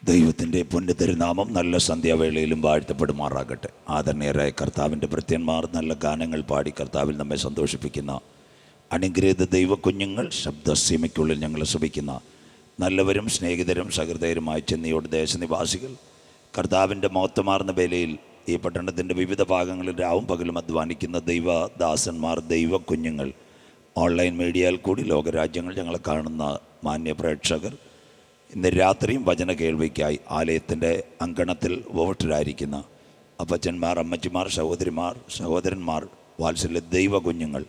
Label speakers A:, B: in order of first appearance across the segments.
A: ദൈവത്തിൻ്റെ പൊന്നു തിരുനാമം നല്ല സന്ധ്യാവേളയിലും വാഴ്ത്തപ്പെടുമാറാകട്ടെ. ആദരണീയരായ കർത്താവിൻ്റെ ഭൃത്യന്മാർ നല്ല ഗാനങ്ങൾ പാടി കർത്താവിൽ നമ്മെ സന്തോഷിപ്പിക്കുന്ന അനുഗ്രഹീത ദൈവക്കുഞ്ഞുങ്ങൾ, ശബ്ദസീമയ്ക്കുള്ളിൽ ഞങ്ങൾ ശ്രമിക്കുന്ന നല്ലവരും സ്നേഹിതരും സഹൃദയരുമായ ചെന്നിയോട് ദേശനിവാസികൾ, കർത്താവിൻ്റെ മഹത്വമാർന്ന വേലയിൽ ഈ പട്ടണത്തിൻ്റെ വിവിധ ഭാഗങ്ങളിൽ രാവും പകലും അധ്വാനിക്കുന്ന ദൈവദാസന്മാർ, ദൈവക്കുഞ്ഞുങ്ങൾ, ഓൺലൈൻ മീഡിയയിൽ കൂടി ലോകരാജ്യങ്ങൾ ഞങ്ങളെ കാണുന്ന മാന്യ പ്രേക്ഷകർ, ഇന്ന് രാത്രിയും വചന കേൾവിക്കായി ആലയത്തിൻ്റെ അങ്കണത്തിൽ വോട്ടരായിരിക്കുന്ന അപ്പച്ചന്മാർ, അമ്മച്ചിമാർ, സഹോദരിമാർ, സഹോദരന്മാർ, വാത്സല്യ ദൈവ കുഞ്ഞുങ്ങൾ,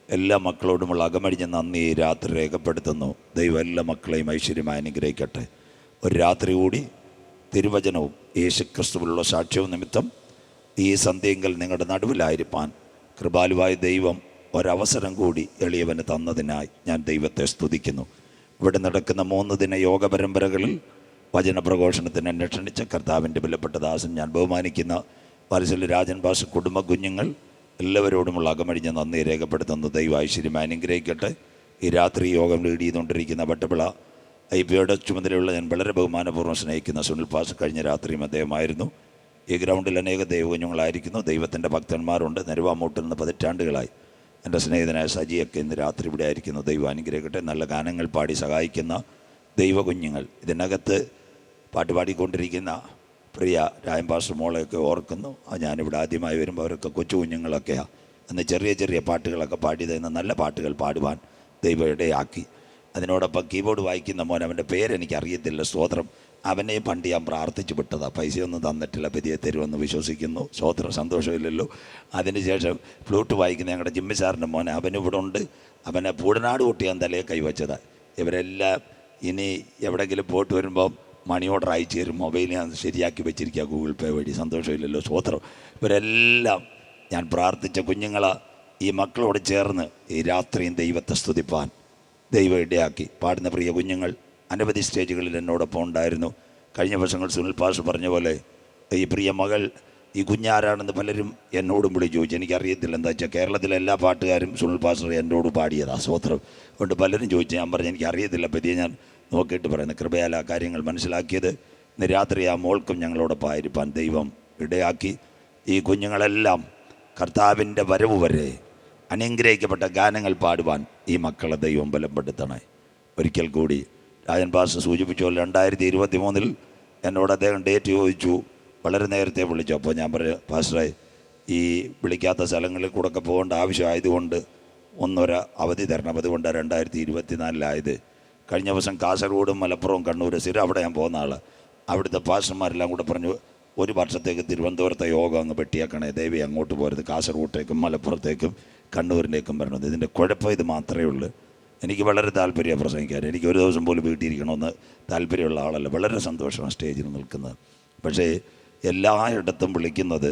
A: എല്ലാ മക്കളോടുമുള്ള അകമഴിഞ്ഞ നന്ദി രാത്രി രേഖപ്പെടുത്തുന്നു. ദൈവം എല്ലാ മക്കളെയും ഐശ്വര്യമായി അനുഗ്രഹിക്കട്ടെ. ഒരു രാത്രി കൂടി തിരുവചനവും യേശുക്രിസ്തുവിലുള്ള സാക്ഷ്യവും നിമിത്തം ഈ സന്ധ്യയെങ്കിൽ നിങ്ങളുടെ നടുവിലായിരിക്കാൻ കൃപാലുവായ ദൈവം ഒരവസരം കൂടി എളിയവന് തന്നതിനായി ഞാൻ ദൈവത്തെ സ്തുതിക്കുന്നു. ഇവിടെ നടക്കുന്ന 3 ദിന യോഗ പരമ്പരകളിൽ വചനപ്രഘോഷണത്തിന് എന്നെ ക്ഷണിച്ച കർത്താവിൻ്റെ വിലപ്പെട്ട ദാസൻ, ഞാൻ ബഹുമാനിക്കുന്ന വാത്സല്യ രാജൻ ഭാഷ കുടുംബ കുഞ്ഞുങ്ങൾ, എല്ലാവരോടുമുള്ള അകമഴിഞ്ഞ നന്ദി രേഖപ്പെടുത്തുന്നു. ദൈവ ഐശ്വര്യമായി അനുഗ്രഹിക്കട്ടെ. ഈ രാത്രി യോഗം ലീഡ് ചെയ്തുകൊണ്ടിരിക്കുന്ന വട്ടപ്പിള IPയുടെ ചുമതലയുള്ള ഞാൻ വളരെ ബഹുമാനപൂർവ്വം സ്നേഹിക്കുന്ന സുനിൽ പാസ് കഴിഞ്ഞ രാത്രിയും അദ്ദേഹമായിരുന്നു. ഈ ഗ്രൗണ്ടിൽ അനേക ദൈവകുഞ്ഞുങ്ങളായിരിക്കുന്നു. ദൈവത്തിൻ്റെ ഭക്തന്മാരുണ്ട്. നെരുവാമൂട്ടിൽ നിന്ന് പതിറ്റാണ്ടുകളായി എൻ്റെ സ്നേഹിതനായ സജിയൊക്കെ ഇന്ന് രാത്രി ഇവിടെ ആയിരിക്കുന്നു. ദൈവം അനുഗ്രഹിക്കട്ടെ. നല്ല ഗാനങ്ങൾ പാടി സഹായിക്കുന്ന ദൈവകുഞ്ഞുങ്ങൾ, ഇതിനകത്ത് പാട്ട് പാടിക്കൊണ്ടിരിക്കുന്ന പ്രിയ രായംപാസ്റ്റർ മോളെയൊക്കെ ഓർക്കുന്നു. ഞാനിവിടെ ആദ്യമായി വരുമ്പോൾ അവരൊക്കെ കൊച്ചു കുഞ്ഞുങ്ങളൊക്കെയാണ്. അന്ന് ചെറിയ ചെറിയ പാട്ടുകളൊക്കെ പാടിയതെന്ന് നല്ല പാട്ടുകൾ പാടുവാൻ ദൈവം ഇടയാക്കി. അതിനോടൊപ്പം കീബോർഡ് വായിക്കുന്ന മോൻ, അവൻ്റെ പേരെനിക്കറിയത്തില്ല, സ്തോത്രം, അവനെ പണ്ട് ഞാൻ പ്രാർത്ഥിച്ചു വിട്ടതാണ്. പൈസയൊന്നും തന്നിട്ടില്ല, പതിയെ തരുമെന്ന് വിശ്വസിക്കുന്നു. സ്തോത്രം, സന്തോഷമില്ലല്ലോ. അതിനുശേഷം ഫ്ലൂട്ട് വായിക്കുന്ന ഞങ്ങളുടെ ജിമ്മി സാറിൻ്റെ മോൻ, അവനിവിടെ ഉണ്ട്. അവനെ പൂടനാട് കൂട്ടി ഞാൻ തലയെ കൈവച്ചതാണ്. ഇവരെല്ലാം ഇനി എവിടെയെങ്കിലും പോയിട്ട് വരുമ്പം മണി ഓർഡർ അയച്ചു തരും. മൊബൈൽ ഞാൻ ശരിയാക്കി വെച്ചിരിക്കുക ഗൂഗിൾ പേ വഴി. സന്തോഷമില്ലല്ലോ. സ്തോത്രം. ഇവരെല്ലാം ഞാൻ പ്രാർത്ഥിച്ച കുഞ്ഞുങ്ങളാ. ഈ മക്കളോട് ചേർന്ന് ഈ രാത്രിയും ദൈവത്തെ സ്തുതിപ്പാൻ ദൈവം ഇടയാക്കി. പാടുന്ന പ്രിയ കുഞ്ഞുങ്ങൾ അനവധി സ്റ്റേജുകളിൽ എന്നോടൊപ്പം ഉണ്ടായിരുന്നു. കഴിഞ്ഞ വർഷങ്ങൾ സുനിൽ പാസ് പറഞ്ഞ പോലെ ഈ പ്രിയ മകൾ, ഈ കുഞ്ഞാരാണെന്ന് പലരും എന്നോടും വിളിച്ച് ചോദിച്ചു. എനിക്കറിയത്തില്ല. എന്താ വെച്ചാൽ കേരളത്തിലെ എല്ലാ പാട്ടുകാരും സുനിൽ പാസ് എന്നോട് പാടിയതാണ്. സ്തോത്രം. അതുകൊണ്ട് പലരും ചോദിച്ചു. ഞാൻ പറഞ്ഞു എനിക്കറിയത്തില്ല. പതിയെ ഞാൻ നോക്കിയിട്ട് പറയുന്നത് കൃപയാൽ ആ കാര്യങ്ങൾ മനസ്സിലാക്കിയത്. ഇന്ന് രാത്രി ആ മോൾക്കും ഞങ്ങളോടൊപ്പം ആയിരിക്കാൻ ദൈവം ഇടയാക്കി. ഈ കുഞ്ഞുങ്ങളെല്ലാം കർത്താവിൻ്റെ വരവ് വരെ അനുഗ്രഹിക്കപ്പെട്ട ഗാനങ്ങൾ പാടുവാൻ ഈ മക്കളെ ദൈവം ബലപ്പെടുത്തണേ. ഒരിക്കൽ കൂടി രാജൻ പാസ് സൂചിപ്പിച്ചു, 2023 എന്നോട് അദ്ദേഹം ഡേറ്റ് ചോദിച്ചു. വളരെ നേരത്തെ വിളിച്ചു. അപ്പോൾ ഞാൻ പറഞ്ഞു, പാസ്റ്ററെ, ഈ വിളിക്കാത്ത സ്ഥലങ്ങളിൽ കൂടെ ഒക്കെ പോകേണ്ട ആവശ്യമായതുകൊണ്ട് ഒന്നൊരു അവധി തരണം. അതുകൊണ്ടാണ് 2024 കഴിഞ്ഞ ദിവസം കാസർഗോഡും മലപ്പുറവും കണ്ണൂർ സ്ഥിരം അവിടെ ഞാൻ പോകുന്ന ആൾ. അവിടുത്തെ പാസ്റ്റർമാരെല്ലാം കൂടെ പറഞ്ഞു, 1 വർഷത്തേക്ക് തിരുവനന്തപുരത്തെ യോഗം അങ്ങ് വെട്ടിയാക്കണേ, ദയവേ അങ്ങോട്ട് പോരുത്, കാസർഗോട്ടേക്കും മലപ്പുറത്തേക്കും കണ്ണൂരിലേക്കും വരണത്. ഇതിൻ്റെ കുഴപ്പം ഇത് മാത്രമേ ഉള്ളൂ. എനിക്ക് വളരെ താല്പര്യമാണ് പ്രസംഗിക്കാൻ. എനിക്ക് ഒരു ദിവസം പോലും വീട്ടിലിരിക്കണമെന്ന് താല്പര്യമുള്ള ആളല്ല. വളരെ സന്തോഷമാണ് സ്റ്റേജിൽ നിൽക്കുന്നത്. പക്ഷേ എല്ലായിടത്തും വിളിക്കുന്നത്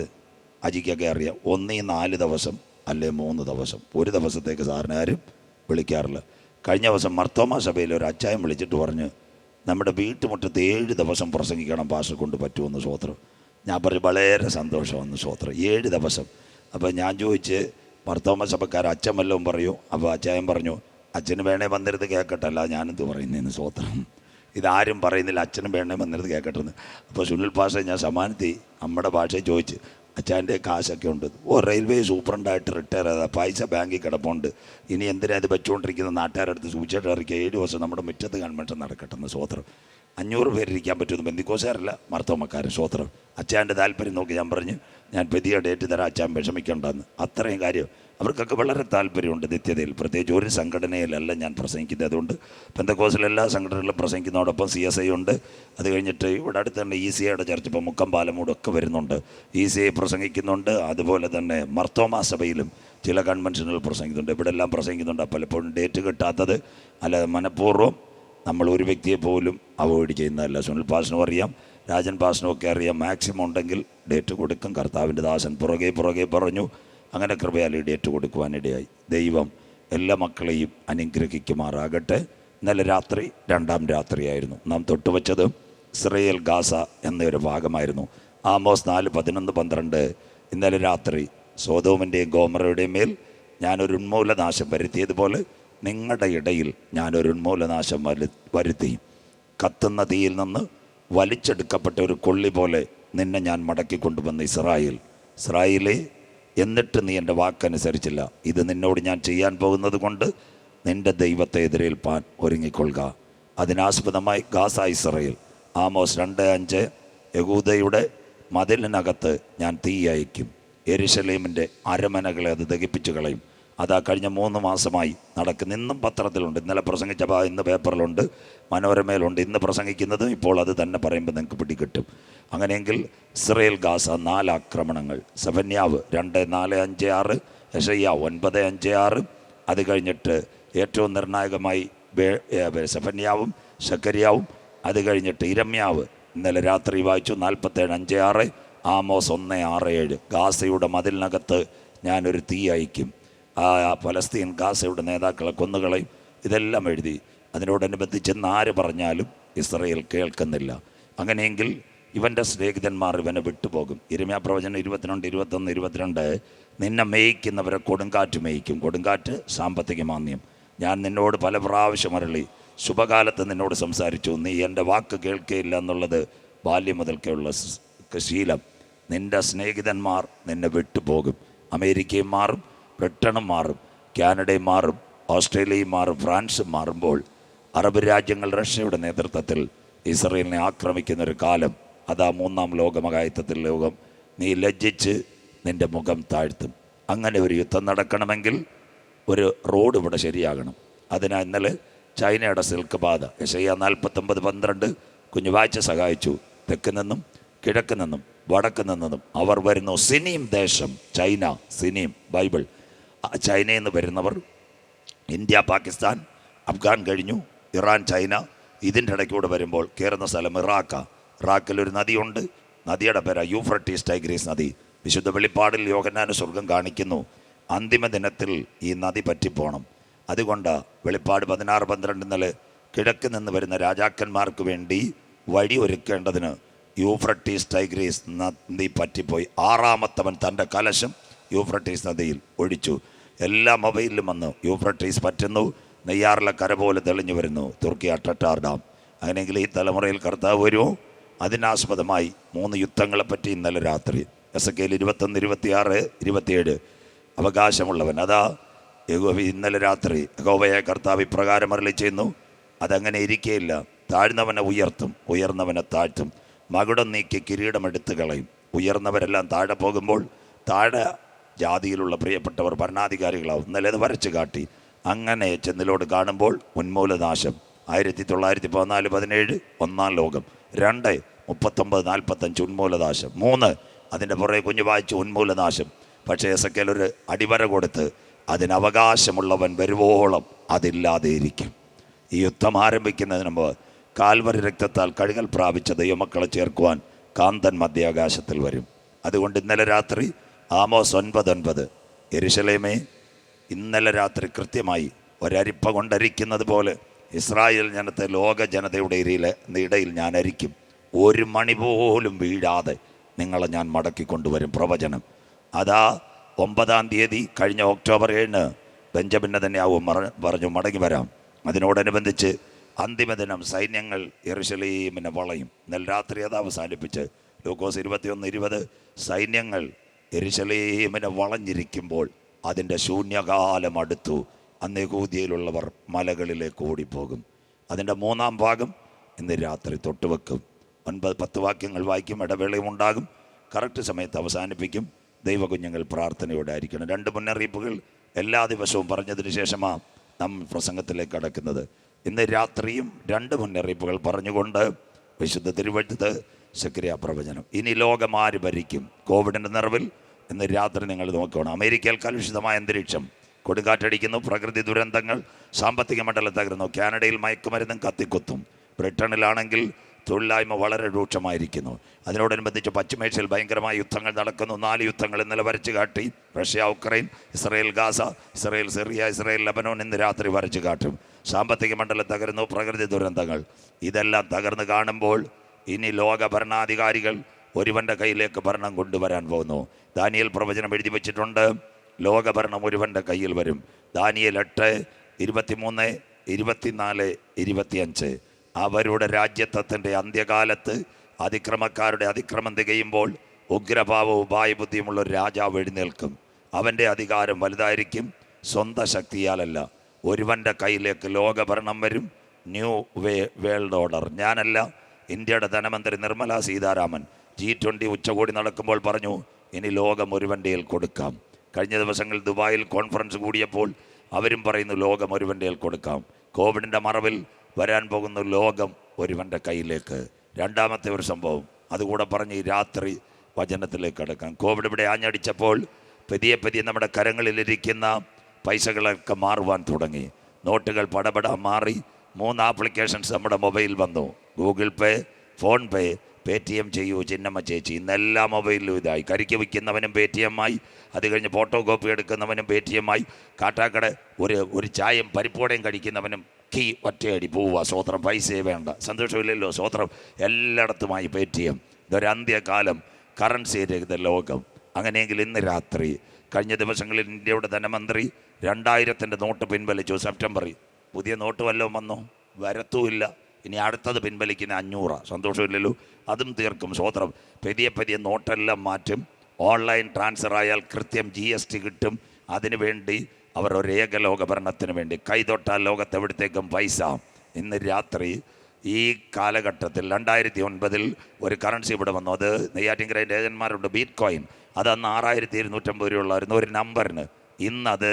A: അജിക്കൊക്കെ അറിയാം, 1-4 ദിവസം അല്ലെ 3 ദിവസം. ഒരു ദിവസത്തേക്ക് സാറിന് ആരും വിളിക്കാറില്ല. കഴിഞ്ഞ ദിവസം മർത്തോമാ സഭയിൽ ഒരു അച്ചായൻ വിളിച്ചിട്ട് പറഞ്ഞു, നമ്മുടെ വീട്ടുമുറ്റത്ത് 7 ദിവസം പ്രസംഗിക്കണം, പാസ്റ്റർ കൊണ്ട് പറ്റുമെന്ന്. സ്തോത്രം. ഞാൻ പറഞ്ഞു വളരെ സന്തോഷമെന്ന്. സ്തോത്രം. 7 ദിവസം. അപ്പോൾ ഞാൻ ചോദിച്ച്, മർത്തോമാ സഭക്കാർ അച്ഛൻ വല്ലതും പറയൂ? അപ്പോൾ അച്ചായൻ പറഞ്ഞു, അച്ഛന് വേണേ വന്നിരുന്ന് കേൾക്കട്ടല്ല, ഞാനെന്ത് പറയുന്നതെന്ന്. സ്തോത്രം. ഇതാരും പറയുന്നില്ല, അച്ഛനും വേണേ വന്നിരുന്ന് കേൾക്കട്ടെന്ന്. അപ്പോൾ സുനിൽ പാസ്റ്റർ ഞാൻ സമാനത്തി നമ്മുടെ ഭാഷയിൽ ചോദിച്ച്, അച്ഛൻ്റെ കാശൊക്കെ ഉണ്ട്, റെയിൽവേ സൂപ്രണ്ടായിട്ട് റിട്ടയർ ചെയ്ത പൈസ ബാങ്കിൽ കിടപ്പുണ്ട്, ഇനി എന്തിനാ ഇത് വെച്ചുകൊണ്ടിരിക്കുന്ന, നാട്ടുകാരടുത്ത് സൂക്ഷിച്ചിട്ട് ഇറക്കി 7 ദിവസം നമ്മുടെ മുറ്റത്ത് കൺവെൻഷൻ നടക്കട്ടെന്ന്. സ്തോത്രം. 500 പേരിരിക്കാൻ പറ്റുമെന്ന് ബന്ധിക്കോസാരല്ല, മർത്തോമക്കാരൻ. സ്തോത്രം. അച്ഛൻ്റെ താല്പര്യം നോക്കി ഞാൻ പറഞ്ഞു, ഞാൻ പുതിയ ഡേറ്റ് തരാം, അച്ഛൻ വിഷമിക്കേണ്ടെന്ന്. അത്രയും കാര്യം. അവർക്കൊക്കെ വളരെ താല്പര്യമുണ്ട് നിത്യതയിൽ. പ്രത്യേകിച്ച് ഒരു സംഘടനയിലല്ല ഞാൻ പ്രസംഗിക്കുന്നത്. അതുകൊണ്ട് പെന്തക്കോസിൽ എല്ലാ സംഘടനകളിലും പ്രസംഗിക്കുന്നതോടൊപ്പം CSI ഉണ്ട്. അത് കഴിഞ്ഞിട്ട് ഇവിടെ അടുത്ത് തന്നെ ECIയുടെ ചർച്ച, ഇപ്പോൾ മുക്കമ്പാലമൂടൊക്കെ വരുന്നുണ്ട്, ECI പ്രസംഗിക്കുന്നുണ്ട്. അതുപോലെ തന്നെ മർത്തോമാ സഭയിലും ചില കൺവെൻഷനുകൾ പ്രസംഗിക്കുന്നുണ്ട്. ഇവിടെ എല്ലാം പ്രസംഗിക്കുന്നുണ്ട്. പലപ്പോഴും ഡേറ്റ് കിട്ടാത്തത് അല്ല മനഃപൂർവ്വം നമ്മൾ ഒരു വ്യക്തിയെ പോലും അവോയ്ഡ് ചെയ്യുന്നതല്ല. സുനിൽ പാസിനും അറിയാം, രാജൻ പാസിനും ഒക്കെ അറിയാം. മാക്സിമം ഉണ്ടെങ്കിൽ ഡേറ്റ് കൊടുക്കും. കർത്താവിൻ്റെ ദാസൻ പുറകെ പറഞ്ഞു. അങ്ങനെ കൃപയാൽ ഡേറ്റ് കൊടുക്കുവാനിടയായി. ദൈവം എല്ലാ മക്കളെയും അനുഗ്രഹിക്കുമാറാകട്ടെ. ഇന്നലെ രാത്രി 2ാം രാത്രിയായിരുന്നു. നാം തൊട്ടുവച്ചത് ഇസ്രയേൽ ഗാസ എന്നൊരു ഭാഗമായിരുന്നു. ആമോസ് 4:11-12. ഇന്നലെ രാത്രി സോദോമിൻ്റെയും ഗോമറയുടെയും മേൽ ഞാനൊരു ഉന്മൂലനാശം വരുത്തിയതുപോലെ നിങ്ങളുടെ ഇടയിൽ ഞാനൊരു ഉന്മൂലനാശം വരുത്തി. കത്തുന്ന തീയിൽ നിന്ന് വലിച്ചെടുക്കപ്പെട്ട ഒരു കൊള്ളി പോലെ നിന്നെ ഞാൻ മടക്കി കൊണ്ടുവന്ന ഇസ്രായേലേ, എന്നിട്ട് നീ എൻ്റെ വാക്കനുസരിച്ചില്ല. ഇത് നിന്നോട് ഞാൻ ചെയ്യാൻ പോകുന്നത് കൊണ്ട് നിൻ്റെ ദൈവത്തെ എതിരേൽപ്പാൻ ഒരുങ്ങിക്കൊള്ളുക. അതിനാസ്പദമായി ഗാസ ഇസ്രായേൽ. ആമോസ് 2:5. യഹൂദയുടെ മതിലിനകത്ത് ഞാൻ തീ അയക്കും, യെരൂശലേമിൻ്റെ അരമനകളെ അത് ദഹിപ്പിച്ചു കളയും. അതാ കഴിഞ്ഞ 3 മാസമായി നടക്കുന്ന, ഇന്നും പത്രത്തിലുണ്ട്, ഇന്നലെ പ്രസംഗിച്ചപ്പോൾ ഇന്ന് പേപ്പറിലുണ്ട്, മനോരമയിലുണ്ട്. ഇന്ന് പ്രസംഗിക്കുന്നതും ഇപ്പോൾ അത് തന്നെ പറയുമ്പോൾ നിങ്ങൾക്ക് പിടികിട്ടും. അങ്ങനെയെങ്കിൽ ഇസ്രായേൽ ഗാസ 4 ആക്രമണങ്ങൾ. സെഫന്യാവ് 2:4-5-6, യെശയ്യാവ് 9:5-6. അത് കഴിഞ്ഞിട്ട് ഏറ്റവും നിർണായകമായി സെഫന്യാവും ശെഖര്യാവും. അത് കഴിഞ്ഞിട്ട് ഇരമ്യാവ് ഇന്നലെ രാത്രി വായിച്ചു 47:5-6. ആമോസ് 1:6-7. ഗാസയുടെ മതിലിനകത്ത് ഞാനൊരു തീ അയക്കും, ഫലസ്തീൻ ഗാസയുടെ നേതാക്കളെ കൊന്നുകളയും. ഇതെല്ലാം എഴുതി. അതിനോടനുബന്ധിച്ചെന്ന് ആര് പറഞ്ഞാലും ഇസ്രായേൽ കേൾക്കുന്നില്ല. അങ്ങനെയെങ്കിൽ ഇവൻ്റെ സ്നേഹിതന്മാർ ഇവനെ വിട്ടുപോകും. യിരെമ്യാ പ്രവചനം 22:21-22. നിന്നെ മേയിക്കുന്നവരെ കൊടുങ്കാറ്റ് മേയിക്കും. കൊടുങ്കാറ്റ് സാമ്പത്തിക മാന്ദ്യം. ഞാൻ നിന്നോട് പല പ്രാവശ്യം അരുളി, ശുഭകാലത്ത് നിന്നോട് സംസാരിച്ചു, നീ എൻ്റെ വാക്ക് കേൾക്കുകയില്ല എന്നുള്ളത് ബാല്യം മുതൽക്കുള്ള ശീലം. നിൻ്റെ സ്നേഹിതന്മാർ നിന്നെ വിട്ടുപോകും. അമേരിക്കയും മാറും, ബ്രിട്ടനും മാറും, കാനഡയും മാറും, ഓസ്ട്രേലിയയും മാറും, ഫ്രാൻസും മാറുമ്പോൾ അറബ് രാജ്യങ്ങൾ റഷ്യയുടെ നേതൃത്വത്തിൽ ഇസ്രായേലിനെ ആക്രമിക്കുന്നൊരു കാലം, അതാ 3-ാം ലോകമഹായുദ്ധത്തിൽ ലോകം. നീ ലജ്ജിച്ച് നിൻ്റെ മുഖം താഴ്ത്തും. അങ്ങനെ ഒരു യുദ്ധം നടക്കണമെങ്കിൽ ഒരു റോഡ് ഇവിടെ ശരിയാകണം. അതിനാ ഇന്നലെ ചൈനയുടെ സിൽക്ക് പാത യെശയ്യാ 49:12 കുഞ്ഞു വായിച്ച സഹായിച്ചു. തെക്ക് നിന്നും കിഴക്ക് നിന്നും വടക്ക് നിന്നും അവർ വരുന്നു. സിനീം ദേശം, ചൈന, സിനീം ബൈബിൾ. ചൈനയിൽ നിന്ന് വരുന്നവർ ഇന്ത്യ, പാകിസ്ഥാൻ, അഫ്ഗാൻ കഴിഞ്ഞു, ഇറാൻ, ചൈന. ഇതിൻ്റെ ഇടയ്ക്കൂടെ വരുമ്പോൾ കയറുന്ന സ്ഥലം ഇറാഖിലൊരു നദിയുണ്ട്. നദിയുടെ പേരാ യൂഫ്രട്ടീസ് ടൈഗ്രീസ് നദി. വിശുദ്ധ വെളിപ്പാടിൽ യോഹന്നാന് സ്വർഗം കാണിക്കുന്നു, അന്തിമ ദിനത്തിൽ ഈ നദി പറ്റിപ്പോണം. അതുകൊണ്ട് വെളിപ്പാട് 16:12 ഇന്നലെ കിഴക്ക് നിന്ന് വരുന്ന രാജാക്കന്മാർക്ക് വേണ്ടി വഴി ഒരുക്കേണ്ടതിന് യൂഫ്രട്ടീസ് ടൈഗ്രീസ് നദി പറ്റിപ്പോയി. 6ാമത്തവൻ തൻ്റെ കലശം യൂഫ്രട്ടീസ് നദിയിൽ ഒഴിച്ചു. എല്ലാ മൊബൈലിലും വന്നു യൂഫ്രട്ടീസ് പറ്റുന്നു, നെയ്യാറിലെ കര പോലെ തെളിഞ്ഞു വരുന്നു തുർക്കി അട്ടട്ടാർ ഡാം. അങ്ങനെയെങ്കിൽ ഈ തലമുറയിൽ കർത്താവ് വരുമോ? അതിനാസ്പദമായി 3 യുദ്ധങ്ങളെപ്പറ്റി ഇന്നലെ രാത്രി എസെക്കിയേൽ 21, 26, 27. അവകാശമുള്ളവൻ അതാ ഇന്നലെ രാത്രി യഹോവയായ കർത്താവ് ഇപ്രകാരം അരുളി ചെയ്യുന്നു, അതങ്ങനെ ഇരിക്കുകയില്ല. താഴ്ന്നവനെ ഉയർത്തും, ഉയർന്നവനെ താഴ്ത്തും. മകുടം നീക്കി കിരീടമെടുത്ത് കളയും. ഉയർന്നവരെല്ലാം താഴെ പോകുമ്പോൾ താഴെ ജാതിയിലുള്ള പ്രിയപ്പെട്ടവർ ഭരണാധികാരികളാവും. ഇന്നലെ അത് വരച്ച് കാട്ടി. അങ്ങനെ ചെന്നിലോട് കാണുമ്പോൾ ഉന്മൂലനാശം. 1914-17 1-ാം ലോകം. 2 39-45 ഉന്മൂലനാശം. 3 അതിൻ്റെ പുറകെ കുഞ്ഞു വായിച്ചു ഉന്മൂലനാശം. പക്ഷേ എസെക്കിയേൽ ഒരു അടിവര കൊടുത്ത് അതിനവകാശമുള്ളവൻ വരുവോളം അതില്ലാതെ ഇരിക്കും. ഈ യുദ്ധം ആരംഭിക്കുന്നതിന് മുമ്പ് കാൽവരി രക്തത്താൽ കഴുകൽ പ്രാപിച്ച ദൈവമക്കളെ ചേർക്കുവാൻ കാന്തൻ മധ്യാകാശത്തിൽ വരും. അതുകൊണ്ട് ഇന്നലെ രാത്രി ആമോസ് 9:9 യെരൂശലേമേ, ഇന്നലെ രാത്രി കൃത്യമായി ഒരരിപ്പ കൊണ്ടരിക്കുന്നത് പോലെ ഇസ്രായേൽ ജനത്തെ ലോക ജനതയുടെ ഇടയിൽ ഞാൻ അരിക്കും. 1 മണി പോലും വീഴാതെ നിങ്ങളെ ഞാൻ മടക്കിക്കൊണ്ടുവരും. പ്രവചനം അതാ 9-ാം തീയതി കഴിഞ്ഞ ഒക്ടോബർ 7 ബെഞ്ചമിൻ നെതന്യാഹു പറഞ്ഞു മടങ്ങി വരാം. അതിനോടനുബന്ധിച്ച് അന്തിമദിനം സൈന്യങ്ങൾ യെരൂശലേമിനെ വളയും. ഇന്നലെ രാത്രി അത് അവസാനിപ്പിച്ച് ലൂക്കോസ് 21:20 സൈന്യങ്ങൾ യെരൂശലേമിനെ വളഞ്ഞിരിക്കുമ്പോൾ അതിൻ്റെ ശൂന്യകാലം അടുത്തു. അന്ന് യഹൂദ്യയിലുള്ളവർ മലകളിലേക്ക് ഓടിപ്പോകും. അതിൻ്റെ 3-ാം ഭാഗം ഇന്ന് രാത്രി തൊട്ടുവെക്കും. 9-10 വാക്യങ്ങൾ വായിക്കും, ഇടവേളയും ഉണ്ടാകും. കറക്റ്റ് സമയത്ത് അവസാനിപ്പിക്കും. ദൈവകുഞ്ഞുങ്ങൾ പ്രാർത്ഥനയോടെ ആയിരിക്കണം. 2 മുന്നറിയിപ്പുകൾ എല്ലാ ദിവസവും പറഞ്ഞതിന് ശേഷമാണ് നാം പ്രസംഗത്തിലേക്ക് കടക്കുന്നത്. ഇന്ന് രാത്രിയും 2 മുന്നറിയിപ്പുകൾ പറഞ്ഞുകൊണ്ട് വിശുദ്ധ തിരുവെഴുത്ത് സെഖര്യാ പ്രവചനം. ഇനി ലോകം ആര് ഭരിക്കും? കോവിഡിൻ്റെ നിറവിൽ ഇന്ന് രാത്രി നിങ്ങൾ നോക്കണം. അമേരിക്കയിൽ കലുഷിതമായ അന്തരീക്ഷം, കൊടുങ്കാറ്റടിക്കുന്നു, പ്രകൃതി ദുരന്തങ്ങൾ, സാമ്പത്തിക മണ്ഡലം തകരുന്നു. കാനഡയിൽ മയക്കുമരുന്നും കത്തിക്കുത്തും. ബ്രിട്ടനിലാണെങ്കിൽ തൊഴിലില്ലായ്മ വളരെ രൂക്ഷമായിരിക്കുന്നു. അതിനോടനുബന്ധിച്ച് പശ്ചിമേഷ്യയിൽ ഭയങ്കരമായ യുദ്ധങ്ങൾ നടക്കുന്നു. 4 യുദ്ധങ്ങൾ ഇന്നലെ വരച്ചു കാട്ടി. Russia, Ukraine, Israel Gaza, Israel Syria, Israel Lebanon ഇന്ന് രാത്രി വരച്ചു കാട്ടും. സാമ്പത്തിക മണ്ഡലം തകരുന്നു, പ്രകൃതി ദുരന്തങ്ങൾ. ഇതെല്ലാം തകർന്ന് കാണുമ്പോൾ ഇനി ലോക ഭരണാധികാരികൾ ഒരുവൻ്റെ കയ്യിലേക്ക് ഭരണം കൊണ്ടുവരാൻ പോകുന്നു. ദാനിയേൽ പ്രവചനം എഴുതി വച്ചിട്ടുണ്ട്. ലോകഭരണം ഒരുവൻ്റെ കയ്യിൽ വരും. ദാനിയേൽ 8, 23, 24, 25. അവരുടെ രാജ്യത്വത്തിൻ്റെ അന്ത്യകാലത്ത് അതിക്രമക്കാരുടെ അതിക്രമം തികയുമ്പോൾ ഉഗ്രഭാവവും ഉപായബുദ്ധിയുമുള്ള ഒരു രാജാവ് എഴുന്നേൽക്കും. അവൻ്റെ അധികാരം വലുതായിരിക്കും, സ്വന്തം ശക്തിയാലല്ല. ഒരുവൻ്റെ കയ്യിലേക്ക് ലോകഭരണം വരും, ന്യൂ വേൾഡ് ഓർഡർ. ഞാനല്ല, ഇന്ത്യയുടെ ധനമന്ത്രി നിർമ്മല സീതാരാമൻ G20 ഉച്ചകോടി നടക്കുമ്പോൾ പറഞ്ഞു, ഇനി ലോകം ഒരുവൻ്റെ കൊടുക്കാം. കഴിഞ്ഞ ദിവസങ്ങളിൽ ദുബായിൽ കോൺഫറൻസ് കൂടിയപ്പോൾ അവരും പറയുന്നു ലോകം ഒരുവൻ്റെ കൊടുക്കാം. കോവിഡിൻ്റെ മറവിൽ വരാൻ പോകുന്ന ലോകം ഒരുവൻ്റെ കയ്യിലേക്ക്. രണ്ടാമത്തെ ഒരു സംഭവം അതുകൂടെ പറഞ്ഞ് ഈ രാത്രി വചനത്തിലേക്ക് കടക്കാം. കോവിഡ് ഇവിടെ ആഞ്ഞടിച്ചപ്പോൾ പതിയെ നമ്മുടെ കരങ്ങളിലിരിക്കുന്ന പൈസകളൊക്കെ മാറുവാൻ തുടങ്ങി. നോട്ടുകൾ പടപട മാറി. 3 ആപ്ലിക്കേഷൻസ് നമ്മുടെ മൊബൈൽ വന്നു. ഗൂഗിൾ പേ, ഫോൺ പേ, പേടിഎം ചെയ്യൂ ചിന്നമ്മ ചേച്ചി. ഇന്നെല്ലാ മൊബൈലിലും ഇതായി. കരിക്ക് വിൽക്കുന്നവനും പേടിഎം ആയി, അത് കഴിഞ്ഞ് ഫോട്ടോ കോപ്പി എടുക്കുന്നവനും പേടിഎം ആയി, കാട്ടാക്കട ഒരു ചായയും പരിപ്പോടയും കഴിക്കുന്നവനും കീ ഒറ്റയടി പോവുക. സ്വോത്രം, പൈസയെ വേണ്ട, സന്തോഷമില്ലല്ലോ, സ്വോത്രം. എല്ലായിടത്തുമായി പേടിഎം. ഇതൊരു അന്ത്യകാലം, കറൻസി രഹിത ലോകം. അങ്ങനെയെങ്കിൽ ഇന്ന് രാത്രി, കഴിഞ്ഞ ദിവസങ്ങളിൽ ഇന്ത്യയുടെ ധനമന്ത്രി 2000 നോട്ട് പിൻവലിച്ചു. സെപ്റ്റംബറിൽ പുതിയ നോട്ട് വല്ലതും വന്നോ? വരത്തുമില്ല. ഇനി അടുത്തത് പിൻവലിക്കുന്ന 500. സന്തോഷമില്ലല്ലോ, അതും തീർക്കും. സ്വോത്രം. പതിയെ നോട്ടെല്ലാം മാറ്റും. ഓൺലൈൻ ട്രാൻസ്ഫർ ആയാൽ കൃത്യം GST കിട്ടും. അതിനുവേണ്ടി അവർ ഒരു ഏകലോക ഭരണത്തിന് വേണ്ടി കൈതൊട്ടാൽ ലോകത്തെവിടത്തേക്കും പൈസ. ഇന്ന് രാത്രി ഈ കാലഘട്ടത്തിൽ 2009 ഒരു കറൻസി ഇവിടെ വന്നു. അത് നെയ്യാറ്റിൻകരയിൻ്റെ ഏജന്മാരുണ്ട്, ബീറ്റ് കോയിൻ. അതന്ന് 6250 രൂപയുള്ളായിരുന്നു ഒരു നമ്പറിന്. ഇന്നത്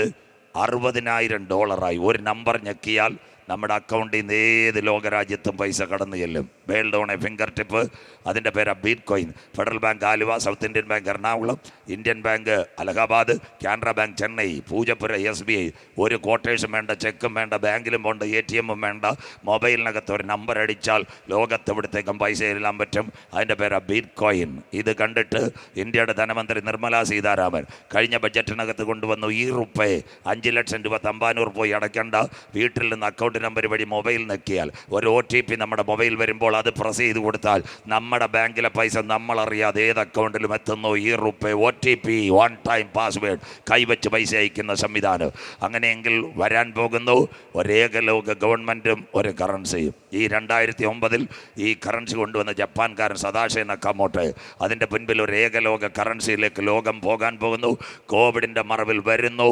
A: $60,000 ഒരു നമ്പർ ഞെക്കിയാൽ നമ്മുടെ അക്കൗണ്ടിൽ നിന്ന് ഏത് ലോകരാജ്യത്തും പൈസ കടന്നു ചെല്ലും. World on A finger tip. അതിൻ്റെ പേരാ beat coin. Federal bank Aluva, south Indian bank Ernakulam, Indian bank Allahabad, Canara bank Chennai, Poojappura SBI. ഒരു ക്വാർട്ടേഴ്സും വേണ്ട, ചെക്കും വേണ്ട, ബാങ്കിലും പോണ്ട, ATM-ഉം വേണ്ട. മൊബൈലിനകത്ത് ഒരു നമ്പർ അടിച്ചാൽ ലോകത്തെവിടത്തേക്കും പൈസ എല്ലാം പറ്റും. അതിൻ്റെ പേരാ ബീറ്റ് കോയിൻ. ഇത് കണ്ടിട്ട് ഇന്ത്യയുടെ ധനമന്ത്രി നിർമ്മല സീതാരാമൻ കഴിഞ്ഞ ബഡ്ജറ്റിനകത്ത് കൊണ്ടുവന്നു ഈ റുപ്പേ 5 ലക്ഷം രൂപ തമ്പാനൂർ പോയി അടയ്ക്കേണ്ട. വീട്ടിൽ നിന്ന് അക്കൗണ്ട് നമ്പർ വഴി മൊബൈൽ നെക്കിയാൽ ഒരു OTP നമ്മുടെ മൊബൈൽ വരുമ്പോൾ അത് പ്രസ് ചെയ്ത് കൊടുത്താൽ നമ്മുടെ ബാങ്കിലെ പൈസ നമ്മളറിയാതെ ഏത് അക്കൗണ്ടിലും എത്തുന്നു. ഈ റുപ്പേ OTP, 1 ടൈം പാസ്വേഡ്, കൈവച്ച് പൈസ അയക്കുന്ന സംവിധാനം. അങ്ങനെയെങ്കിൽ വരാൻ പോകുന്നു ഒരേകലോക ഗവൺമെൻറ്റും ഒരു കറൻസിയും. ഈ 2009 ഈ കറൻസി കൊണ്ടുവന്ന ജപ്പാൻകാരൻ സദാശയ നക്കാമോട്ടോ. അതിൻ്റെ മുൻപിൽ ഒരു ഏകലോക കറൻസിയിലേക്ക് ലോകം പോകാൻ പോകുന്നു. കോവിഡിൻ്റെ മറവിൽ വരുന്നു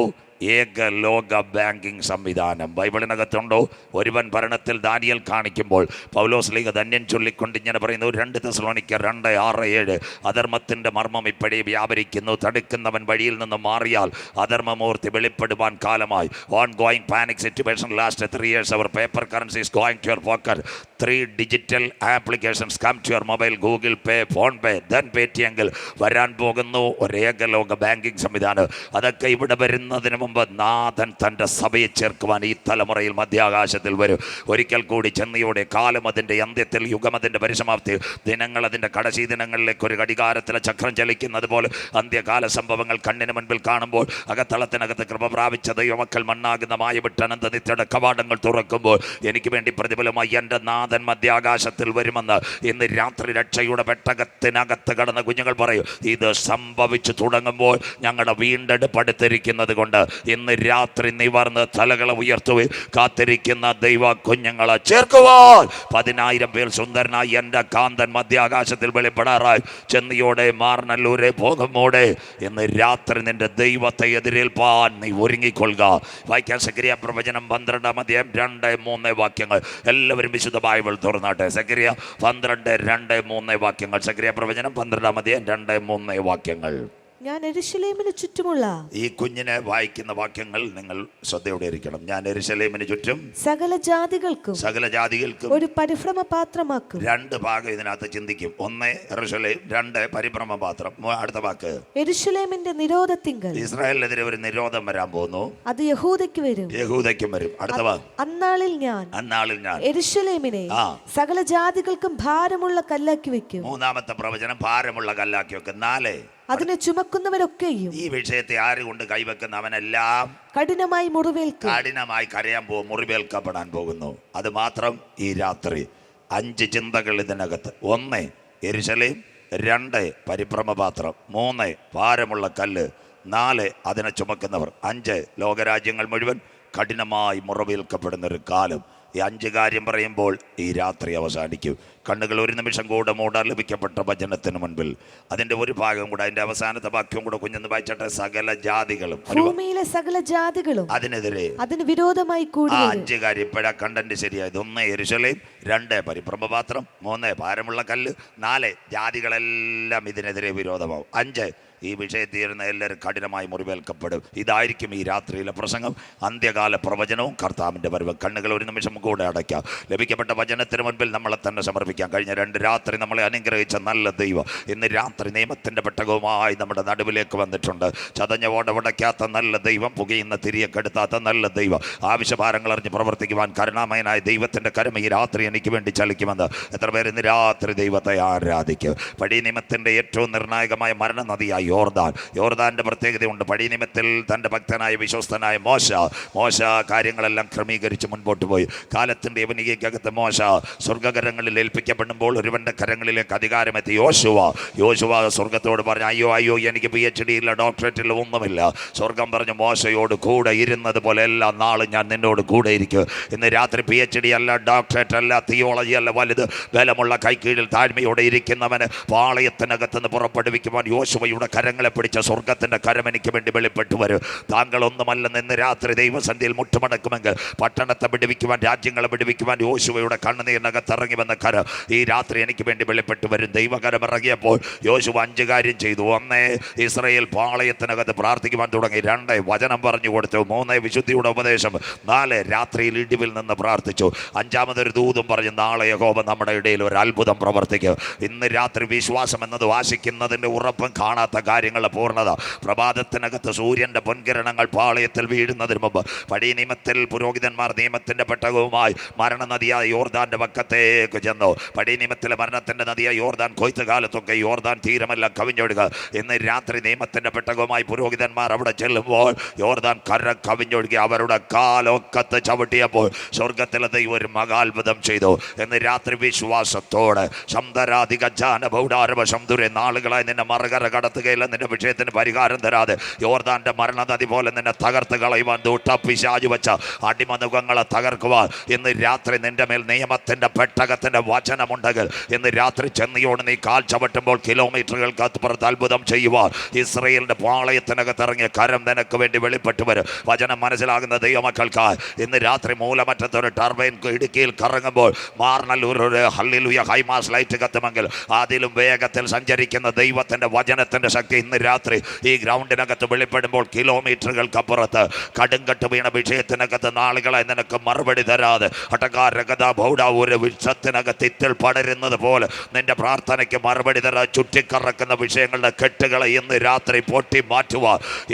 A: ഏകലോക ബാങ്കിങ് സംവിധാനം. ബൈബിളിനകത്തുണ്ടോ? ഒരുവൻ ഭരണത്തിൽ ദാനിയേൽ കാണിക്കുമ്പോൾ പൗലോസ് ലീഗ ധന്യം ചൊല്ലിക്കൊണ്ട് ഇങ്ങനെ പറയുന്നു, 2 തെസ്സലോനിക്കർ 2:6-7. അധർമ്മത്തിൻ്റെ മർമ്മം ഇപ്പോഴേ വ്യാപരിക്കുന്നു. തടുക്കുന്നവൻ വഴിയിൽ നിന്ന് മാറിയാൽ അധർമ്മമൂർത്തി വെളിപ്പെടുവാൻ കാലമായി. On going panic situation last 3 years. അവർ paper currency is going to your pocket. 3 digital applications come to your mobile. Google Pay, Phone Pay, then Paytm. വരാൻ പോകുന്നു ഒരേകലോക ബാങ്കിങ് സംവിധാനം. അതൊക്കെ ഇവിടെ വരുന്നതിന് മുമ്പ് നാഥൻ തൻ്റെ സഭയെ ചേർക്കുവാൻ ഈ തലമുറയിൽ മധ്യാകാശത്തിൽ വരും. ഒരിക്കൽ കൂടി ചെന്നയോടെ കാലം അതിൻ്റെ അന്ത്യത്തിൽ, യുഗം അതിൻ്റെ പരിസമാപ്തി, ദിനങ്ങൾ അതിൻ്റെ കടശി ദിനങ്ങളിലേക്ക് ഒരു ഘടികാരത്തിലെ ചക്രം ചലിക്കുന്നത് പോലെ അന്ത്യകാല സംഭവങ്ങൾ കണ്ണിന് മുൻപിൽ കാണുമ്പോൾ അകത്തളത്തിനകത്ത് കൃപ പ്രാപിച്ച ദൈവമക്കൾ മണ്ണാകുന്ന മായവിട്ട് അനന്ത നിത്യയുടെ കവാടങ്ങൾ തുറക്കുമ്പോൾ എനിക്ക് വേണ്ടി പ്രതിഫലമായി എൻ്റെ നാഥൻ മധ്യാകാശത്തിൽ വരുമെന്ന് ഇന്ന് രാത്രി രക്ഷയുടെ പെട്ടകത്തിനകത്ത് കടന്ന കുഞ്ഞുങ്ങൾ പറയും. ഇത് സംഭവിച്ചു തുടങ്ങുമ്പോൾ ഞങ്ങളുടെ വീണ്ടെടുപ്പെടുത്തിരിക്കുന്നത് കൊണ്ട് ഇന്ന് രാത്രി നിവർന്ന് തലകളെ ഉയർത്തുകയും കാത്തിരിക്കുന്ന ദൈവ കുഞ്ഞുങ്ങളെ ചേർക്കുവാൻ 10,000 പേർ സുന്ദരനായി എൻ്റെ കാന്തൻ മധ്യാകാശത്തിൽ വെളിപ്പെടാറായി. ചെന്നിയോടെ മാർനല്ലൂരെ പോകുമ്പോടെ ഇന്ന് രാത്രി നിന്റെ ദൈവത്തെ എതിരേൽപ്പാൻ നീ ഒരുങ്ങിക്കൊള്ളുക. വായിക്കാൻ സക്രിയ പ്രവചനം 12-ാം അധ്യായം 2-3 വാക്യങ്ങൾ. എല്ലാവരും വിശുദ്ധ ബൈബിൾ തുറന്നാട്ടെ. സക്രിയ 12:2-3 വാക്യങ്ങൾ. സക്രിയ പ്രവചനം 12-ാം അധ്യായം 2-3 വാക്യങ്ങൾ.
B: ഞാൻ യെരൂശലേമിന് ചുറ്റുമുള്ള
A: ഈ കുഞ്ഞിനെ വായിക്കുന്ന വാക്യങ്ങൾ നിങ്ങൾ ശ്രദ്ധയോടെ ഇരിക്കണം. ഞാൻ യെരൂശലേമിന് ചുറ്റും
B: സകല ജാതികൾക്കും ഒരു പരിഭ്രമ പാത്രമാക്കും.
A: 2 ഭാഗം ഇതിനകത്ത് ചിന്തിക്കും. 1 യെരൂശലേം, 2 പരിഭ്രമ പാത്രം. അടുത്ത വാക്ക്
B: യെരൂശലേമിന്റെ നിരോധത്തിങ്കൽ.
A: ഇസ്രായേലിനെതിരെ ഒരു നിരോധം വരാൻ പോകുന്നു.
B: അത് യഹൂദയ്ക്കും വരും. അടുത്ത വാക്ക് അന്നാളിൽ ഞാൻ യെരൂശലേമിനെ സകല ജാതികൾക്കും ഭാരമുള്ള കല്ലാക്കി വെക്കും.
A: 3-ാമത്തെ പ്രവചനം ഭാരമുള്ള കല്ലാക്കി വെക്കും. 4
B: അതിനെ ചുമക്കുന്നവരൊക്കെയും.
A: ഈ വിഷയത്തെ ആര് കൊണ്ട് കൈവെക്കുന്നവനെല്ലാം
B: കഠിനമായി
A: കരയാൻ പോകും, മുറിവേൽക്കപ്പെടാൻ പോകുന്നു. അത് മാത്രം ഈ രാത്രി 5 ചിന്തകൾ ഇതിനകത്ത്. 1 യെരൂശലേം, 2 പരിഭ്രമപാത്രം, 3 ഭാരമുള്ള കല്ല്, 4 അതിനെ ചുമക്കുന്നവർ, 5 ലോകരാജ്യങ്ങൾ മുഴുവൻ കഠിനമായി മുറിവേൽക്കപ്പെടുന്നൊരു കാലം. ഈ 5 കാര്യം പറയുമ്പോൾ ഈ രാത്രി അവസാനിക്കും. കണ്ണുകൾ ഒരു നിമിഷം കൂടെ മൂടാൻ ലഭിക്കപ്പെട്ട വചനത്തിന് മുൻപിൽ അതിന്റെ ഒരു ഭാഗം കൂടെ, അതിന്റെ അവസാനത്തെ വാക്യം കൂടെ കുഞ്ഞെന്ന് വായിച്ചട്ടെ. സകല ജാതികളും,
B: ഭൂമിയിലെ സകല ജാതികളും
A: അതിനെതിരെ,
B: അതിന് വിരോധമായി കൂടി.
A: 5 കാര്യം ഇപ്പോഴാ കണ്ടന്റ് ശരിയായത്. 1 യെരൂശലേം, 2 പരിഭ്രമപാത്രം, 3 ഭാരമുള്ള കല്ല്, 4 ജാതികളെല്ലാം ഇതിനെതിരെ വിരോധമാവും, 5 ഈ വിഷയം തീരുന്ന എല്ലാവരും കഠിനമായി മുറിവേൽക്കപ്പെടും. ഇതായിരിക്കും ഈ രാത്രിയിലെ പ്രസംഗം, അന്ത്യകാല പ്രവചനവും കർത്താവിൻ്റെ വരവ്. കണ്ണുകൾ ഒരു നിമിഷം കൂടെ അടയ്ക്കാം. ലഭിക്കപ്പെട്ട വചനത്തിന് മുൻപിൽ നമ്മളെ തന്നെ സമർപ്പിക്കാം. കഴിഞ്ഞ 2 രാത്രി നമ്മളെ അനുഗ്രഹിച്ച നല്ല ദൈവം ഇന്ന് രാത്രി നിയമത്തിൻ്റെ പെട്ടകവുമായി നമ്മുടെ നടുവിലേക്ക് വന്നിട്ടുണ്ട്. ചതഞ്ഞ ഓടവടയ്ക്കാത്ത നല്ല ദൈവം, പുകയുന്ന തിരിയെ കെടുത്താത്ത നല്ല ദൈവം, ആവശ്യഭാരങ്ങൾ അറിഞ്ഞ് പ്രവർത്തിക്കുവാൻ കരുണാമയനായ ദൈവത്തിൻ്റെ കരം ഈ രാത്രി എനിക്ക് വേണ്ടി ചലിക്കുമെന്ന് എത്ര പേർ ഇന്ന് രാത്രി ദൈവത്തെ ആരാധിക്കും? പഴയ നിയമത്തിൻ്റെ ഏറ്റവും നിർണായകമായ മരണനദിയായി യോർദാന്റെ പ്രത്യേകതയുണ്ട്. പഴയ നിയമത്തിൽ തൻ്റെ ഭക്തനായ വിശ്വസ്തനായ മോശ കാര്യങ്ങളെല്ലാം ക്രമീകരിച്ച് മുൻപോട്ട് പോയി. കാലത്തിൻ്റെ യവനികയ്ക്കകത്ത് മോശ സ്വർഗ്ഗകരങ്ങളിൽ ഏൽപ്പിക്കപ്പെടുമ്പോൾ ഒരുവന്റെ കരങ്ങളിലേക്ക് അധികാരമെത്തി. യോശുവ സ്വർഗത്തോട് പറഞ്ഞു, അയ്യോ എനിക്ക് PhD ഇല്ല, ഡോക്ടറേറ്റ് ഇല്ല, ഒന്നുമില്ല. സ്വർഗം പറഞ്ഞു മോശയോട് കൂടെ ഇരുന്നത് പോലെ എല്ലാ നാളും ഞാൻ നിന്നോട് കൂടെ ഇരിക്കും. ഇന്ന് രാത്രി PhD അല്ല, ഡോക്ടറേറ്റ് അല്ല, തിയോളജി അല്ല വലുത്, ബലമുള്ള കൈക്കീഴിൽ താഴ്മയോടെ ഇരിക്കുന്നവന് പാളയത്തിനകത്തുനിന്ന് പുറപ്പെടുവിക്കുവാൻ യോശുവയുടെ കരങ്ങളെ പിടിച്ച സ്വർഗത്തിൻ്റെ കരം എനിക്ക് വേണ്ടി വെളിപ്പെട്ടു വരും. താങ്കളൊന്നുമല്ലെന്ന് ഇന്ന് രാത്രി ദൈവസന്ധിയിൽ മുട്ടുമടക്കുമെങ്കിൽ പട്ടണത്തെ വിടുവിക്കുവാൻ, രാജ്യങ്ങളെ വിടുവിക്കുവാൻ യോശുവയുടെ കണ്ണുനീരിനകത്ത് ഇറങ്ങി വന്ന കരം ഈ രാത്രി എനിക്ക് വേണ്ടി വെളിപ്പെട്ടു വരും. ദൈവകരം ഇറങ്ങിയപ്പോൾ യോശുവ 5 കാര്യം ചെയ്തു. 1 ഇസ്രായേൽ പാളയത്തിനകത്ത് പ്രാർത്ഥിക്കുവാൻ തുടങ്ങി. 2 വചനം പറഞ്ഞു കൊടുത്തു. 3 വിശുദ്ധിയുടെ ഉപദേശം. 4 രാത്രിയിൽ ഇടിവിൽ നിന്ന് പ്രാർത്ഥിച്ചു. 5ാമതൊരു ദൂതും പറഞ്ഞു, നാളെ യഹോവ നമ്മുടെ ഇടയിൽ ഒരു അത്ഭുതം പ്രവർത്തിക്കും. ഇന്ന് രാത്രി വിശ്വാസം എന്നത് ആശിക്കുന്നതിൻ്റെ ഉറപ്പും കാണാത്ത കാര്യങ്ങളുടെ പൂർണ്ണത. പ്രഭാതത്തിനകത്ത് സൂര്യന്റെ പൊൻകിരണങ്ങൾ പാളയത്തിൽ വീഴുന്നതിന് മുമ്പ് പഴയ നിയമത്തിൽ പുരോഹിതന്മാർ നിയമത്തിന്റെ പെട്ടകവുമായി മരണനദിയായ യോർദാന്റെ പക്കത്തേക്ക് ചെന്നു. പഴയ നിയമത്തിലെ മരണത്തിന്റെ നദിയായ യോർദാൻ കൊയ്ത്ത് കാലത്തൊക്കെ യോർദാൻ തീരമെല്ലാം കവിഞ്ഞൊഴുക. ഇന്ന് രാത്രി നിയമത്തിന്റെ പെട്ടകവുമായി പുരോഹിതന്മാർ അവിടെ ചെല്ലുമ്പോൾ യോർദാൻ കര കവിഞ്ഞൊഴുകി അവരുടെ കാലൊക്കത്ത് ചവിട്ടിയപ്പോൾ സ്വർഗത്തിലെ ദൈവം ഒരു മഹാത്ഭുതം ചെയ്തു. ഇന്ന് രാത്രി വിശ്വാസത്തോടെ ശബ്ദരാധിക ജാനബൗഡാരവ ശബ്ദുരെ നാളുകളായി നിന്നെ മറുകര കടത്തുകയില്ല, നിന്റെ വിഷയത്തിന് പരിഹാരം തരാതെ യോർദാന്റെ മരണനദി പോലെ നിന്നെ തകർത്ത് കളയുവാൻ ദൂട്ടപ്പിശാചു വെച്ച അടിമനുഖങ്ങളെ തകർക്കുവാൻ ഇന്ന് രാത്രി നിന്റെ മേൽ നിയമത്തിന്റെ പെട്ടകത്തിന്റെ വചനമുണ്ടെങ്കിൽ ഇന്ന് രാത്രി ചെന്നിയോട് നീ കാൽ ചവിട്ടുമ്പോൾ കിലോമീറ്ററുകൾക്ക് അപ്പുറത്ത് അത്ഭുതം ചെയ്യുവാൻ ഇസ്രായേലിന്റെ പാളയത്തിനകത്ത് ഇറങ്ങിയ കരം നിനക്ക് വേണ്ടി വെളിപ്പെട്ടു വരും. വചനം മനസ്സിലാകുന്ന ദൈവമക്കൾക്കായി ഇന്ന് രാത്രി മൂലമറ്റത്തൊരു ടർബൈൻ ഇടുക്കിയിൽ കറങ്ങുമ്പോൾ മാർനല്ലൂർ ഒരു ഹല്ലേലൂയ ഹൈമാസ് ലൈറ്റ് കത്തുമെങ്കിൽ അതിലും വേഗത്തിൽ സഞ്ചരിക്കുന്ന ദൈവത്തിന്റെ വചനത്തിന്റെ ശക്തി ഇന്ന് രാത്രി ഈ ഗ്രൗണ്ടിനകത്ത് വെളിപ്പെടുമ്പോൾ കിലോമീറ്ററുകൾക്കപ്പുറത്ത് കടുങ്കട്ട് വീണ വിഷയത്തിനകത്ത് നാളുകളായി നിനക്ക് മറുപടി തരാതെ ഒരു വിഷത്തിനകത്ത് ഇത്തിൽ പടരുന്നത് പോലെ നിന്റെ പ്രാർത്ഥനയ്ക്ക് മറുപടി തരാതെ ചുറ്റിക്കറക്കുന്ന വിഷയങ്ങളുടെ കെട്ടുകളെ ഇന്ന് രാത്രി പൊട്ടി മാറ്റുക.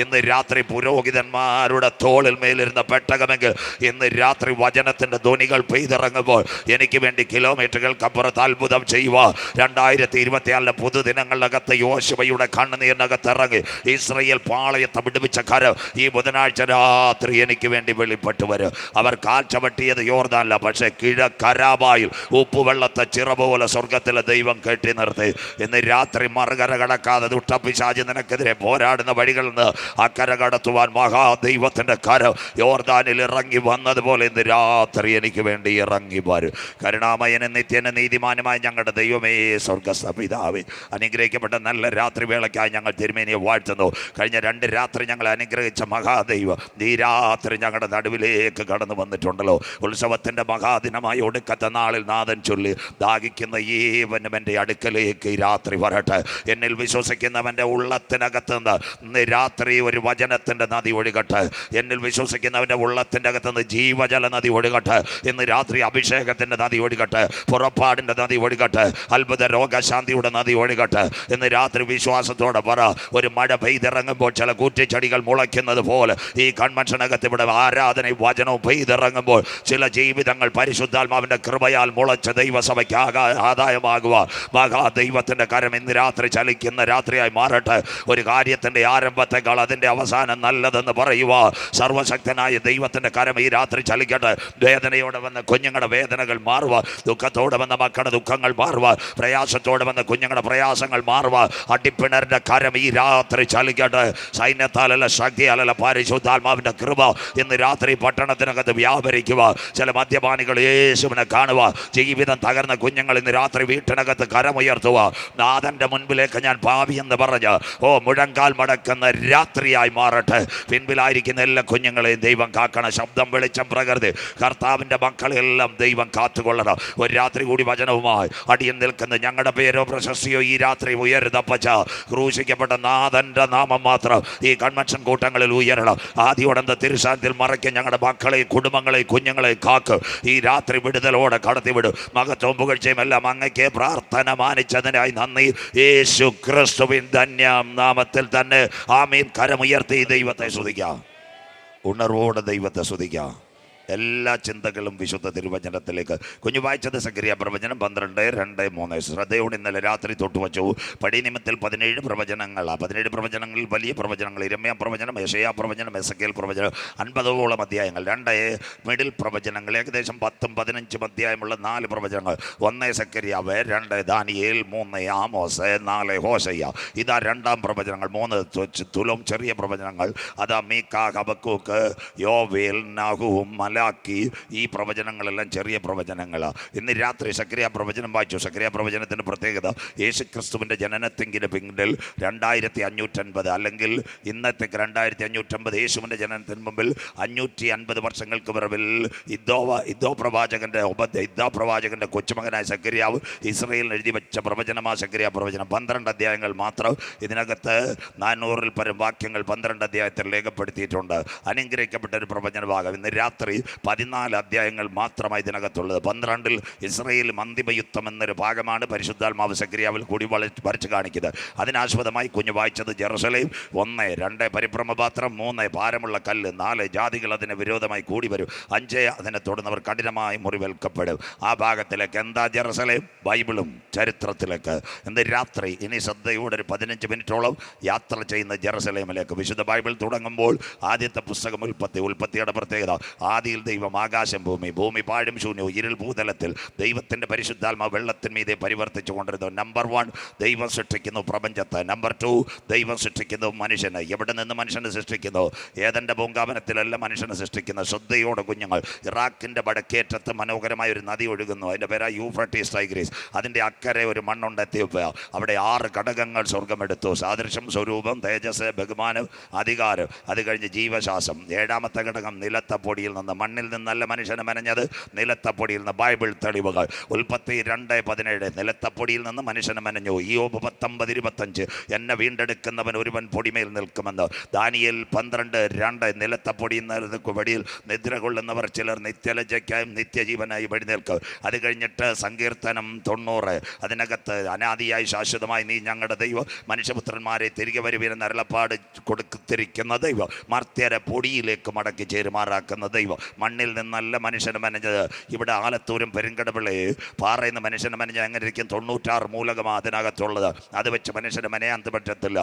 A: ഇന്ന് രാത്രി പുരോഹിതന്മാരുടെ തോളിൽ മേലിരുന്ന പെട്ടകമെങ്കിൽ ഇന്ന് രാത്രി വചനത്തിന്റെ ധ്വനികൾ പെയ്തിറങ്ങുമ്പോൾ എനിക്ക് വേണ്ടി കിലോമീറ്ററുകൾക്കപ്പുറത്ത് അത്ഭുതം ചെയ്യുക. 2024 പുതുദിനങ്ങളിനകത്ത് യോശുവയുടെ കണ്ണുനീരിനകത്ത് ഇറങ്ങി ഇസ്രായേൽ പാളയത്തെ വിടുവിച്ച കരം ഈ ബുധനാഴ്ച രാത്രി എനിക്ക് വേണ്ടി വെളിപ്പെട്ടു വരും. അവർ കാൽ ചവിട്ടിയത് യോർദാനല്ല, പക്ഷെ കിഴക്കരാബായിൽ ഉപ്പുവെള്ളത്തെ ചിറ പോലെ സ്വർഗത്തിലെ ദൈവം കെട്ടി നിർത്തി. ഇന്ന് രാത്രി മറുകര കടക്കാതെ ദുഷ്ടപിശാചി നിനക്കെതിരെ പോരാടുന്ന വഴികളിൽ നിന്ന് അക്കര കടത്തുവാൻ മഹാദൈവത്തിന്റെ കരം യോർദാനിൽ ഇറങ്ങി വന്നതുപോലെ ഇന്ന് രാത്രി എനിക്ക് വേണ്ടി ഇറങ്ങി വരും. കരുണാമയനും നിത്യനും നീതിമാനുമായ ഞങ്ങളുടെ ദൈവമേ, സ്വർഗസ്ഥ പിതാവേ, അനുഗ്രഹിക്കപ്പെട്ട നല്ല രാത്രി വേളയ്ക്കായി ഞങ്ങൾ തിരുമേനിയെ വാഴ്ത്തുന്നു. കഴിഞ്ഞ 2 രാത്രി ഞങ്ങളെ അനുഗ്രഹിച്ച മഹാദൈവം ഈ രാത്രി ഞങ്ങളുടെ നടുവിലേക്ക് കടന്നു വന്നിട്ടുണ്ടല്ലോ. ഉത്സവത്തിന്റെ മഹാദിനമായി ഒടുക്കത്തെ നാളിൽ നാഥൻ ചൊല്ലി, ദാഹിക്കുന്ന ഏവനും എൻ്റെ അടുക്കലേക്ക് ഈ രാത്രി വരട്ടെ. എന്നിൽ വിശ്വസിക്കുന്നവൻ്റെ ഉള്ളത്തിനകത്ത് നിന്ന് ഇന്ന് രാത്രി ഒരു വചനത്തിന്റെ നദി ഒഴുകട്ടെ. എന്നിൽ വിശ്വസിക്കുന്നവൻ്റെ ഉള്ളത്തിൻ്റെ അകത്തുനിന്ന് ജീവജല നദി ഒഴുകട്ടെ. ഇന്ന് രാത്രി അഭിഷേകത്തിന്റെ നദി ഒഴുകട്ടെ, പുറപ്പാടിന്റെ നദി ഒഴുകട്ടെ, അത്ഭുത രോഗശാന്തിയുടെ നദി ഒഴുകട്ടെ. ഇന്ന് രാത്രി വിശ്വാസത്തോടെ പറ, ഒരു മഴ പെയ്തിറങ്ങുമ്പോൾ ചില കൂറ്റിച്ചെടികൾ മുളയ്ക്കുന്നത് പോലെ ഈ കൺവെൻഷനകത്ത് ഇവിടെ ആരാധന വചനവും പെയ്തിറങ്ങുമ്പോൾ ചില ജീവിതങ്ങൾ പരിശുദ്ധാത്മാവിന്റെ കൃപയാൽ മുളച്ച ദൈവസഭയ്ക്ക് ആദായമാകുക. മഹാദൈവത്തിന്റെ കരം ഇന്ന് രാത്രി ചലിക്കുന്ന രാത്രിയായി മാറട്ടെ. ഒരു കാര്യത്തിന്റെ ആരംഭത്തെക്കാൾ അതിന്റെ അവസാനം നല്ലതെന്ന് പറയുക. സർവശക്തനായ ദൈവത്തിന്റെ കരം ഈ രാത്രി ചലിക്കട്ടെ. വേദനയോടെ വന്ന കുഞ്ഞുങ്ങളുടെ വേദനകൾ മാറുക, ദുഃഖത്തോടെ വന്ന മക്കളുടെ ദുഃഖങ്ങൾ മാറുക, പ്രയാസത്തോടെ വന്ന കുഞ്ഞുങ്ങളുടെ പ്രയാസങ്ങൾ മാറുക, അടിപ്പിണറിന്റെ കരം ഈ രാത്രി ചലിക്കട്ടെ. സൈന്യത്താലല്ല, ശക്തിയാലല്ല, പരിശുദ്ധാത്മാവിന്റെ കൃപ ഇന്ന് രാത്രി പട്ടണത്തിനകത്ത് വ്യാപരിക്കുക. ചില മദ്യപാനികൾ യേശുവിനെ കാണുക. ജീവിതം തകർന്ന കുഞ്ഞുങ്ങൾ ഇന്ന് രാത്രി വീട്ടിനകത്ത് കരമുയർത്തുക. നാഥന്റെ മുൻപിലേക്ക് ഞാൻ ഭാവി എന്ന് പറഞ്ഞ് മുഴങ്കാൽ മടക്കുന്ന രാത്രിയായി മാറട്ടെ. പിൻപിലായിരിക്കുന്ന എല്ലാ കുഞ്ഞുങ്ങളെയും ദൈവം കാക്കണം. ശബ്ദം, വെളിച്ചം, പ്രകൃതി, കർത്താവിന്റെ മക്കളെല്ലാം ദൈവം കാത്തുകൊള്ളണം. ഒരു രാത്രി കൂടി വചനവുമായി അടിയൻ നിൽക്കുന്ന ഞങ്ങളുടെ പേരോ പ്രശസ്തിയോ ഈ രാത്രി ഉയരുതപ്പച്ച. ക്രൂശിക്കപ്പെട്ട നാഥന്റെ നാമം മാത്രം ഈ കൺവെൻഷൻ കൂട്ടങ്ങളിൽ ഉയരണം. ആദ്യോടന്ത തിരുസാന്നിധ്യത്തിൽ മറയ്ക്ക് ഞങ്ങളുടെ മക്കളെയും കുടുംബങ്ങളെയും കുഞ്ഞുങ്ങളെയും കാക്ക്. ഈ രാത്രി വിടുതലോടെ കടത്തിവിടും. മഹത്വവും പുകഴ്ചയും എല്ലാം അങ്ങയ്ക്ക് പ്രാർത്ഥന മാനിച്ചതിനായി നന്ദി. യേശു ക്രിസ്തുവിൻ ധന്യം നാമത്തിൽ തന്നെ ആമീൻ. കരമുയർത്തി ദൈവത്തെ സ്തുതിക്കാം. ഉണർവോടെ ദൈവത്തെ സ്തുതിക്കാം. എല്ലാ ചിന്തകളും വിശുദ്ധ തിരുവചനത്തിലേക്ക്. കുഞ്ഞു വായിച്ചത് സക്രിയ പ്രവചനം 12:2-3. ശ്രദ്ധയോടെ ഇന്നലെ രാത്രി തൊട്ടുവച്ചു. പടിനിമിത്തിൽ 17 പ്രവചനങ്ങൾ. 17 പ്രവചനങ്ങളിൽ വലിയ പ്രവചനങ്ങൾ. ഇരമ്യാ പ്രവചനം, യെശയ്യാ പ്രവചനം, എസെക്കിയേൽ പ്രവചനം, 50ഓളം അധ്യായങ്ങൾ. 2 മിഡിൽ പ്രവചനങ്ങൾ, ഏകദേശം 10-15 അധ്യായമുള്ള 4 പ്രവചനങ്ങൾ. 1 സക്രിയാവ്, 2 ദാനിയേൽ, 3 ആമോസ്, 4 ഹോശയ്യ. ഇതാ 2 പ്രവചനങ്ങൾ. 3 തുലോം ചെറിയ പ്രവചനങ്ങൾ. അതാ മീഖ, ഹബക്കൂക്ക്, യോവേൽ, നാഹൂം, മലാക്കി. ഈ പ്രവചനങ്ങളെല്ലാം ചെറിയ പ്രവചനങ്ങളാണ്. ഇന്ന് രാത്രി സക്രിയ പ്രവചനം വായിച്ചു. സക്രിയ പ്രവചനത്തിൻ്റെ പ്രത്യേകത യേശുക്രിസ്തുവിൻ്റെ ജനനത്തിൻ്റെ പിന്നിൽ 2550 അല്ലെങ്കിൽ ഇന്നത്തേക്ക് 2550 യേശുവിൻ്റെ ജനനത്തിന് മുമ്പിൽ 550 വർഷങ്ങൾക്ക് പിറവിൽ ഇദ്ദോ പ്രവാചകൻ്റെ കൊച്ചുമകനായ സക്രിയാവ് ഇസ്രയേലിൽ എഴുതി വെച്ച പ്രവചനമാണ് സക്രിയ പ്രവചനം. 12 അധ്യായങ്ങൾ മാത്രം. ഇതിനകത്ത് 400-ൽ പരം വാക്യങ്ങൾ 12 അധ്യായത്തിൽ രേഖപ്പെടുത്തിയിട്ടുണ്ട്. അനുഗ്രഹിക്കപ്പെട്ട ഒരു പ്രവചന ഭാഗം. ഇന്ന് രാത്രി 14 അധ്യായങ്ങൾ മാത്രമായി ഇതിനകത്തുള്ളത്. 12-ൽ ഇസ്രയേൽ അന്തിമയുദ്ധം എന്നൊരു ഭാഗമാണ് പരിശുദ്ധാത്മാവ് സക്രിയാവിൽ കൂടി വരച്ച് കാണിക്കുന്നത്. അതിനാസ്പദമായി കുഞ്ഞു വായിച്ചത് ജെറുസലേം 1, 2 പരിഭ്രമപാത്രം, 3 ഭാരമുള്ള കല്ല്, 4 ജാതികൾ അതിന് വിരോധമായി കൂടി വരും, 5 അതിനെ തൊടുന്നവർ കഠിനമായി മുറിവേൽക്കപ്പെടും. ആ ഭാഗത്തിലേക്ക് എന്താ ജെറുസലേം? ബൈബിളും ചരിത്രത്തിലേക്ക്. ഇന്ന് രാത്രി ഇനി ശ്രദ്ധയോടെ ഒരു 15 മിനിറ്റോളം യാത്ര ചെയ്യുന്ന ജെറുസലേമിലേക്ക്. വിശുദ്ധ ബൈബിൾ തുടങ്ങുമ്പോൾ ആദ്യത്തെ പുസ്തകം ഉൽപ്പത്തിയുടെ പ്രത്യേകത. ആദിയിൽ ദൈവം ആകാശം ഭൂമി പാഴും ശൂന്യവും ഇരുൾ ഭൂതലത്തിൽ ദൈവത്തിൻ്റെ പരിശുദ്ധാത്മാവ് വെള്ളത്തിന്മീതെ പരിവർത്തിച്ചു കൊണ്ടിരുന്നു. നമ്പർ 1 ദൈവം സൃഷ്ടിക്കുന്നു പ്രപഞ്ചത്തെ. നമ്പർ 2 ദൈവം സൃഷ്ടിക്കുന്നു മനുഷ്യനെ. എവിടെ നിന്ന് മനുഷ്യനെ സൃഷ്ടിക്കുന്നു? ഏതൻ്റെ പൂങ്കാവനത്തിലല്ല മനുഷ്യനെ സൃഷ്ടിക്കുന്നത്. ശ്രദ്ധയോടെ കുഞ്ഞുങ്ങൾ. ഇറാഖിൻ്റെ വടക്കേറ്റത്ത് മനോഹരമായ ഒരു നദി ഒഴുകുന്നു. അതിൻ്റെ പേരാ യൂഫ്രട്ടീസ് ടൈഗ്രീസ്. അതിൻ്റെ അക്കരെ ഒരു മണ്ണുണ്ട് എത്തിയോപ്യ. അവിടെ 6 ഘടകങ്ങൾ സ്വർഗമെടുത്തു. സാദൃശ്യം, സ്വരൂപം, തേജസ്, ബഹുമാനം, അധികാരം. അത് കഴിഞ്ഞ് ജീവശ്വാസം. 7ാമത്തെ ഘടകം നിലത്തപ്പൊടിയിൽ നിന്ന്. മണ്ണിൽ നിന്നല്ല മനുഷ്യനെ മെനഞ്ഞത്, നിലത്തപ്പൊടിയിൽ നിന്ന്. ബൈബിൾ തെളിവുകൾ. ഉൽപ്പത്തി 2:17 നിലത്തപ്പൊടിയിൽ നിന്ന് മനുഷ്യനെ മെനഞ്ഞു. ഇയ്യോബ് 19:25 എന്നെ വീണ്ടെടുക്കുന്നവൻ ഒരുവൻ പൊടിമേൽ നിൽക്കുമെന്ന്. ദാനിയേൽ 12:2 നിലത്തപ്പൊടിയിൽ നിന്ന് വടിയിൽ നിദ്ര കൊള്ളുന്നവർ ചിലർ നിത്യലജ്ജയ്ക്കായും നിത്യജീവനായി എഴുന്നേൽക്കും. അത് കഴിഞ്ഞിട്ട് സങ്കീർത്തനം 90 അതിനകത്ത് അനാദിയായി ശാശ്വതമായി നീ ഞങ്ങളുടെ ദൈവം, മനുഷ്യപുത്രന്മാരെ തിരികെ വരുവീരെന്ന് അരുളപ്പാട് കൊടുത്തിരിക്കുന്ന ദൈവം, മർത്യരെ പൊടിയിലേക്ക് മടക്കി ചേരുമാറാക്കുന്ന ദൈവം. മണ്ണിൽ നിന്നല്ല മനുഷ്യനെ മെനഞ്ഞത്. ഇവിടെ ആലത്തൂരും പെരുങ്കടവിളെ പാറയിൽ നിന്ന് മനുഷ്യനെ മെനഞ്ഞ എങ്ങനെ ഇരിക്കും? 96 മൂലകമാണ് അതിനകത്തുള്ളത്. അത് വെച്ച് മനുഷ്യനെ മെനയാൻ പറ്റത്തില്ല.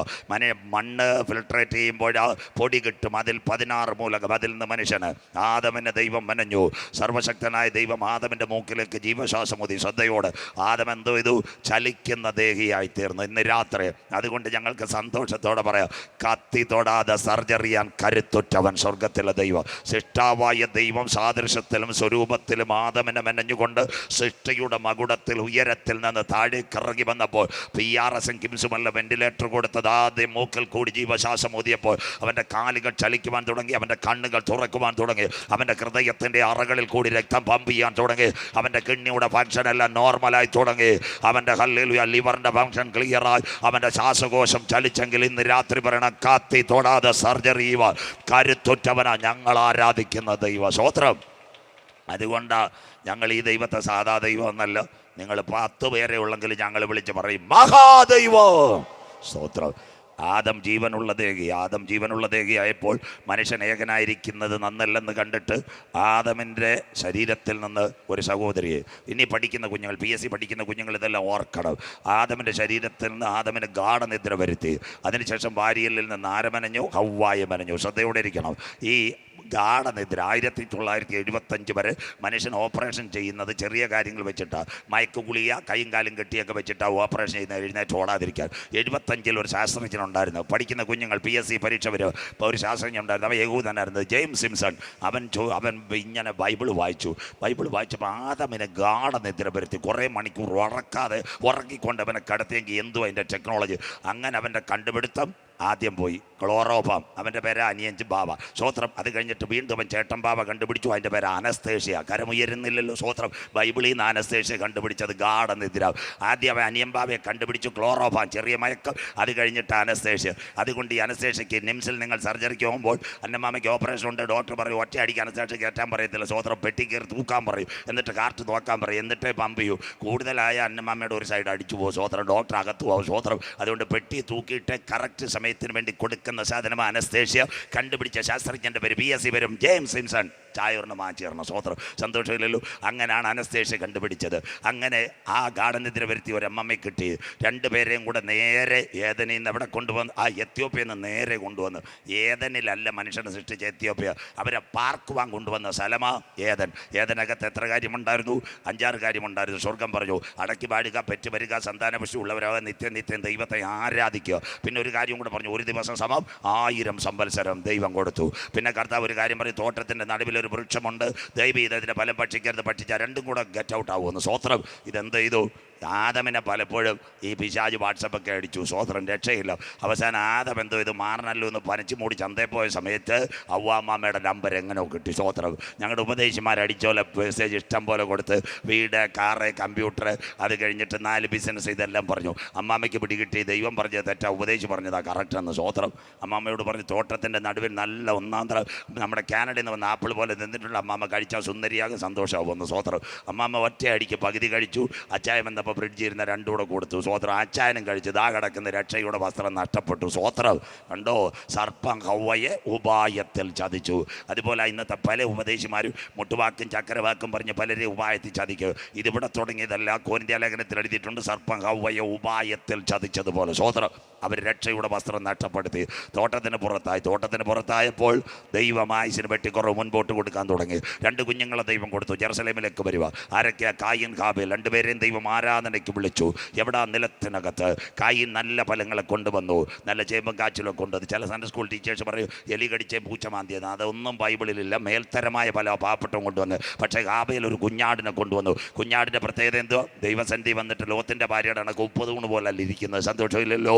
A: മണ്ണ് ഫിൽട്രേറ്റ് ചെയ്യുമ്പോൾ പൊടി കിട്ടും. അതിൽ 16 മൂലകം. അതിൽ നിന്ന് മനുഷ്യന് ആദമിനെ ദൈവം മെനഞ്ഞു. സർവശക്തനായ ദൈവം ആദമിൻ്റെ മൂക്കിലേക്ക് ജീവശ്വാസം ഊതി. ശ്രദ്ധയോടെ ആദം എന്തോ ഇത് ചലിക്കുന്ന ദേഹിയായി തീർന്നു ഇന്ന് രാത്രി. അതുകൊണ്ട് ഞങ്ങൾക്ക് സന്തോഷത്തോടെ പറയാം, കത്തി തൊടാതെ സർജറി ചെയ്യാൻ കരുത്തുറ്റവൻ സ്വർഗത്തിലെ ദൈവം. സൃഷ്ടാവായ ദൈവം സാദൃശ്യത്തിലും സ്വരൂപത്തിലും ആദമിനെ മെനഞ്ഞുകൊണ്ട് സൃഷ്ടിയുടെ മകുടത്തിൽ ഉയരത്തിൽ നിന്ന് താഴേക്കിറങ്ങി വന്നപ്പോൾ PRS കിംസുമല്ല വെന്റിലേറ്റർ കൊടുത്തത് ആദ്യം മൂക്കിൽ കൂടി ജീവശ്വാസം ഊതിയപ്പോൾ അവൻ്റെ കാലുകൾ ചലിക്കുവാൻ തുടങ്ങി, അവൻ്റെ കണ്ണുകൾ തുറക്കുവാൻ തുടങ്ങി, അവൻ്റെ ഹൃദയത്തിൻ്റെ അറകളിൽ കൂടി രക്തം പമ്പ് ചെയ്യാൻ തുടങ്ങി, അവൻ്റെ കിഡ്നിയുടെ ഫങ്ഷൻ എല്ലാം നോർമലായി തുടങ്ങി, അവൻ്റെ ഹല്ലേലൂയ ലിവറിൻ്റെ ഫങ്ഷൻ ക്ലിയറായി, അവൻ്റെ ശ്വാസകോശം ചലിച്ചെങ്കിൽ ഇന്ന് രാത്രി പറയണം, കാത്തി തൊടാതെ സർജറി ചെയ്യുവാൻ കരുത്തുറ്റവനാ ഞങ്ങൾ ആരാധിക്കുന്ന ദൈവ. സ്തോത്രം. അതുകൊണ്ടാണ് ഞങ്ങൾ ഈ ദൈവത്തെ സാധാ ദൈവം എന്നല്ല, നിങ്ങൾ 10 പേരെ ഉള്ളെങ്കിൽ ഞങ്ങൾ വിളിച്ച് പറയും മഹാദൈവം. സ്തോത്രം. ആദം ജീവനുള്ള ദേഹിയായപ്പോൾ മനുഷ്യൻ ഏകനായിരിക്കുന്നത് നന്നല്ലെന്ന് കണ്ടിട്ട് ആദമിൻ്റെ ശരീരത്തിൽ നിന്ന് ഒരു സഹോദരിയെ, ഇനി പഠിക്കുന്ന കുഞ്ഞുങ്ങൾ, PSC പഠിക്കുന്ന കുഞ്ഞുങ്ങൾ ഇതെല്ലാം ഓർക്കണം. ആദമിൻ്റെ ശരീരത്തിൽ നിന്ന് ആദമിന് ഗാഠനിദ്ര വരുത്തി. അതിനുശേഷം ഭാര്യയിൽ നിന്ന് ആര് മെനഞ്ഞു? ഹവ്വായെ മെനഞ്ഞു. ശ്രദ്ധയോടെ ഇരിക്കണം. ഈ ഗാഠനിദ്ര. 1975 വരെ മനുഷ്യൻ ഓപ്പറേഷൻ ചെയ്യുന്നത് ചെറിയ കാര്യങ്ങൾ വെച്ചിട്ടാണ്. മയക്ക് ഗുളിക, കൈയും കാലും കെട്ടിയൊക്കെ വെച്ചിട്ടാണ് ഓപ്പറേഷൻ ചെയ്യുന്നത്, എഴുന്നേറ്റ് ഓടാതിരിക്കാൻ. 75 ഒരു ശാസ്ത്രജ്ഞനുണ്ടായിരുന്നു. പഠിക്കുന്ന കുഞ്ഞുങ്ങൾ PSC പരീക്ഷ വരും. ഇപ്പോൾ ഒരു ശാസ്ത്രജ്ഞൻ ഉണ്ടായിരുന്നു, അവൻ യഹൂദനായിരുന്നു, ജെയിംസ് സിംസൺ. അവൻ ഇങ്ങനെ ബൈബിൾ വായിച്ചപ്പോൾ ആദമിനെ ഗാഠനിദ്ര വരുത്തി. കുറേ മണിക്കൂർ ഉറക്കിക്കൊണ്ട് അവനെ കടത്തിയെങ്കിൽ എന്തോ അതിൻ്റെ ടെക്നോളജി. അങ്ങനെ അവൻ്റെ കണ്ടുപിടുത്തം ആദ്യം പോയി ക്ലോറോഫാം. അവൻ്റെ പേര് അനിയൻ ബാബ, സ്വോത്രം. അത് കഴിഞ്ഞിട്ട് വീണ്ടും അവൻ ചേട്ടൻ ബാബ കണ്ടുപിടിച്ചു, അതിൻ്റെ പേര് അനസ്തേഷ്യ. കരമുയരുന്നില്ലല്ലോ, സ്വോത്രം. ബൈബിളിൽ നിന്ന് അനസ്തേഷ്യ കണ്ടുപിടിച്ചത് ഗാഠനിദ്ര. ആദ്യം അവൻ അനിയൻ ബാബയെ കണ്ടുപിടിച്ചു, ക്ലോറോഫാം, ചെറിയ മയക്കം. അത് കഴിഞ്ഞിട്ട് അനസ്തേഷ്യ. അതുകൊണ്ട് ഈ അനസ്തേഷ്യയ്ക്ക് നിംസിൽ നിങ്ങൾ സർജറിക്ക് പോകുമ്പോൾ അന്നമാമയ്ക്ക് ഓപ്പറേഷൻ ഉണ്ട്, ഡോക്ടർ പറയും ഒറ്റയടിക്ക് അനസ്തേഷ്യ കയറ്റാൻ പറയത്തില്ല, സ്വോത്രം. പെട്ടി കയറി തൂക്കാൻ പറയും, എന്നിട്ട് കാർട്ട് നോക്കാൻ പറയും, എന്നിട്ടേ പമ്പ് ചെയ്യൂ. കൂടുതലായ അന്നമാമയുടെ ഒരു സൈഡ് അടിച്ചു പോകും, സ്വോത്രം. ഡോക്ടർ അകത്ത് പോകും, സ്വോത്രം. അതുകൊണ്ട് പെട്ടി തൂക്കിയിട്ട് കറക്റ്റ് സമയത്തിന് വേണ്ടി കൊടുക്കുന്ന സാധനം അനസ്തേഷ്യ. കണ്ടുപിടിച്ച ശാസ്ത്രജ്ഞൻ്റെ പേര് PSC വരും, ജെയിംസ് സിംസൺ. ചായർന്ന് മാറ്റിയറണം, സ്വോത്രം. സന്തോഷമില്ലല്ലോ. അങ്ങനെയാണ് അനസ്തേഷ്യ കണ്ടുപിടിച്ചത്. അങ്ങനെ ആ ഗാഠനിദ്ര വരുത്തി ഒരമ്മയെ കിട്ടി. രണ്ടുപേരെയും കൂടെ നേരെ ഏദനിൽ നിന്ന് എവിടെ കൊണ്ടുവന്ന്, ആ എത്യോപ്യയിൽ നിന്ന് നേരെ കൊണ്ടുവന്ന്. ഏദനിലല്ല മനുഷ്യനെ സൃഷ്ടിച്ച എത്യോപ്യ, അവരെ പാർക്കുവാൻ കൊണ്ടുവന്ന സ്ഥലമാ ഏദൻ. ഏദനകത്ത് എത്ര കാര്യമുണ്ടായിരുന്നു? 5-6 കാര്യമുണ്ടായിരുന്നു. സ്വർഗം പറഞ്ഞു, അടക്കി പാടുക, പെറ്റ് വരിക, സന്താനപുഷ്ടി ഉള്ളവരാകുക, നിത്യം ദൈവത്തെ ആരാധിക്കുക. പിന്നെ ഒരു കാര്യം കൂടെ പറഞ്ഞു, 1 ദിവസം സമം 1000 സംവത്സരം ദൈവം കൊടുത്തു. പിന്നെ കർത്താവ് ഒരു കാര്യം പറയും, തോട്ടത്തിൻ്റെ നടുവിൽ ഒരു വൃക്ഷമുണ്ട്, ദൈവം ഇതിൻ്റെ ഫലം ഭക്ഷിക്കരുത്, ഭക്ഷിച്ചാൽ രണ്ടും കൂടെ ഗെറ്റ് ഔട്ട് ആവുമെന്ന്. സ്വോത്രം. ഇതെന്ത് ചെയ്തു? ആദമിനെ പലപ്പോഴും ഈ പിശാച് വാട്സപ്പൊക്കെ അടിച്ചു, സ്വോത്രം. രക്ഷയില്ല. അവസാനം ആദം എന്തോ ഇത് മാറണല്ലോ എന്ന് പനച്ചു മൂടി ചന്തയിൽ പോയ സമയത്ത് അവ്വാമ്മയുടെ നമ്പർ എങ്ങനെ കിട്ടി, സ്വോത്രം. ഞങ്ങളുടെ ഉപദേശിമാരടിച്ചോലെ മെസ്സേജ് ഇഷ്ടം പോലെ കൊടുത്ത്, വീട്, കാറ്, കമ്പ്യൂട്ടർ, അത് കഴിഞ്ഞിട്ട് 4 ബിസിനസ്, ഇതെല്ലാം പറഞ്ഞു. അമ്മാമ്മയ്ക്ക് പിടികിട്ടി, ദൈവം പറഞ്ഞത് തെറ്റാ, ഉപദേശി പറഞ്ഞതാ കറക്റ്റെന്ന്, സ്വോത്രം. അമ്മാമ്മയോട് പറഞ്ഞു, തോട്ടത്തിൻ്റെ നടുവിൽ നല്ല ഒന്നാന്തരം നമ്മുടെ കാനഡയിൽ നിന്ന് വന്ന ആപ്പിൾ പോലെ നിന്നിട്ടുള്ള അമ്മാമ്മ കഴിച്ചാൽ സുന്ദരിയാകും, സന്തോഷമാകുമെന്ന്, സ്വോത്രം. അമ്മാമ്മ ഒറ്റയടിക്ക് പകുതി കഴിച്ചു. അച്ചായം വന്നപ്പോൾ ഫ്രിഡ്ജിൽ ഇരുന്ന 2 കൂടെ കൊടുത്തു, സ്വോത്രം. അച്ചായനും കഴിച്ചു. ദാ കിടക്കുന്ന രക്ഷയുടെ വസ്ത്രം നഷ്ടപ്പെട്ടു, സ്വോത്രം. കണ്ടോ, സർപ്പം ഹവ്വയെ ഉപായത്തിൽ ചതിച്ചു. അതുപോലെ ഇന്നത്തെ പല ഉപദേശിമാരും മുട്ടുവാക്കും ചക്കരവാക്കും പറഞ്ഞ് പലരെ ഉപായത്തിൽ ചതിക്കുക. ഇതിവിടെ തുടങ്ങിയതല്ല, കൊരിന്ത്യ ലേഖനത്തിൽ എഴുതിയിട്ടുണ്ട്, സർപ്പം ഹവ്വയെ ഉപായത്തിൽ ചതിച്ചതുപോലെ, സ്വോത്രം. അവർ രക്ഷയുടെ വസ്ത്രം നഷ്ടപ്പെടുത്തി, തോട്ടത്തിന് പുറത്തായപ്പോൾ ദൈവം ആയുസിന് വെട്ടിക്കുറവ് മുൻപോട്ട് കൊടുക്കാൻ തുടങ്ങി. 2 കുഞ്ഞുങ്ങളെ ദൈവം കൊടുത്തു, ജെറുസലേമിലേക്ക് വരിക. ആരൊക്കെയാ? കായീൻ, ഹാബേൽ. 2 പേരെയും ദൈവം ആരാധനയ്ക്ക് വിളിച്ചു. എവിടാ? നിലത്തിനകത്ത്. കായീൻ നല്ല ഫലങ്ങളെ കൊണ്ടുവന്നു, നല്ല ചേമ്പും കാച്ചിലൊക്കെ കൊണ്ടുവന്നു. ചില സൺഡേ സ്കൂൾ ടീച്ചേഴ്സ് പറയും എലി കടിച്ചേ പൂച്ച മാന്തിയെന്ന്. അതൊന്നും ബൈബിളിലില്ല. മേൽത്തരമായ പല പാവപ്പെട്ടവും കൊണ്ടുവന്ന്. പക്ഷേ ഹാബേൽ ഒരു കുഞ്ഞാടിനെ കൊണ്ടുവന്നു. കുഞ്ഞാടിൻ്റെ പ്രത്യേകത എന്തോ? ദൈവസന്ധി വന്നിട്ട് ലോത്തിൻ്റെ ഭാര്യയുടെ കണക്ക് 30 ഊണ് പോലല്ല ഇരിക്കുന്നത്, സന്തോഷമില്ലല്ലോ.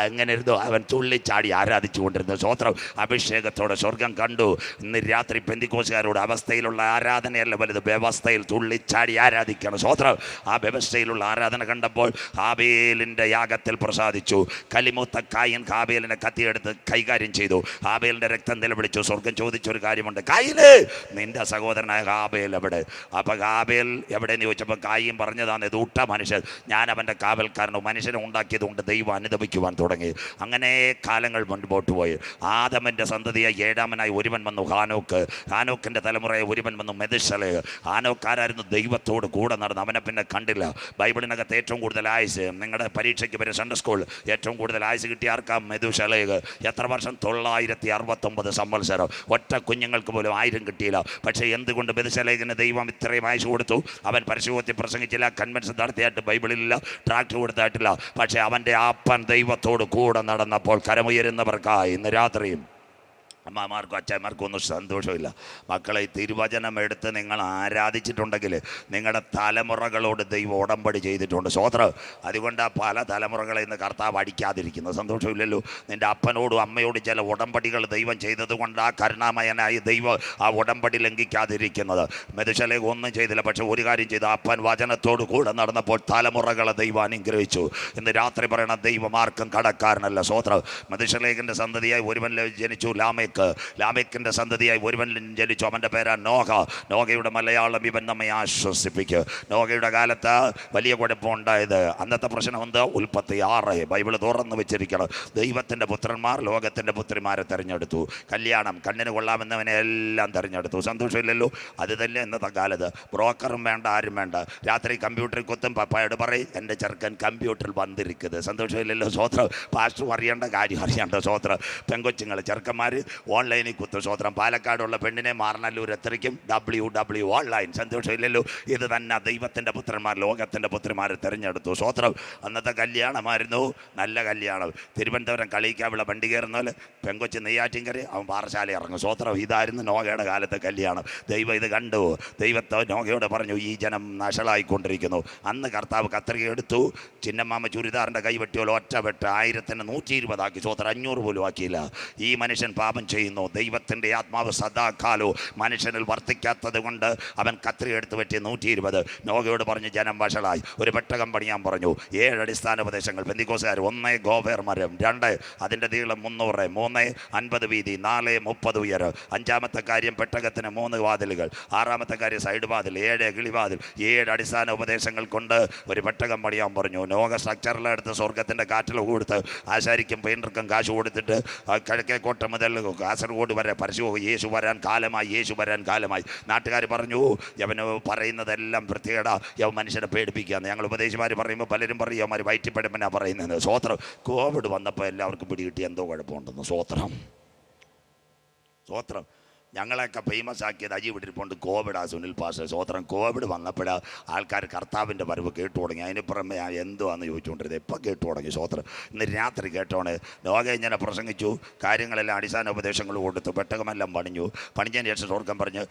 A: എങ്ങനെ ഇരുന്നു? അവൻ തുള്ളിച്ചാടി ആരാധിച്ചു കൊണ്ടിരുന്നു, സ്വോത്രം. അഭിഷേകത്തോടെ സ്വർഗം കണ്ടു. ഇന്ന് രാത്രി പെന്തിക്കോസുകാരോട് അവസ്ഥയിലുള്ള ആരാധനയല്ല വലുത്, വ്യവസ്ഥയിൽ തുള്ളിച്ചാടി ആരാധിക്കണം, സ്വോത്രം. ആ വ്യവസ്ഥയിലുള്ള ആരാധന കണ്ടപ്പോൾ ഹാബേലിൻ്റെ യാഗത്തിൽ പ്രസാദിച്ചു. കലിമൂത്ത കായീൻ ഹാബേലിനെ കത്തിയെടുത്ത് കൈകാര്യം ചെയ്തു. ഹാബേലിൻ്റെ രക്തം നിലവിളിച്ചു. സ്വർഗം ചോദിച്ചൊരു കാര്യമുണ്ട്, കായീന്, നിന്റെ സഹോദരനായ ഹാബേൽ എവിടെ? അപ്പോൾ ഹാബേൽ എവിടെയെന്ന് ചോദിച്ചപ്പോൾ കായീൻ പറഞ്ഞതാണ്, ഇത് ഉട്ട മനുഷ്യൻ, ഞാൻ അവൻ്റെ കാവൽക്കാരനോ. മനുഷ്യനെ ഉണ്ടാക്കിയത് കൊണ്ട് ദൈവം അനുദപിക്കുവാൻ തുടങ്ങി. അങ്ങനെ കാലങ്ങൾ മുൻപോട്ട് പോയി. ആദമിൻ്റെ സന്തതിയായി 7-മനായി ഒരുവൻ വന്നു, ഹാനോക്ക്. ഹാനോക്കിൻ്റെ തലമുറയെ ഒരുവൻ വന്നു, മെഥുശലഹ്. ഹാനോക്കാരായിരുന്നു ദൈവത്തോട് കൂടെ നടന്നു, അവനെ പിന്നെ കണ്ടില്ല. ബൈബിളിനകത്ത് ഏറ്റവും കൂടുതൽ ആയുസ്, നിങ്ങളുടെ പരീക്ഷയ്ക്ക് വരെ സൺഡേ സ്കൂൾ ഏറ്റവും കൂടുതൽ ആയുസ് കിട്ടിയ ആർക്കാം? മെഥുശലഹ്. എത്ര വർഷം? 969 സംവത്സരം. ഒറ്റ കുഞ്ഞുങ്ങൾക്ക് പോലും 1000 കിട്ടിയില്ല. പക്ഷേ എന്തുകൊണ്ട് മെഥുശലഹിന് ദൈവം ഇത്രയും ആയുസ് കൊടുത്തു? അവൻ പരസ്യത്തിൽ പ്രസംഗിച്ചില്ല, കൺവെൻഷൻ നടത്തിയായിട്ട് ബൈബിളിലില്ല, ട്രാക്ട് കൊടുത്തായിട്ടില്ല. പക്ഷേ അവൻ്റെ അപ്പൻ ദൈവത്തോട് കൂടെ നടന്നപ്പോൾ കരമുയരുന്നവർക്കായി ഇന്ന് രാത്രിയും അമ്മമാർക്കും അച്ഛന്മാർക്കും ഒന്നും സന്തോഷമില്ല. മക്കളെ, തിരുവചനം എടുത്ത് നിങ്ങൾ ആരാധിച്ചിട്ടുണ്ടെങ്കിൽ നിങ്ങളുടെ തലമുറകളോട് ദൈവം ഉടമ്പടി ചെയ്തിട്ടുണ്ട്, സ്വോത്രം. അതുകൊണ്ട് പല തലമുറകളെ ഇന്ന് കർത്താവ് അടിക്കാതിരിക്കുന്നത്, സന്തോഷമില്ലല്ലോ. നിൻ്റെ അപ്പനോടും അമ്മയോടും ചില ഉടമ്പടികൾ ദൈവം ചെയ്തത് കൊണ്ട് ആ കരുണാമയനായി ദൈവം ആ ഉടമ്പടി ലംഘിക്കാതിരിക്കുന്നത്. മെഥുശലഹ് ഒന്നും ചെയ്തില്ല, പക്ഷെ ഒരു കാര്യം ചെയ്തു, അപ്പൻ വചനത്തോട് കൂടെ നടന്നപ്പോൾ തലമുറകളെ ദൈവം അനുഗ്രഹിച്ചു. ഇന്ന് രാത്രി പറയണ, ദൈവം ആർക്കും കടക്കാരനല്ല, സ്വോത്രം. മെഥുശലഹിൻ്റെ സന്തതിയായി ഒരുവൻ ജനിച്ചു, ലാമേക്ക്. ലാമേക്കിന്റെ സന്തതിയായി ഒരുവൻ ജനിച്ചു, അവൻ്റെ പേരാ നോഹ. നോഹയുടെ മലയാളം ഇവൻ നമ്മെ ആശ്വസിപ്പിക്കും. നോഹയുടെ കാലത്ത് വലിയ കുഴപ്പമുണ്ടായത്. അന്നത്തെ പ്രശ്നം എന്ത്? ഉൽപ്പത്തി 6 ബൈബിൾ തുറന്ന് വെച്ചിരിക്കണം. ദൈവത്തിൻ്റെ പുത്രന്മാർ ലോകത്തിൻ്റെ പുത്രിമാരെ തിരഞ്ഞെടുത്തു. കല്യാണം, കണ്ണിന് കൊള്ളാമെന്നവനെ എല്ലാം തിരഞ്ഞെടുത്തു, സന്തോഷമില്ലല്ലോ. അത് തന്നെ ഇന്നത്തെ കാലത്ത്. ബ്രോക്കറും വേണ്ട, ആരും വേണ്ട. രാത്രി കമ്പ്യൂട്ടറിൽ കുത്തും, പപ്പായോട് പറയും എൻ്റെ ചെറുക്കൻ കമ്പ്യൂട്ടറിൽ വന്നിരിക്കുന്നത്, സന്തോഷമില്ലല്ലോ, സ്വോത്രം. പാസ്റ്റർ അറിയേണ്ട കാര്യം അറിയേണ്ട, സ്വോത്രം. പെങ്കൊച്ചുങ്ങൾ, ചെറുക്കന്മാർ ഓൺലൈനിൽ കുത്തു. സ്വോത്രം. പാലക്കാടുള്ള പെണ്ണിനെ മാറനല്ലൂർ എത്രയ്ക്കും WW ഓൺലൈൻ. സന്തോഷമില്ലല്ലോ? ഇത് തന്നെ ദൈവത്തിൻ്റെ പുത്രന്മാർ, ലോകത്തിൻ്റെ പുത്രിമാരെ തിരഞ്ഞെടുത്തു. സ്വോത്രം. അന്നത്തെ കല്യാണമായിരുന്നു, നല്ല കല്യാണം. തിരുവനന്തപുരം കളിക്കാവിള വണ്ടി കയറുന്ന പോലെ പെങ്കൊച്ച് നെയ്യാറ്റിൻകര, അവൻ പാറശാല ഇറങ്ങും. സ്വോത്രം. ഇതായിരുന്നു നോഹയുടെ കാലത്തെ കല്യാണം. ദൈവം ഇത് കണ്ടു. ദൈവത്തെ നോഹയോട് പറഞ്ഞു, ഈ ജനം നശലായിക്കൊണ്ടിരിക്കുന്നു. അന്ന് കർത്താവ് കത്രിക എടുത്തു. ചിന്നമ്മാമ ചുരിദാറിൻ്റെ കൈവെട്ടിയോളം ഒറ്റ വെട്ട് 1000-ന് 120 ആക്കി. സ്വോത്രം. 500 പോലും ആക്കിയില്ല. ഈ മനുഷ്യൻ പാപം ചെയ്യുന്നു. ദൈവത്തിൻ്റെ ആത്മാവ് സദാകാലവും മനുഷ്യനിൽ വർത്തിക്കാത്തത് കൊണ്ട് അവൻ കത്രിക എടുത്ത് വെട്ടി 120. നോഹയോട് പറഞ്ഞു, ജനം വഷളായി. ഒരു പെട്ടകം പണിയാൻ പറഞ്ഞു. 7 അടിസ്ഥാന ഉപദേശങ്ങൾ. പെന്തിക്കോസുകാർ: 1 ഗോവേർ മരം, 2 അതിൻ്റെ നീളം 300, 3 50 വീതി, 4 30 ഉയരം. 5-ാമത്തെ കാര്യം പെട്ടകത്തിന് 3 വാതിലുകൾ. 6-ാമത്തെ കാര്യം സൈഡ് വാതിൽ, 7 കിളിവാതിൽ. 7 അടിസ്ഥാന ഉപദേശങ്ങൾ കൊണ്ട് ഒരു പെട്ടകം പണിയാൻ പറഞ്ഞു. നോഹ സ്ട്രക്ചറിലെടുത്ത് സ്വർഗത്തിൻ്റെ കാറ്റിൽ കൊടുത്ത് ആശാരിക്കും പെയിൻറ്റർക്കും കാശ് കൊടുത്തിട്ട് കിഴക്കേക്കോട്ട മുതൽ കാസർഗോഡ് വരെ പരസ്യം, യേശു വരാൻ കാലമായി, യേശു വരാൻ കാലമായി. നാട്ടുകാർ പറഞ്ഞു, യവന് പറയുന്നതെല്ലാം വൃത്തികേടാ, യവൻ മനുഷ്യനെ പേടിപ്പിക്കുകയാണ്. ഞങ്ങൾ ഉപദേശിമാർ പറയുമ്പോൾ പലരും പറയും അവന്മാർ വയറ്റിപ്പഴമ്പനാ പറയുന്നത്. സ്വോത്രം. കോവിഡ് വന്നപ്പോൾ എല്ലാവർക്കും പിടികിട്ടി എന്തോ കുഴപ്പമുണ്ടെന്ന്. സ്വോത്രം. സ്വോത്രം. ഞങ്ങളെയൊക്കെ ഫേമസ് ആക്കിയത് അജി വിട്ടിരിപ്പുണ്ട് കോവിഡാ സുനിൽ പാസ്റ്റർ. സ്വോത്രം. കോവിഡ് വന്നപ്പോഴാണ് ആൾക്കാർ കർത്താവിൻ്റെ വരവ് കേട്ടു തുടങ്ങി. അതിന് പുറമെ എന്തുവാന്ന് ചോദിച്ചുകൊണ്ടിരുന്നത്. എപ്പോൾ കേട്ടു തുടങ്ങി. സ്വോത്രം. ഇന്ന് രാത്രി കേട്ടോണേ. ലോക ഇങ്ങനെ പ്രസംഗിച്ചു, കാര്യങ്ങളെല്ലാം അടിസ്ഥാന ഉപദേശങ്ങൾ കൊടുത്തു, പെട്ടകമെല്ലാം പണിഞ്ഞതിന് ശേഷം സ്വർഗം പറഞ്ഞ്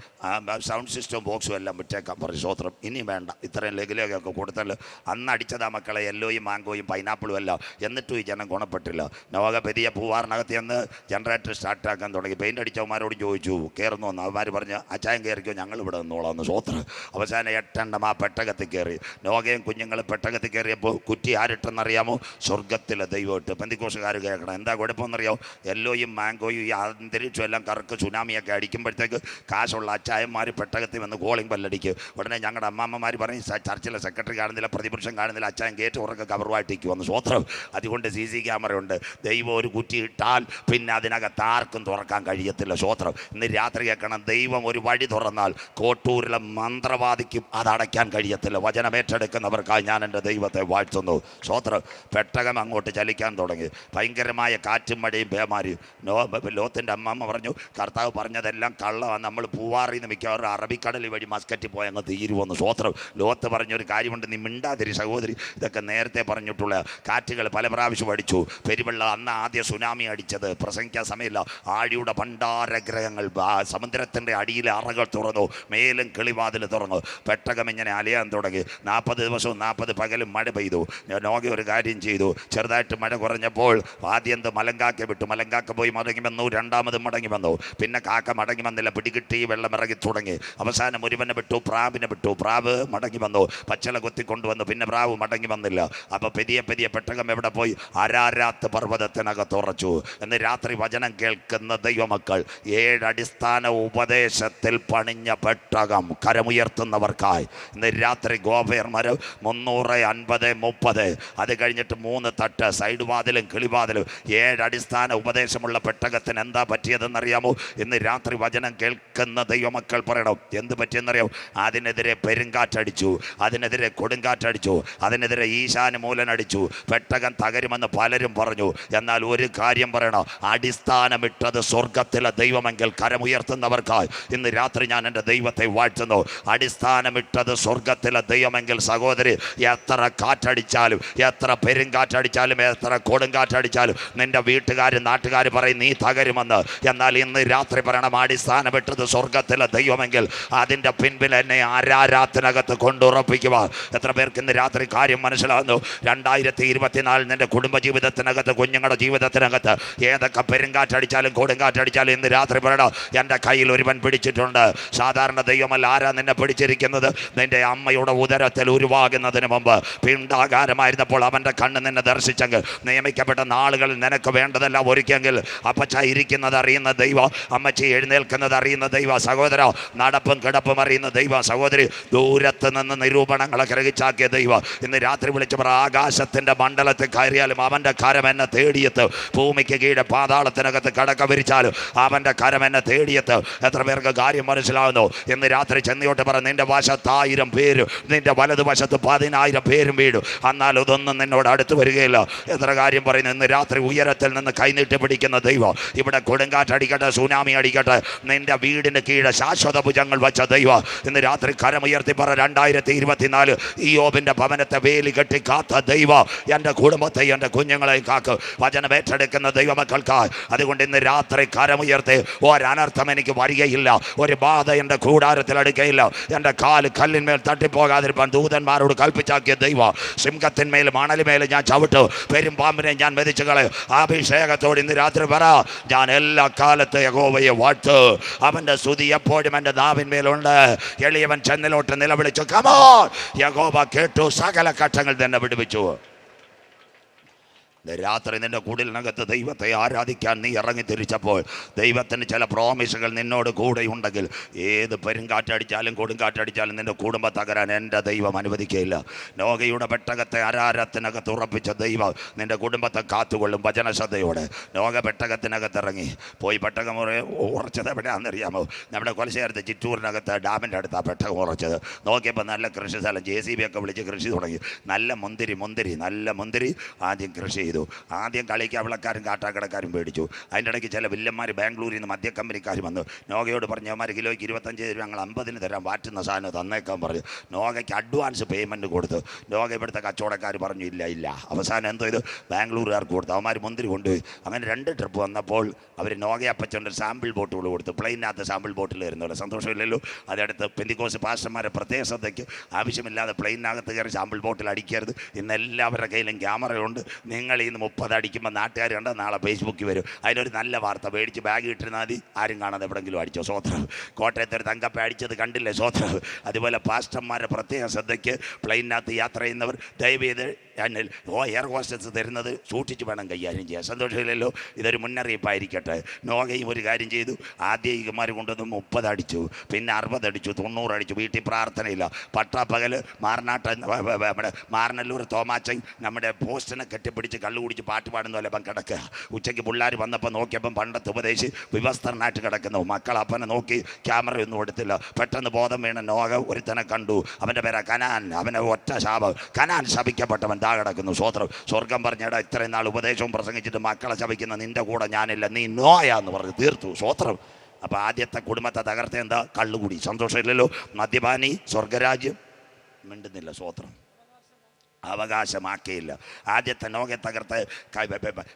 A: സൗണ്ട് സിസ്റ്റവും ബോക്സും എല്ലാം വിട്ടേക്കാൻ പറഞ്ഞു. സ്വോത്രം. ഇനി വേണ്ട, ഇത്രയും ലഘുലേഖയൊക്കെ കൊടുത്തല്ലോ. അന്ന് അടിച്ചതാ മക്കളെ യെല്ലോയും മാങ്കോയും പൈനാപ്പിളും എല്ലാം. എന്നിട്ടും ഈ ജനം ഗുണപ്പെട്ടില്ല. നോക പെരിയ പൂവാറിനകത്ത് നിന്ന് ജനറേറ്റർ സ്റ്റാർട്ടാക്കാൻ തുടങ്ങി. പെയിൻ്റ് അടിച്ചവന്മാരോട് ചോദിച്ചു, കയറുന്നു എന്ന്. അവന്മാർ പറഞ്ഞ്, അച്ചായൻ കയറിക്കോ, ഞങ്ങൾ ഇവിടെ നിന്നോളാം. സ്വോത്രം. അവസാനം 8 എണ്ണം ആ പെട്ടകത്തിൽ കയറി. നോകയും കുഞ്ഞുങ്ങളും പെട്ടകത്തിൽ കയറിയപ്പോൾ കുറ്റി ആരിട്ടെന്നറിയാമോ? സ്വർഗത്തിലെ ദൈവം ഇട്ട്. പെന്തിക്കോസുകാർ കേൾക്കണം. എന്താ കുഴപ്പമെന്നറിയാമോ? യെല്ലോയും മാങ്കോയും ഈ അന്തരീക്ഷം എല്ലാം കറക്ക് സുനാമിയൊക്കെ അടിക്കുമ്പോഴത്തേക്ക് കാശുള്ള അച്ചായന്മാർ പെട്ടകത്തിൽ വന്ന് കോളിംഗ് ബെല്ലടിക്കും. ഉടനെ ഞങ്ങളുടെ അമ്മമ്മമാർ പറയും, ചർച്ചിലെ സെക്രട്ടറി കാണുന്നില്ല, പ്രതിപക്ഷം കാണുന്നില്ല, അച്ചായൻ ഗേറ്റ് ഉറക്കെ കവറുമായിട്ടേക്ക് വന്നു. സ്വോത്രം. അതുകൊണ്ട് CC ക്യാമറ ഉണ്ട്. ദൈവം ഒരു കുറ്റി ഇട്ടാൽ പിന്നെ അതിനകത്ത് ആർക്കും തുറക്കാൻ കഴിയത്തില്ല. സ്വോത്രം. ഇന്ന് രാത്രി കേൾക്കണം. ദൈവം ഒരു വഴി തുറന്നാൽ കോട്ടൂരിലെ മന്ത്രവാദിക്കും അതടയ്ക്കാൻ കഴിയത്തില്ല. വചനം ഏറ്റെടുക്കുന്നവർക്കായി ഞാൻ എൻ്റെ ദൈവത്തെ വാഴ്ത്തുന്നു. സ്വോത്രം. പെട്ടകം അങ്ങോട്ട് ചലിക്കാൻ തുടങ്ങി. ഭയങ്കരമായ കാറ്റും മഴയും പേമാരിയും. ലോത്തിൻ്റെ അമ്മമ്മ പറഞ്ഞു, കർത്താവ് പറഞ്ഞതെല്ലാം കള്ളമാണ്, നമ്മൾ പൂവാറിന്ന് മിക്കവാറും അറബിക്കടൽ വഴി മസ്കറ്റിൽ പോയി അങ്ങ് തീരുവെന്ന്. സ്വോത്രം. ലോത്ത് പറഞ്ഞൊരു കാര്യമുണ്ട്, നീ മിണ്ടാതിരി സഹോദരി, ഇതൊക്കെ നേരത്തെ പറഞ്ഞിട്ടുള്ള കാറ്റുകൾ പല പ്രാവശ്യം അടിച്ചു. പെരുവെള്ള അന്ന് ആദ്യ സുനാമി അടിച്ചത്, പ്രസംഗിക്കാൻ സമയമില്ല. ആഴിയുടെ ഭണ്ഡാരഗ്രഹങ്ങൾ, സമുദ്രത്തിൻ്റെ അടിയിലെ അറകൾ തുറന്നു, മേലും കിളിവാതിൽ തുറന്നു. പെട്ടകം ഇങ്ങനെ അലയാൻ തുടങ്ങി. 40 ദിവസവും 40 പകലും മഴ പെയ്തു. നോഗ ഒരു കാര്യം ചെയ്തു. ചെറുതായിട്ട് മഴ കുറഞ്ഞപ്പോൾ ആദ്യം മലങ്കാക്ക വിട്ടു. മലങ്കാക്ക പോയി മടങ്ങി വന്നു. 2ാമതും മടങ്ങി വന്നു. പിന്നെ കാക്ക മടങ്ങി വന്നില്ല. പിടികിട്ടി വെള്ളം ഇറങ്ങി തുടങ്ങി. അവസാനം ഒരുവനെ വിട്ടു, പ്രാവിനെ വിട്ടു. പ്രാവ് മടങ്ങി വന്നു. പച്ചല കൊത്തിക്കൊണ്ടുവന്നു. പിന്നെ പ്രാവ് മടങ്ങി വന്നില്ല. അപ്പോൾ പെരിയ പെട്ടകം എവിടെ പോയി? അരാരാത്ത് പർവ്വതത്തിനകത്ത് ഉറച്ചു. എന്ന് രാത്രി വചനം കേൾക്കുന്ന ദൈവമക്കൾ, 7 അടിസ്ഥാന ഉപദേശത്തിൽ പണിഞ്ഞ പെട്ടകം കരമുയർത്തുന്നവർക്കായി ഇന്ന് രാത്രി ഗോവേർ മരം 350 30. അത് കഴിഞ്ഞിട്ട് 3 തട്ട്, സൈഡ് വാതിലും കിളിവാതിലും. 7 അടിസ്ഥാന ഉപദേശമുള്ള പെട്ടകത്തിന് എന്താ പറ്റിയതെന്നറിയാമോ? ഇന്ന് രാത്രി വചനം കേൾക്കുന്ന ദൈവമക്കൾ പറയണം, എന്ത് പറ്റിയെന്നറിയാമോ? അതിനെതിരെ പെരുങ്കാറ്റടിച്ചു, അതിനെതിരെ കൊടുങ്കാറ്റടിച്ചു, അതിനെതിരെ ഈശാനുമൂലനടിച്ചു. പെട്ടകം തകരുമെന്ന് പലരും പറഞ്ഞു. എന്നാൽ ഒരു കാര്യം പറയണം, അടിസ്ഥാനമിട്ടത് സ്വർഗത്തിലെ ദൈവമെങ്കിൽ കരമുയർത്തുന്നവർക്കായി ഇന്ന് രാത്രി ഞാൻ എൻ്റെ ദൈവത്തെ വാഴ്ത്തുന്നു. അടിസ്ഥാനമിട്ടത് സ്വർഗത്തിലെ ദൈവമെങ്കിൽ സഹോദരി, എത്ര കാറ്റടിച്ചാലും, എത്ര പെരുങ്കാറ്റടിച്ചാലും, എത്ര കൊടുങ്കാറ്റടിച്ചാലും നിന്റെ വീട്ടുകാരും നാട്ടുകാർ പറയും നീ തകരുമെന്ന്. എന്നാൽ ഇന്ന് രാത്രി പറയണം, അടിസ്ഥാനമിട്ടത് സ്വർഗത്തിലെ ദൈവമെങ്കിൽ അതിൻ്റെ പിൻപിൽ എന്നെ ആരാരാത്തിനകത്ത് കൊണ്ടുറപ്പിക്കുക. എത്ര പേർക്ക് ഇന്ന് രാത്രി കാര്യം മനസ്സിലാകുന്നു? 2024 നിന്റെ കുടുംബജീവിതത്തിനകത്ത്, കുഞ്ഞുങ്ങളുടെ ജീവിതത്തിനകത്ത് ഏതൊക്കെ പെരുങ്കാറ്റടിച്ചാലും കൊടുങ്കാറ്റടിച്ചാലും ഇന്ന് രാത്രി പറയണം, എൻ്റെ കയ്യിൽ ഒരുവൻ പിടിച്ചിട്ടുണ്ട്. സാധാരണ ദൈവമല്ല. ആരാ നിന്നെ പിടിച്ചിരിക്കുന്നത്? നിന്റെ അമ്മയുടെ ഉദരത്തിൽ ഉരുവാകുന്നതിന് മുമ്പ് പിണ്ടാകാരമായിരുന്നപ്പോൾ അവൻ്റെ കണ്ണ് നിന്നെ ദർശിച്ചെങ്കിൽ, നിയമിക്കപ്പെട്ട നാളുകളിൽ നിനക്ക് വേണ്ടതെല്ലാം ഒരുക്കിയെങ്കിൽ, അപ്പച്ച ഇരിക്കുന്നത് അറിയുന്ന ദൈവം, അമ്മച്ചി എഴുന്നേൽക്കുന്നത് അറിയുന്ന ദൈവം, സഹോദര നടപ്പും കിടപ്പും അറിയുന്ന ദൈവം, സഹോദരി ദൂരത്ത് നിന്ന് നിരൂപണങ്ങളെ ഗ്രഹിച്ചാക്കിയ ദൈവം ഇന്ന് രാത്രി വിളിച്ചവർ ആകാശത്തിൻ്റെ മണ്ഡലത്തിൽ കയറിയാലും അവൻ്റെ കരം എന്നെ തേടിയെത്തും. ഭൂമിക്ക് കീഴെ പാതാളത്തിനകത്ത് കടക്ക വിരിച്ചാലും അവൻ്റെ കരം എന്നെ തേടി തേടിയെത്തും. എത്ര പേർക്ക് കാര്യം മനസ്സിലാവുന്നു? ഇന്ന് രാത്രി ചെന്നോട്ട് പറ, നിന്റെ വശത്ത് 1000 പേരും നിന്റെ വലതുവശത്ത് 10,000 പേരും വീഴും, എന്നാൽ ഇതൊന്നും നിന്നോട് അടുത്ത് വരികയില്ല. എത്ര കാര്യം പറയുന്നു? ഇന്ന് രാത്രി ഉയരത്തിൽ നിന്ന് കൈനീട്ടി പിടിക്കുന്ന ദൈവം, ഇവിടെ കൊടുങ്കാറ്റടിക്കട്ടെ, സുനാമി അടിക്കട്ടെ, നിന്റെ വീടിന് കീഴെ ശാശ്വത ഭുജങ്ങൾ വെച്ച ദൈവം ഇന്ന് രാത്രി കരമുയർത്തി പറ, 2024 ഇയ്യോബിന്റെ ഭവനത്തെ വേലി കെട്ടി കാത്ത ദൈവം എൻ്റെ കുടുംബത്തെ എൻ്റെ കുഞ്ഞുങ്ങളെ കാക്കും. വചനം ഏറ്റെടുക്കുന്ന ദൈവമക്കൾക്ക് അതുകൊണ്ട് ഇന്ന് രാത്രി കരമുയർത്തി, ഒരനർത്ഥം എനിക്ക് വരികയില്ല, ഒരു ബാധ എൻ്റെ കൂടാരത്തിൽ അടുക്കയില്ല, എൻ്റെ കാല് കല്ലിന്മേൽ തട്ടിപ്പോകാതിരിക്കാൻ ദൂതന്മാരോട് കൽപ്പിച്ചാക്കിയ ദൈവം, സിംഹത്തിന്മേൽ മണലിന്മേൽ ഞാൻ ചവിട്ടു, പെരുമ്പാമ്പിനെ ഞാൻ മെതിച്ചു കളയും. അഭിഷേകത്തോട് ഇന്ന് രാത്രി പറ, ഞാൻ എല്ലാ കാലത്ത് യഹോവയെ വാഴ്ത്തു, അവൻ്റെ സ്തുതി എപ്പോഴും എൻ്റെ നാവിന്മേലുണ്ട്. എളിയവൻ ചെന്നിലോട്ട് നിലവിളിച്ചു, കമോൺ, യഹോവ കേട്ടു, സകല കഷ്ടങ്ങൾ തന്നെ വിടുവിച്ചു. രാത്രി നിന്റെ കുടിലിനകത്ത് ദൈവത്തെ ആരാധിക്കാൻ നീ ഇറങ്ങി തിരിച്ചപ്പോൾ ദൈവത്തിന് ചില പ്രോമിസുകൾ നിന്നോട് കൂടെ ഉണ്ടെങ്കിൽ ഏത് പെരുങ്കാറ്റടിച്ചാലും കൊടുങ്കാറ്റടിച്ചാലും നിന്റെ കുടുംബം തകരാൻ എൻ്റെ ദൈവം അനുവദിക്കുകയില്ല. നോഗയുടെ പെട്ടകത്തെ അരാരത്തിനകത്ത് ഉറപ്പിച്ച ദൈവം നിന്റെ കുടുംബത്തെ കാത്തുകൊള്ളും. വചനശ്രദ്ധയോടെ നോഗ പെട്ടകത്തിനകത്ത് ഇറങ്ങി പോയി. പെട്ടകം ഉറച്ചത് എവിടെയാണെന്നറിയാമോ? നമ്മുടെ കൊലശേരത്ത് ചിറ്റൂരിനകത്ത് ഡാമിൻ്റെ അടുത്ത് ആ പെട്ടകം ഉറച്ചത്. നോക്കിയപ്പോൾ നല്ല കൃഷി സ്ഥലം, JCB ഒക്കെ വിളിച്ച് കൃഷി തുടങ്ങി. നല്ല മുന്തിരി ആദ്യം കൃഷി ചെയ്തു. ആദ്യം കളിക്ക് അവളക്കാരും കാട്ടാക്കടക്കാരും മേടിച്ചു. അതിൻ്റെ ഇടയ്ക്ക് ചില വില്ലന്മാർ ബാംഗ്ലൂരിൽ നിന്ന് മദ്യ കമ്പനിക്കാർ വന്നു. നോഗയോട് പറഞ്ഞു, അവന്മാർ കിലോയ്ക്ക് 25 രൂപ, ഞങ്ങൾ 50 തരാം, വാറ്റുന്ന സാധനം തന്നേക്കാൻ പറഞ്ഞു. നോഗയ്ക്ക് അഡ്വാൻസ് പേയ്മെൻറ്റ് കൊടുത്തു. നോഗ ഇവിടുത്തെ കച്ചവടക്കാർ പറഞ്ഞു ഇല്ല. അവസാനം എന്തോ ഇത് ബാംഗ്ലൂരുകാർക്ക് കൊടുത്തു. അവന്മാർ മുന്തിരി കൊണ്ടുപോയി. അങ്ങനെ 2 ട്രിപ്പ് വന്നപ്പോൾ അവർ നോഗയപ്പച്ചൻ്റെ സാമ്പിൾ ബോട്ടുകൾ കൊടുത്തു. പ്ലെയിനകത്ത് സാമ്പിൾ ബോട്ടിൽ വരുന്നല്ലോ, സന്തോഷമില്ലല്ലോ. അതെടുത്ത് പെന്തിക്കോസ് പാസ്റ്റർമാരെ പ്രത്യേക ശ്രദ്ധയ്ക്ക് ആവശ്യമില്ലാതെ പ്ലെയിനകത്ത് കയറി സാമ്പിൾ ബോട്ടിൽ അടിക്കരുത്. ഇന്ന് എല്ലാവരുടെ കയ്യിലും ക്യാമറയുണ്ട്. നിങ്ങൾ ഇന്ന് 30 അടിക്കുമ്പോൾ നാട്ടുകാർ കണ്ട് നാളെ ഫേസ്ബുക്കിൽ വരും. അതിനൊരു നല്ല വാർത്ത മേടിച്ച് ബാഗ് ഇട്ടിരുന്നാൽ മതി, ആരും കാണാതെ എവിടെയെങ്കിലും അടിച്ചോ. സ്വോത്രം. കോട്ടയത്തെ ഒരു തങ്കപ്പ അടിച്ചത് കണ്ടില്ലേ? സ്വോത്രം. അതുപോലെ പാസ്റ്റർമാരെ പ്രത്യേക ശ്രദ്ധയ്ക്ക് പ്ലെയിനകത്ത് യാത്ര ചെയ്യുന്നവർ ദയവേത് എയർ ഹോസ്റ്റസ് തരുന്നത് സൂക്ഷിച്ച് വേണം കൈകാര്യം ചെയ്യാൻ. സന്തോഷമില്ലല്ലോ. ഇതൊരു മുന്നറിയിപ്പായിരിക്കട്ടെ. നോഗയും ഒരു കാര്യം ചെയ്തു. ആദ്യം ഇമാർ കൊണ്ടുവന്ന് 30 അടിച്ചു, പിന്നെ 60 അടിച്ചു, 90 അടിച്ചു. വീട്ടിൽ പ്രാർത്ഥനയില്ല. പട്ടാപ്പകൽ നമ്മുടെ മാർനല്ലൂർ തോമാച്ചൻ നമ്മുടെ പോസ്റ്റിനെ കെട്ടിപ്പിടിച്ച് കള്ളു കുടിച്ച് പാട്ട് പാടുന്ന പോലെ കിടക്കുക. ഉച്ചയ്ക്ക് പിള്ളേർ വന്നപ്പോൾ നോക്കിയപ്പം പണ്ടത്തെ ഉപദേശി വിവസ്ത്രനായിട്ട് കിടക്കുന്നു. മക്കൾ അപ്പനെ നോക്കി ക്യാമറയൊന്നും എടുത്തില്ല. പെട്ടെന്ന് ബോധം വീണ നോഗ ഒരുത്തനെ കണ്ടു. അവൻ്റെ പേരാ കനാൻ. അവനെ ഒറ്റ ശാപം. കനാൻ ശപിക്കപ്പെട്ടവൻ താ കിടക്കുന്നു. സ്വോത്രം. സ്വർഗം പറഞ്ഞിട ഇത്രയും നാൾ ഉപദേശവും പ്രസംഗിച്ചിട്ട് മക്കളെ ശപിക്കുന്ന നിന്റെ കൂടെ ഞാനില്ല, നീ നോയാന്ന് പറഞ്ഞ് തീർത്തു. സ്വോത്രം. അപ്പോൾ ആദ്യത്തെ കുടുംബത്തെ തകർത്ത എന്താ? കള്ളുകൂടി. സന്തോഷമില്ലല്ലോ. മദ്യപാനി സ്വർഗരാജ്യം മിണ്ടുന്നില്ല. സ്വോത്രം. അവകാശമാക്കിയില്ല. ആദ്യത്തെ നോഗെ തകർത്ത്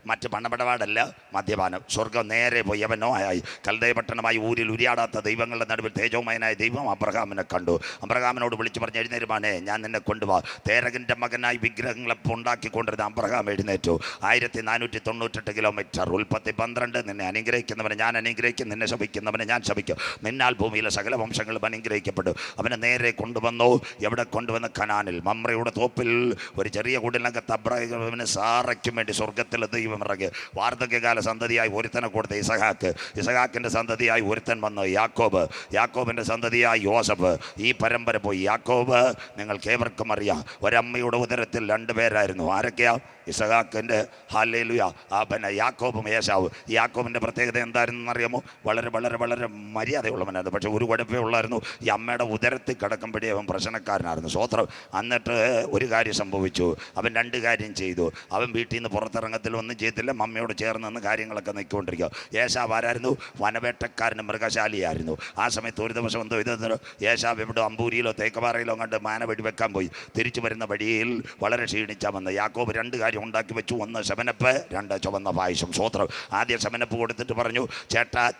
A: മറ്റ് പണപടപാടല്ല, മദ്യപാനം. സ്വർഗം നേരെ പോയി അവൻ നോയായി. കൽദയ പട്ടണമായി ഊരിൽ ഉരിയാടാത്ത ദൈവങ്ങളുടെ നടുവിൽ തേജോമയനായ ദൈവം അബ്രഹാമിനെ കണ്ടു. അബ്രഹാമിനോട് വിളിച്ചു പറഞ്ഞ്, എഴുന്നേരുമാനെ, ഞാൻ നിന്നെ കൊണ്ടുപോവാ. തേരകിൻ്റെ മകനായി വിഗ്രഹങ്ങളെ ഉണ്ടാക്കിക്കൊണ്ടിരുന്ന അബ്രഹാം എഴുന്നേറ്റു. 1498 കിലോമീറ്റർ. ഉൽപ്പത്തി 12. നിന്നെ അനുഗ്രഹിക്കുന്നവനെ ഞാൻ അനുഗ്രഹിക്കും, നിന്നെ ശപിക്കുന്നവനെ ഞാൻ ശപിക്കും. നിന്നാൽ ഭൂമിയിലെ സകല വംശങ്ങളും അനുഗ്രഹിക്കപ്പെടും. അവനെ നേരെ കൊണ്ടുവന്നു. എവിടെ കൊണ്ടുവന്ന്? കനാനിൽ. മമ്രയുടെ തോപ്പിൽ ഒരു ചെറിയ കുടിലകത്ത് അബ്രഹാമിന് സാറയ്ക്കും വേണ്ടി സ്വർഗത്തിലെ ദൈവം ഇറങ്ങി. വാർദ്ധക്യകാല സന്തതിയായി ഒരുത്തനെ കൊടുത്ത ഇസഹാക്ക്. ഇസഹാക്കിൻ്റെ സന്തതിയായി ഒരുത്തൻ വന്നു യാക്കോബ്. യാക്കോബിൻ്റെ സന്തതിയായി യോസഫ്. ഈ പരമ്പര പോയി. യാക്കോബ് നിങ്ങൾക്കേവർക്കും അറിയാം, ഒരമ്മയുടെ ഉദരത്തിൽ 2 പേരായിരുന്നു. ആരൊക്കെയാ? ഇസഹാക്കിൻ്റെ ഹല്ലേലൂയ പിന്നെ യാക്കോബും ഏശാവ്. യാക്കോബിൻ്റെ പ്രത്യേകത എന്തായിരുന്നു അറിയാമോ? വളരെ വളരെ വളരെ മര്യാദയുള്ളവനായിരുന്നു. പക്ഷേ ഒരു കുഴപ്പമേ ഉള്ളായിരുന്നു, ഈ അമ്മയുടെ ഉദരത്തിൽ കിടക്കുമ്പോഴേ അവൻ പ്രശ്നക്കാരനായിരുന്നു. സ്വോത്രം. എന്നിട്ട് ഒരു കാര്യം സംഭവിച്ചു. അവൻ 2 കാര്യം ചെയ്തു. അവൻ വീട്ടിൽ നിന്ന് പുറത്തിറങ്ങത്തിലൊന്നും ചെയ്തില്ല, മമ്മയോട് ചേർന്ന് നിന്ന് കാര്യങ്ങളൊക്കെ നിൽക്കൊണ്ടിരിക്കുക. ഏശാവ് ആരായിരുന്നു? വനവേട്ടക്കാരനും മൃഗശാലിയായിരുന്നു. ആ സമയത്ത് ഒരു ദിവസം എന്തോ ഇത് ഏശാവ് എവിടെ അമ്പൂരിയിലോ തേക്കപാറയിലോ കണ്ട് മാന വെടിവെക്കാൻ പോയി. തിരിച്ചു വരുന്ന വഴിയിൽ വളരെ ക്ഷീണിച്ചാൽ വന്ന് യാക്കോബ് 2 കാര്യം ഉണ്ടാക്കി വെച്ചു. 1 ശമനപ്പ്, 2 ചുവന്ന പായസം. സ്വോത്രം. ആദ്യം ശമനപ്പ് കൊടുത്തിട്ട് പറഞ്ഞു,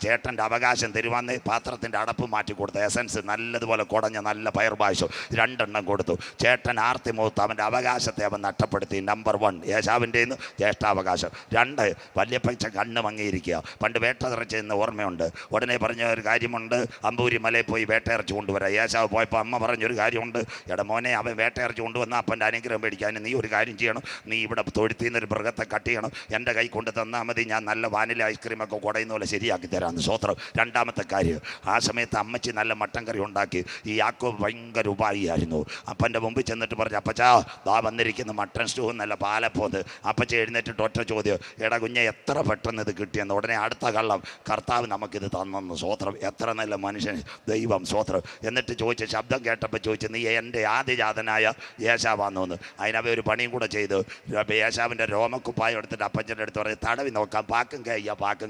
A: ചേട്ടൻ്റെ അവകാശം തരുവാന്ന് പാത്രത്തിൻ്റെ അടപ്പ് മാറ്റി കൊടുത്തു. എസൻസ് നല്ലതുപോലെ കുടഞ്ഞ നല്ല പയർ പായസം 2 എണ്ണം കൊടുത്തു. ചേട്ടൻ ആർത്തി മുഖത്ത് അവൻ്റെ അവകാശത്തെ അവൻ നഷ്ടപ്പെടുത്തി. നമ്പർ 1 യേശാവിൻ്റെ ജ്യേഷ്ഠാവകാശം. 2 വല്യപ്പച്ച കണ്ണ് മങ്ങിയിരിക്കുക. പണ്ട് വേട്ട ഇറച്ചിയെന്ന് ഓർമ്മയുണ്ട്. ഉടനെ പറഞ്ഞ ഒരു കാര്യമുണ്ട്, അമ്പൂരി മലയിൽ പോയി വേട്ടയിറച്ചി കൊണ്ടുവരാം. യേശാവ് പോയപ്പോൾ അമ്മ പറഞ്ഞൊരു കാര്യമുണ്ട്, എടാ മോനെ, അവൻ വേട്ടയിറച്ചി കൊണ്ടുവന്ന അപ്പൻ്റെ അനുഗ്രഹം മേടിക്കാൻ നീ ഒരു കാര്യം ചെയ്യണം, നീ ഇവിടെ തൊഴുത്തിൽ നിന്നൊരു മൃഗത്തെ കട്ട് ചെയ്യണം, എൻ്റെ കൈ കൊണ്ട് തന്നാൽ മതി, ഞാൻ നല്ല വാനില ഐസ്ക്രീമൊക്കെ കുടയുന്ന പോലെ ശരിയാക്കി തരാമെന്ന്. സ്വോത്രം. രണ്ടാമത്തെ കാര്യം, ആ സമയത്ത് അമ്മച്ചി നല്ല മട്ടൻ കറി ഉണ്ടാക്കി. ഈ യാക്കോബ് ഭയങ്കര ഉപായിയായിരുന്നു. അപ്പൻ്റെ മുമ്പിൽ ചെന്നിട്ട് പറഞ്ഞു, അപ്പച്ചാ ദാ വന്നിരിക്കുന്ന മട്ടൻ സ്റ്റൂ നല്ല പാലപ്പോന്ന്. അപ്പച്ച എഴുന്നേറ്റിട്ട് ഒറ്റ ചോദ്യം, എടാ കുഞ്ഞെ എത്ര പെട്ടെന്ന് ഇത് കിട്ടിയെന്ന്. ഉടനെ അടുത്ത കള്ളം, കർത്താവ് നമുക്കിത് തന്നെന്ന്. സ്വോത്രം. എത്ര നല്ല മനുഷ്യൻ ദൈവം. സ്വോത്രം. എന്നിട്ട് ചോദിച്ച ശബ്ദം കേട്ടപ്പോൾ ചോദിച്ചു, നീ എൻ്റെ ആദ്യജാതനായ യേശാവാന്നോന്ന്. അതിനവ ഒരു പണിയും കൂടെ ചെയ്തു. യേശാവിൻ്റെ രോമക്കുപ്പായം എടുത്തിട്ട് അപ്പച്ചൻ്റെ അടുത്ത് പറയും, തടവി നോക്കാം, പാക്കും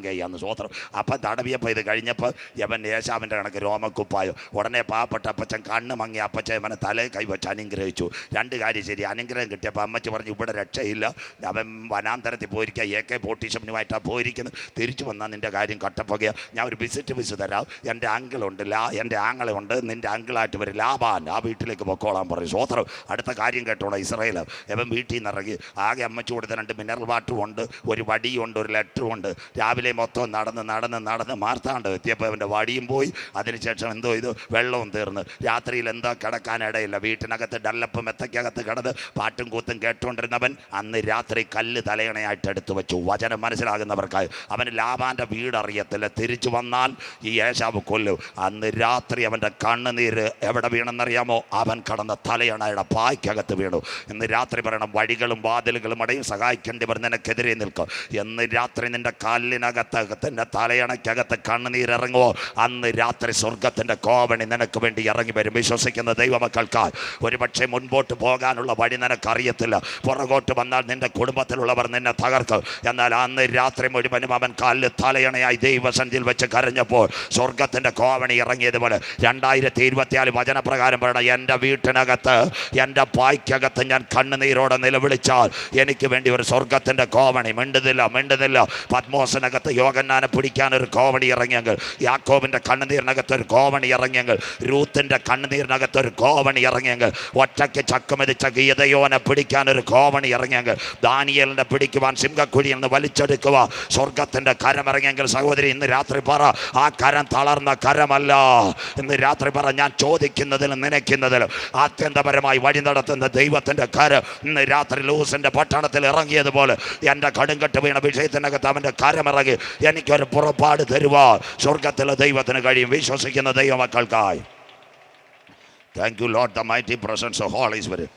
A: കയ്യാന്ന്. സ്വോത്രം. അപ്പം തടവിയപ്പോൾ ഇത് കഴിഞ്ഞപ്പോൾ യവൻ യേശാവിൻ്റെ കണക്ക് രോമക്കുപ്പായം. ഉടനെ പാവപ്പെട്ട അപ്പച്ചൻ കണ്ണ് മങ്ങി അപ്പച്ചൻ അവനെ തലയിൽ കൈവച്ച് അനുഗ്രഹിച്ചു. രണ്ട് കാര്യം ശരി. അനുഗ്രഹം കിട്ടിയപ്പോൾ അമ്മച്ചി പറഞ്ഞു, ഇവിടെ രക്ഷയില്ല, അവൻ വനാന്തരത്തിൽ പോയിരിക്കുക, AK-47 പോയിരിക്കുന്നത്, തിരിച്ചു വന്നാൽ നിൻ്റെ കാര്യം കട്ടപ്പുകയാണ്. ഞാൻ ഒരു വിസിറ്റ് തരാം, എൻ്റെ അങ്കിളുണ്ട്, എൻ്റെ ആങ്ങളുണ്ട്, നിൻ്റെ അങ്കിളായിട്ട് വരും, ലാബാൻ, ആ വീട്ടിലേക്ക് പൊക്കോളാൻ പറയും. സ്വോത്രം. അടുത്ത കാര്യം കേട്ടോളാം. ഇസ്രായേൽ അവൻ വീട്ടിൽ നിന്ന് ഇറങ്ങി. ആകെ അമ്മച്ചു കൊടുത്ത 2 മിനറൽ വാട്ടറും ഉണ്ട്, ഒരു വടിയുണ്ട്, ഒരു ലെറ്ററും ഉണ്ട്. രാവിലെ മൊത്തം നടന്ന് മാർത്താണ്ട് എത്തിയപ്പോൾ അവൻ്റെ വടിയും പോയി. അതിനുശേഷം എന്തോ ഇത് വെള്ളവും തീർന്ന്. രാത്രിയിൽ എന്താ കിടക്കാനിടയില്ല. വീട്ടിനകത്ത് ഡല്ലപ്പം മെത്തയ്ക്കകത്ത് കിടന്ന് പാട്ടും കൂത്തും കേട്ടുകൊണ്ടിരുന്നവൻ അന്ന് രാത്രി കല്ല് തലയണയായിട്ട് എടുത്തു വെച്ചു. വചനം മനസ്സിലാകുന്നവർക്കായി. അവന് ലാബാൻ്റെ വീടറിയത്തില്ല. തിരിച്ചു വന്നാൽ ഈ ഏശാവ് കൊല്ലും. അന്ന് രാത്രി അവൻ്റെ കണ്ണുനീര് എവിടെ വീണെന്നറിയാമോ? അവൻ കടന്ന തലയണയുടെ പായ്ക്കകത്ത് വീണു. ഇന്ന് രാത്രി പറയണം, വഴികളും വാതിലുകളും അടയും സഹായിക്കേണ്ടിവർ നിനക്കെതിരെ നിൽക്കും. എന്ന് രാത്രി നിന്റെ കാലിനകത്ത് നിന്റെ തലയണയ്ക്കകത്ത് കണ്ണുനീരിറങ്ങുമോ, അന്ന് രാത്രി സ്വർഗത്തിൻ്റെ കോവണി നിനക്ക് വേണ്ടി ഇറങ്ങി വരും. വിശ്വസിക്കുന്ന ദൈവമക്കൾക്കായി. ഒരുപക്ഷെ മുൻപോട്ട് പോകാനുള്ള വഴി നിനക്കറിയത്തില്ല. പുറകോട്ട് വന്നാൽ നിന്റെ കുടുംബത്തിലുള്ളവർ നിന്നെ തകർക്കും. എന്നാൽ അന്ന് രാത്രി മുഴുവനും അവൻ കാലിൽ തലയണയായി ദൈവസന്നിധിയിൽ വെച്ച് കരഞ്ഞപ്പോൾ സ്വർഗത്തിൻ്റെ കോവണി ഇറങ്ങിയതുപോലെ 2024 വചനപ്രകാരം പറയണം, എൻ്റെ വീട്ടിനകത്ത്, എൻ്റെ പായ്ക്കകത്ത് ഞാൻ കണ്ണുനീരോടെ നിലവിളിച്ചാൽ എനിക്ക് വേണ്ടി ഒരു സ്വർഗത്തിൻ്റെ കോവണി. മിണ്ടുന്നില്ല. പത്മോസിനകത്ത് യോഹന്നാനെ പിടിക്കാൻ ഒരു കോവണി ഇറങ്ങിയെങ്കിൽ, യാക്കോബിൻ്റെ കണ്ണുനീരിനകത്ത് ഒരു കോവണി ഇറങ്ങിയെങ്കിൽ, രൂത്തിൻ്റെ കണ്ണുനീരിനകത്ത് ഒരു കോവണി ഇറങ്ങിയെങ്കിൽ, ഒറ്റയ്ക്ക് ചക്കുമെതിച്ച ഗീതയോനെ പിടിക്കാൻ ഒരു കോവണി ഇറങ്ങിയെങ്കിൽ, ദാനിയേലിനെ പിടിക്കുവാൻ സിംഹക്കുഴിയിൽ നിന്ന് വലിച്ചെടുക്കുക സ്വർഗത്തിൻ്റെ കരമിറങ്ങിയെങ്കിൽ, സഹോദരി ഇന്ന് രാത്രി പറ, ആ കരം തളർന്ന കരമല്ല. ഇന്ന് രാത്രി പറ, ഞാൻ ചോദിക്കുന്നതിലും നനയ്ക്കുന്നതിലും ആത്യന്തപരമായി വഴി നടത്തുന്ന ദൈവത്തിൻ്റെ കരം ഇന്ന് രാത്രി ലൂസിൻ്റെ പട്ടണത്തിൽ ഇറങ്ങിയതുപോലെ എൻ്റെ കടുങ്കട്ട് വീണ വിഷയത്തിനകത്ത് അവൻ്റെ കരമിറങ്ങി എനിക്കൊരു പുറപ്പാട് തരുവാ സ്വർഗത്തിലെ ദൈവത്തിന് കഴിയും. വിശ്വസിക്കുന്ന ദൈവമക്കൾക്കായി. Thank you Lord, the mighty presence of Holy Spirit.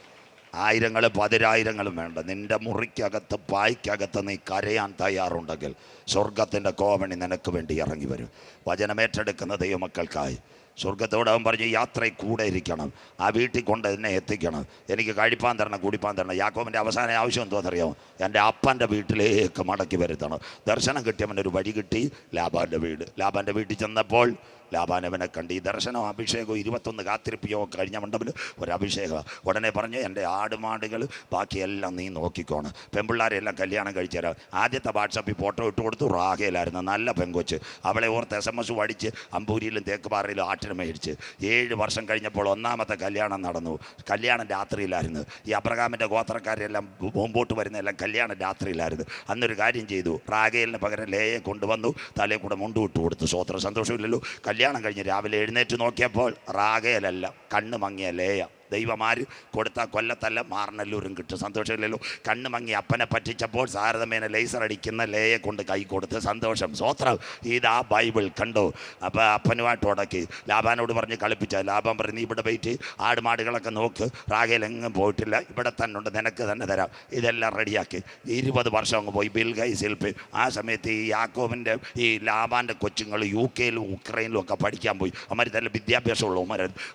A: ആയിരങ്ങളും 10,000 വേണ്ട, നിൻ്റെ മുറിക്കകത്ത് പായ്ക്കകത്ത് നീ കരയാൻ തയ്യാറുണ്ടെങ്കിൽ സ്വർഗത്തിൻ്റെ കോവണി നിനക്ക് വേണ്ടി ഇറങ്ങി വരും. വചനമേറ്റെടുക്കുന്ന ദൈവമക്കൾക്കായി. സ്വർഗത്തോട് അവൻ പറഞ്ഞ്, യാത്രയിൽ കൂടെ ഇരിക്കണം, ആ വീട്ടിൽ കൊണ്ട് എന്നെ എത്തിക്കണം, എനിക്ക് കഴിപ്പാൻ തരണം, കുടിപ്പാൻ തരണം. യാക്കോബിൻ്റെ അവസാന ആവശ്യം എന്തോന്നറിയാമോ? എൻ്റെ അപ്പൻ്റെ വീട്ടിലേക്ക് മടക്കി വരുത്തണം. ദർശനം കിട്ടിയവൻ്റെ ഒരു വഴി കിട്ടി, ലാബാൻ്റെ വീട്ടിൽ ചെന്നപ്പോൾ ലാബാനവനെ കണ്ട്. ഈ ദർശനം അഭിഷേകവും 21 കാത്തിരിപ്പിയോ കഴിഞ്ഞ മണ്ഡപത്തിൽ ഒരഭിഷേകം. ഉടനെ പറഞ്ഞു, എൻ്റെ ആടുമാടുകൾ ബാക്കിയെല്ലാം നീ നോക്കിക്കോണം, പെൺപിള്ളാരെല്ലാം കല്യാണം കഴിച്ചു തരാം. ആദ്യത്തെ വാട്സാപ്പിൽ ഫോട്ടോ ഇട്ട് കൊടുത്തു. റാഹേലായിരുന്നു, നല്ല പെങ്കൊച്ച്. അവളെ ഓർത്ത് SMS അടിച്ച് അമ്പൂരിയിലും തേക്കുപാറയിലും ആട്ടിന് മേടിച്ച് 7 വർഷം കഴിഞ്ഞപ്പോൾ 1ാമത്തെ കല്യാണം നടന്നു. കല്യാണം രാത്രിയിലായിരുന്നു. ഈ അബ്രഹാമിൻ്റെ ഗോത്രക്കാരെല്ലാം മുമ്പോട്ട് വരുന്നതെല്ലാം കല്യാണം രാത്രിയിലായിരുന്നു. അന്നൊരു കാര്യം ചെയ്തു, റാഹേലിന് പകരം ലേയെ കൊണ്ടുവന്നു, തലയിൽ കൂടെ മുണ്ടുവിട്ട് കൊടുത്തു. സ്വോത്ര. സന്തോഷമില്ലല്ലോ. കല്യാണം കഴിഞ്ഞ് രാവിലെ എഴുന്നേറ്റ് നോക്കിയപ്പോൾ റാഹേലല്ല, കണ്ണ് മങ്ങിയ ലേയ. ദൈവമാര് കൊടുത്താൽ കൊല്ലത്തല്ല മാറനല്ലൂരും കിട്ടും. സന്തോഷമില്ലല്ലോ. കണ്ണ് മങ്ങി അപ്പനെ പറ്റിച്ചപ്പോൾ സാരതമേനെ ലേസർ അടിക്കുന്ന ലേയെ കൊണ്ട് കൈ കൊടുത്ത് സന്തോഷം. സ്വോത്രം. ഇതാ ബൈബിൾ കണ്ടോ. അപ്പോൾ അപ്പനുമായിട്ട് ഉടക്കി ലാബാനോട് പറഞ്ഞ് കളിപ്പിച്ച. ലാബാൻ പറഞ്ഞ്, നീ ഇവിടെ വെയിറ്റ്, ആടുമാടുകളൊക്കെ നോക്ക്, റാഗേൽ എങ്ങും പോയിട്ടില്ല, ഇവിടെ തന്നെ ഉണ്ട്, നിനക്ക് തന്നെ തരാം. ഇതെല്ലാം റെഡിയാക്കി. 20 വർഷം അങ്ങ് പോയി. ബിൽഗൈസിൽ പോയി. ആ സമയത്ത് ഈ യാക്കോബിൻ്റെ ഈ ലാബാൻ്റെ കൊച്ചുങ്ങൾ UK-ലും ഉക്രൈനിലും ഒക്കെ പഠിക്കാൻ പോയി. അവന്മാർ നല്ല വിദ്യാഭ്യാസമുള്ള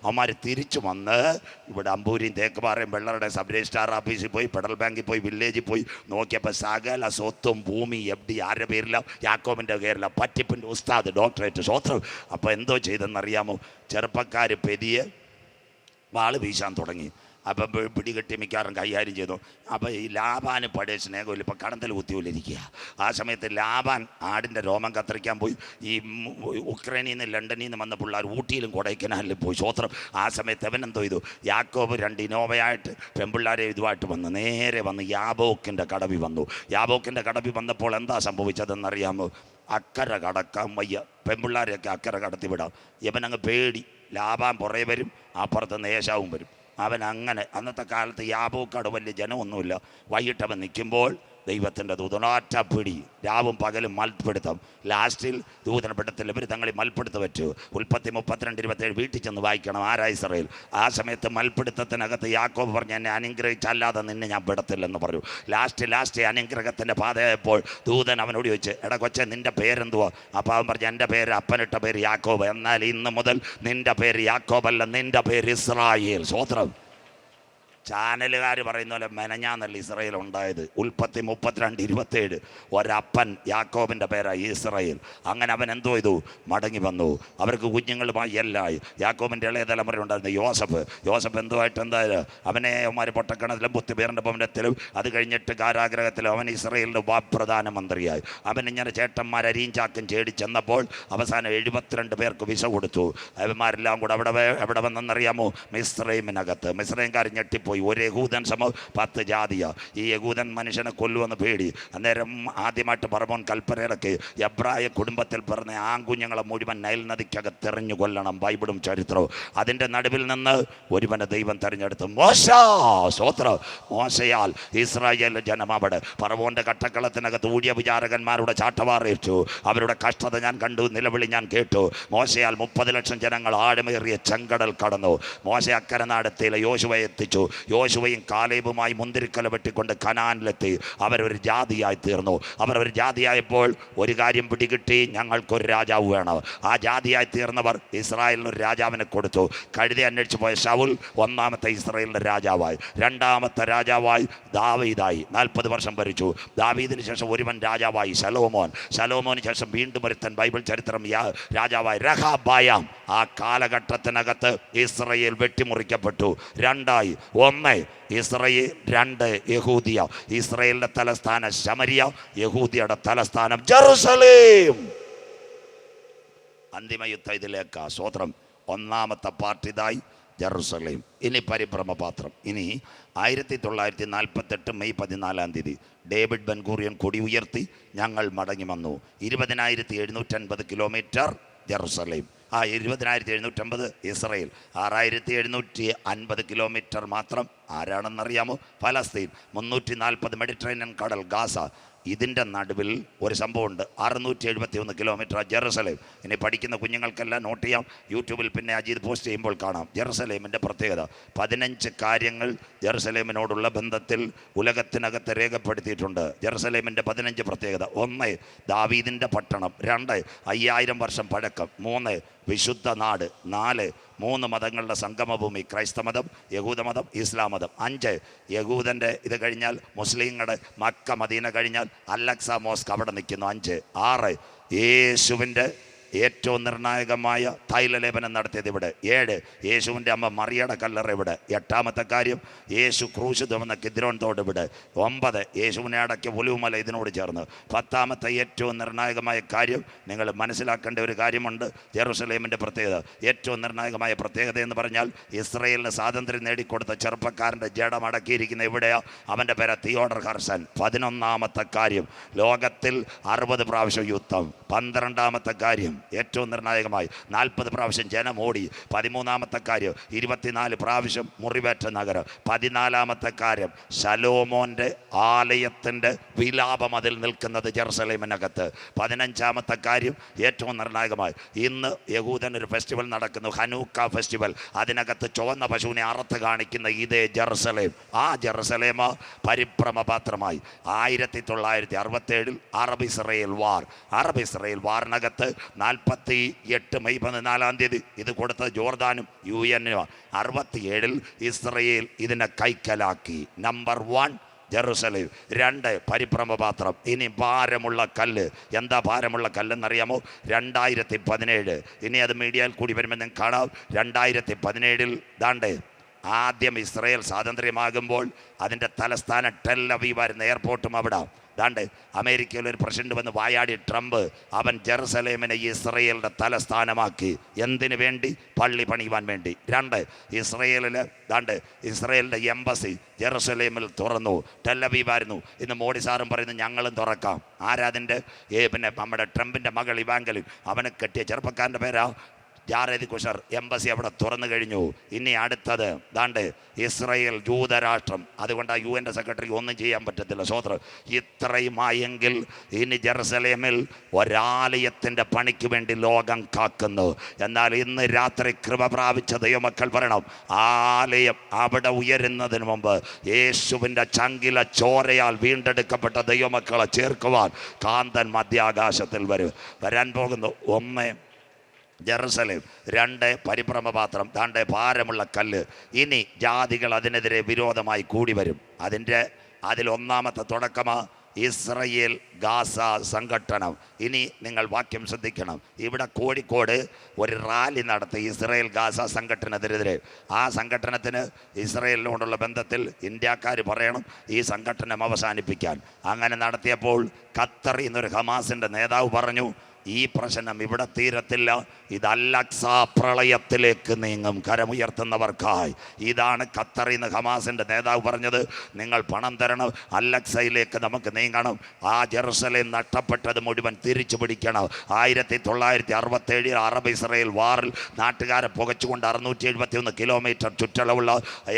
A: അവന്മാർ തിരിച്ചു വന്ന് ഇവിടെ അമ്പൂരിയും തേക്കുപാറയും വെള്ളറുടെ സബ് രജിസ്ട്രാർ ഓഫീസിൽ പോയി, ഫെഡറൽ ബാങ്കിൽ പോയി, വില്ലേജിൽ പോയി നോക്കിയപ്പോൾ സകല സ്വത്തും ഭൂമി FD ആരുടെ പേരില്ല? യാക്കോബിൻ്റെ പേരില്ല. പറ്റിപ്പിൻ്റെ ഉസ്താദ്, ഡോക്ടറേറ്റ്. സ്വത്രം. അപ്പോൾ എന്തോ ചെയ്തെന്നറിയാമോ? ചെറുപ്പക്കാർ പെരിയെ വാള് വീശാൻ തുടങ്ങി. അപ്പം പിടികെട്ടി മിക്കാറും കൈകാര്യം ചെയ്തു. അപ്പോൾ ഈ ലാബാന് പഴയ സ്നേഹമില്ല, ഇപ്പം കടന്തൽ കുത്തിയോലിരിക്കുക. ആ സമയത്ത് ലാബാൻ ആടിൻ്റെ രോമം കത്തിരിക്കാൻ പോയി. ഈ ഉക്രൈനിൽ നിന്ന് ലണ്ടനിൽ നിന്ന് വന്ന പിള്ളേർ ഊട്ടിയിലും കൊടൈക്കനാലിലും പോയി. സ്വോത്രം. ആ സമയത്ത് അവനെന്തോ ചെയ്തു, യാക്കോബ് 2 ഇനോവയായിട്ട് പെൺപിള്ളേരെ ഇതുമായിട്ട് വന്ന് നേരെ വന്ന് യാബോക്കിൻ്റെ കടവിൽ വന്നു. യാബോക്കിൻ്റെ കടവിൽ വന്നപ്പോൾ എന്താ സംഭവിച്ചതെന്നറിയാമോ? അക്കരെ കടക്കാൻ വയ്യ, പെൺപിള്ളേരെയൊക്കെ അക്കരെ കടത്തി വിടാം. ഇവനങ്ങ് പേടി. ലാബാൻ പുറകെ വരും, അപ്പുറത്ത് നിന്ന് ഏശാവും വരും. അവൻ അങ്ങനെ, അന്നത്തെ കാലത്ത് യാബൂക്കാട് വലിയ ജനമൊന്നുമില്ല. വൈകിട്ട് അവൻ നിൽക്കുമ്പോൾ ദൈവത്തിൻ്റെ ദൂതനൊറ്റ പിടി, രാവും പകലും മൽപ്പിടുത്തം. ലാസ്റ്റിൽ ദൂതനപ്പെടുത്തൽ ഇവർ തങ്ങളിൽ മൽപ്പിടുത്തം വെച്ചു. ഉൽപ്പത്തി 32:27 വീട്ടിൽ ചെന്ന് വായിക്കണം. ആരാ ഇസ്രായേൽ? ആ സമയത്ത് മൽപ്പിടുത്തത്തിനകത്ത് യാക്കോബ് പറഞ്ഞു, എന്നെ അനുഗ്രഹിച്ചല്ലാതെ നിന്നെ ഞാൻ വിടത്തില്ലെന്ന് പറഞ്ഞു. ലാസ്റ്റ് അനുഗ്രഹത്തിൻ്റെ പാതയായപ്പോൾ ദൂതൻ അവനോട് ചോദിച്ചു, എടാ കൊച്ചെ, നിൻ്റെ പേരെന്തുവാ? അപ്പോൾ അവൻ പറഞ്ഞു, എൻ്റെ പേര്, അപ്പനിട്ട പേര് യാക്കോബ്. എന്നാൽ ഇന്ന് മുതൽ നിൻ്റെ പേര് യാക്കോബല്ല, നിൻ്റെ പേര് ഇസ്രായേൽ. സ്വോത്രം. ചാനലുകാർ പറയുന്ന പോലെ മെനഞ്ഞാന്നല്ല ഇസ്രായേൽ ഉണ്ടായത്. ഉൽപ്പത്തി 32:27 ഒരപ്പൻ യാക്കോബിൻ്റെ പേരായി ഇസ്രായേൽ. അങ്ങനെ അവൻ എന്തോ ചെയ്തു? മടങ്ങി വന്നു. അവർക്ക് കുഞ്ഞുങ്ങളുമായി എല്ലായി. യാക്കോബിൻ്റെ ഇളയ തലമുറ ഉണ്ടായിരുന്നു യോസഫ് എന്തുമായിട്ട് എന്തായാലും അവനെ അവന്മാർ പൊട്ടക്കണത്തിലും ബുദ്ധിപേറിൻ്റെ ഭവനത്തിലും അത് കഴിഞ്ഞിട്ട് കാരാഗ്രഹത്തിലും അവൻ ഇസ്രായേലിൻ്റെ പ്രധാനമന്ത്രിയായി. അവൻ ഇങ്ങനെ ചേട്ടന്മാർ അരീഞ്ചാക്കും ചേടി ചെന്നപ്പോൾ അവസാനം 72 പേർക്ക് വിസ കൊടുത്തു. അവന്മാരെല്ലാം കൂടെ എവിടെ വന്നെന്നറിയാമോ? മിസ്രൈമിനകത്ത്. മിസ്രൈംകാർ ഞെട്ടിപ്പോയി. ഒരു യഹൂദൻ 10 ജാതിയ. ഈ യഹൂദൻ മനുഷ്യനെ കൊല്ലുമെന്ന് പേടി. അന്നേരം ആദ്യമായിട്ട് പറവോൻ കൽപ്പന ഇറക്കി, എബ്രായ കുടുംബത്തിൽ പിറന്ന ആൺകുഞ്ഞുങ്ങളെ മുഴുവൻ നൈൽ നദിക്കകത്ത് എറിഞ്ഞു കൊല്ലണം. ബൈബിളും ചരിത്രവും. അതിൻ്റെ നടുവിൽ നിന്ന് ഒരുവനെ ദൈവം തെരഞ്ഞെടുത്തു, മോശ. മോശയാൽ ഇസ്രായേൽ ജനം അവിടെ പറവോന്റെ കട്ടക്കളത്തിനകത്ത് ഊഴിയ വിചാരകന്മാരുടെ ചാട്ടവാറേറ്റു. അവരുടെ കഷ്ടത ഞാൻ കണ്ടു, നിലവിളി ഞാൻ കേട്ടു. മോശയാൽ 30 ലക്ഷം ജനങ്ങൾ ആഴമേറിയ ചെങ്കടൽ കടന്നു. മോശ അക്കരെ നാടെത്തിയില്ല, യോശുവയെ എത്തിച്ചു. യോശുവയും കാലേബുമായി മുന്തിരിക്കല വെട്ടിക്കൊണ്ട് കനാനിലെത്തി. അവരൊരു ജാതിയായി തീർന്നു. അവരൊരു ജാതിയായപ്പോൾ ഒരു കാര്യം പിടികിട്ടി, ഞങ്ങൾക്കൊരു രാജാവ് വേണം. ആ ജാതിയായി തീർന്നവർ ഇസ്രായേലിനൊരു രാജാവിനെ കൊടുത്തു. കഴുതി അന്വേഷിച്ച് പോയ ശൗൽ 1ാമത്തെ ഇസ്രായേലിൻ്റെ രാജാവായി. 2ാമത്തെ രാജാവായി ദാവീദായി. 40 വർഷം ഭരിച്ചു. ദാവീദിന് ശേഷം ഒരുവൻ രാജാവായി, ശലോമോന് ശേഷം വീണ്ടും ഒരുത്തൻ ബൈബിൾ ചരിത്രം രാജാവായി, രഹാബായാം. ആ കാലഘട്ടത്തിനകത്ത് ഇസ്രായേൽ വെട്ടിമുറിക്കപ്പെട്ടു. 2 1 ഇസ്രായേൽ, 2 യഹൂദിയ. ഇസ്രായേലിന്റെ തലസ്ഥാനം ശമരിയ, യഹൂദിയുടെ തലസ്ഥാനം ജെറുസലേം. അന്തിമ യുദ്ധം ഇതിലേക്കാ. സ്വോത്രം. 1ാമത്തെ പാർട്ടി ഇതായി, ജെറുസലേം. ഇനി പരിഭ്രമപാത്രം. ഇനി 1948 മെയ് 14 ഡേവിഡ് ബെൻ ഗൂറിയൻ കൊടി ഉയർത്തി ഞങ്ങൾ മടങ്ങി വന്നു. 20,750 കിലോമീറ്റർ ജെറുസലേം. 20,750 ഇസ്രായേൽ. 6,750 കിലോമീറ്റർ മാത്രം ആരാണെന്നറിയാമോ? ഫലസ്തീൻ. 340 മെഡിറ്ററേനിയൻ കടൽ, ഗാസ. ഇതിൻ്റെ നടുവിൽ ഒരു സംഭവമുണ്ട്, 671 കിലോമീറ്റർ ജെറുസലേം. ഇനി പഠിക്കുന്ന കുഞ്ഞുങ്ങൾക്കെല്ലാം നോട്ട് ചെയ്യാം. യൂട്യൂബിൽ പിന്നെ അജീത് പോസ്റ്റ് ചെയ്യുമ്പോൾ കാണാം. ജെറുസലേമിൻ്റെ പ്രത്യേകത 15 കാര്യങ്ങൾ ജെറുസലേമിനോടുള്ള ബന്ധത്തിൽ ഉലകത്തിനകത്ത് രേഖപ്പെടുത്തിയിട്ടുണ്ട്. ജെറുസലേമിൻ്റെ 15 പ്രത്യേകത. 1 ദാവീദിൻ്റെ പട്ടണം. 2 5000 വർഷം പഴക്കം. 3 വിശുദ്ധ നാട്. 4 3 മതങ്ങളുടെ സംഗമഭൂമി, ക്രൈസ്തമതം, യഹൂദമതം, ഇസ്ലാം മതം. 5 യഹൂദൻ്റെ ഇത് കഴിഞ്ഞാൽ മുസ്ലിങ്ങളുടെ മക്ക മദീന കഴിഞ്ഞാൽ അലക്സ മോസ്ക് അവിടെ നിൽക്കുന്നു. 5 6 യേശുവിൻ്റെ ഏറ്റവും നിർണായകമായ തൈലലേപനം നടത്തിയത് ഇവിടെ. 7 യേശുവിൻ്റെ അമ്മ മറിയയുടെ കല്ലറ ഇവിടെ. 8ാമത്തെ കാര്യം യേശു ക്രൂശ് ചുമന്ന കിദ്രോൻ തോട് ഇവിടെ. 9 യേശുവിനെ അടക്കിയ ഒലിവുമല ഇതിനോട് ചേർന്ന്. 10ാമത്തെ ഏറ്റവും നിർണായകമായ കാര്യം, നിങ്ങൾ മനസ്സിലാക്കേണ്ട ഒരു കാര്യമുണ്ട്. ജെറുസലേമിൻ്റെ പ്രത്യേകത, ഏറ്റവും നിർണായകമായ പ്രത്യേകത എന്ന് പറഞ്ഞാൽ ഇസ്രായേലിന് സ്വാതന്ത്ര്യം നേടിക്കൊടുത്ത ചെറുപ്പക്കാരൻ്റെ ജഡം അടക്കിയിരിക്കുന്ന ഇവിടെയാ. അവൻ്റെ പേര് തിയോഡർ ഹർസൻ. 11ാമത്തെ കാര്യം, ലോകത്തിൽ 60 പ്രാവശ്യം യുദ്ധം. 12ാമത്തെ കാര്യം ഏറ്റവും നിർണായകമായി 40 പ്രാവശ്യം ജനം ഓടി. 13ാമത്തെ കാര്യം 24 പ്രാവശ്യം മുറിവേറ്റ നഗരം. 14ാമത്തെ കാര്യം ശലോമോൻ്റെ ആലയത്തിൻ്റെ വിലാപം അതിൽ നിൽക്കുന്നത് ജെറുസലേമിനകത്ത്. 15ാമത്തെ കാര്യം ഏറ്റവും നിർണായകമായി, ഇന്ന് യഹൂദൻ ഒരു ഫെസ്റ്റിവൽ നടക്കുന്നു, ഹനൂക്ക ഫെസ്റ്റിവൽ. അതിനകത്ത് ചുവന്ന പശുവിനെ അറുത്ത് കാണിക്കുന്ന ഇതേ ജെറുസലേം. ആ ജെറുസലേം പരിഭ്രമപാത്രമായി. 1967 അറബ് ഇസ്രായേൽ വാറിനകത്ത് 48 മെയ് 14 ഇത് കൊടുത്തത് ജോർദാനും UN-നും. 67 ഇസ്രായേൽ ഇതിനെ കൈക്കലാക്കി. Number 1 Jerusalem. 2 പരിഭ്രമപാത്രം. ഇനി ഭാരമുള്ള കല്ല്. എന്താ ഭാരമുള്ള കല്ലെന്നറിയാമോ? 2017. ഇനി അത് മീഡിയയിൽ കൂടി വരുമ്പോൾ നിങ്ങൾക്ക് കാണാം. 2017 ദാണ്ടേ ആദ്യം ഇസ്രായേൽ സ്വാതന്ത്ര്യമാകുമ്പോൾ അതിൻ്റെ തലസ്ഥാനം ടെൽ അവീവായിരുന്ന എയർപോർട്ടും അവിടെ. ദാണ്ട് അമേരിക്കയിൽ ഒരു പ്രസിഡന്റ് വന്ന് വായാടി ട്രംപ്, അവൻ ജെറുസലേമിനെ ഇസ്രായേലിൻ്റെ തലസ്ഥാനമാക്കി. എന്തിനു വേണ്ടി? പള്ളി പണിയുവാൻ വേണ്ടി. 2 ഇസ്രായേലിൽ ദാണ്ട് ഇസ്രായേലിൻ്റെ എംബസി ജെറുസലേമിൽ തുറന്നു. ടെൽ അവീവായിരുന്നു. ഇന്ന് മോഡി സാറും പറയുന്നു ഞങ്ങളും തുറക്കാം. ആരാതിൻ്റെ? പിന്നെ നമ്മുടെ ട്രംപിൻ്റെ മകൾ ഇവാങ്കലിൻ. അവനെ കെട്ടിയ ചെറുപ്പക്കാരൻ്റെ പേരാ ജാരേദ് കുഷർ എംബസി അവിടെ തുറന്നു കഴിഞ്ഞു. ഇനി അടുത്തത് ദാണ്ട് ഇസ്രായേൽ ജൂതരാഷ്ട്രം. അതുകൊണ്ട് ആ UN സെക്രട്ടറി ഒന്നും ചെയ്യാൻ പറ്റത്തില്ല. സ്വോത്രം. ഇത്രയുമായെങ്കിൽ ഇനി ജെറുസലേമിൽ ഒരാലയത്തിൻ്റെ പണിക്ക് വേണ്ടി ലോകം കാക്കുന്നു. എന്നാൽ ഇന്ന് രാത്രി കൃപ പ്രാപിച്ച ദൈവമക്കൾ പറയണം, ആലയം അവിടെ ഉയരുന്നതിന് മുമ്പ് യേശുവിൻ്റെ ചങ്കില ചോരയാൽ വീണ്ടെടുക്കപ്പെട്ട ദൈവമക്കളെ ചേർക്കുവാൻ കാന്തൻ മധ്യാകാശത്തിൽ വരാൻ പോകുന്നു. 1 ജെറുസലേം, 2 പരിഭ്രമപാത്രം, താണ്ടെ ഭാരമുള്ള കല്ല്. ഇനി ജാതികൾ അതിനെതിരെ വിരോധമായി കൂടി വരും. അതിൽ ഒന്നാമത്തെ തുടക്കമാണ് ഇസ്രയേൽ ഗാസ സംഘട്ടനം. ഇനി നിങ്ങൾ വാക്യം ശ്രദ്ധിക്കണം. ഇവിടെ കോഴിക്കോട് ഒരു റാലി നടത്തി ഇസ്രയേൽ ഗാസ സംഘട്ടനത്തിനെതിരെ. ആ സംഘട്ടനത്തിന് ഇസ്രയേലിനോടുള്ള ബന്ധത്തിൽ ഇന്ത്യക്കാർ പറയണം ഈ സംഘട്ടനം അവസാനിപ്പിക്കാൻ. അങ്ങനെ നടത്തിയപ്പോൾ ഖത്തറിൽ നിന്നൊരു ഹമാസിൻ്റെ നേതാവ് പറഞ്ഞു, ഈ പ്രശ്നം ഇവിടെ തീരത്തില്ല, ഇത് അൽ-അഖ്സ പ്രളയത്തിലേക്ക് നീങ്ങും കരമുയർത്തുന്നവർക്കായി. ഇതാണ് ഖത്തറിൽ നിന്ന് ഹമാസിൻ്റെ നേതാവ് പറഞ്ഞത്. നിങ്ങൾ പണം തരണം, അൽ-അഖ്സയിലേക്ക് നമുക്ക് നീങ്ങണം. ആ ജെറുസലേം നഷ്ടപ്പെട്ടത് മുഴുവൻ തിരിച്ചു പിടിക്കണം. 1967 അറബ് ഇസ്രയേൽ വാറിൽ നാട്ടുകാരെ പുകച്ചുകൊണ്ട് 671 കിലോമീറ്റർ ചുറ്റളവുള്ള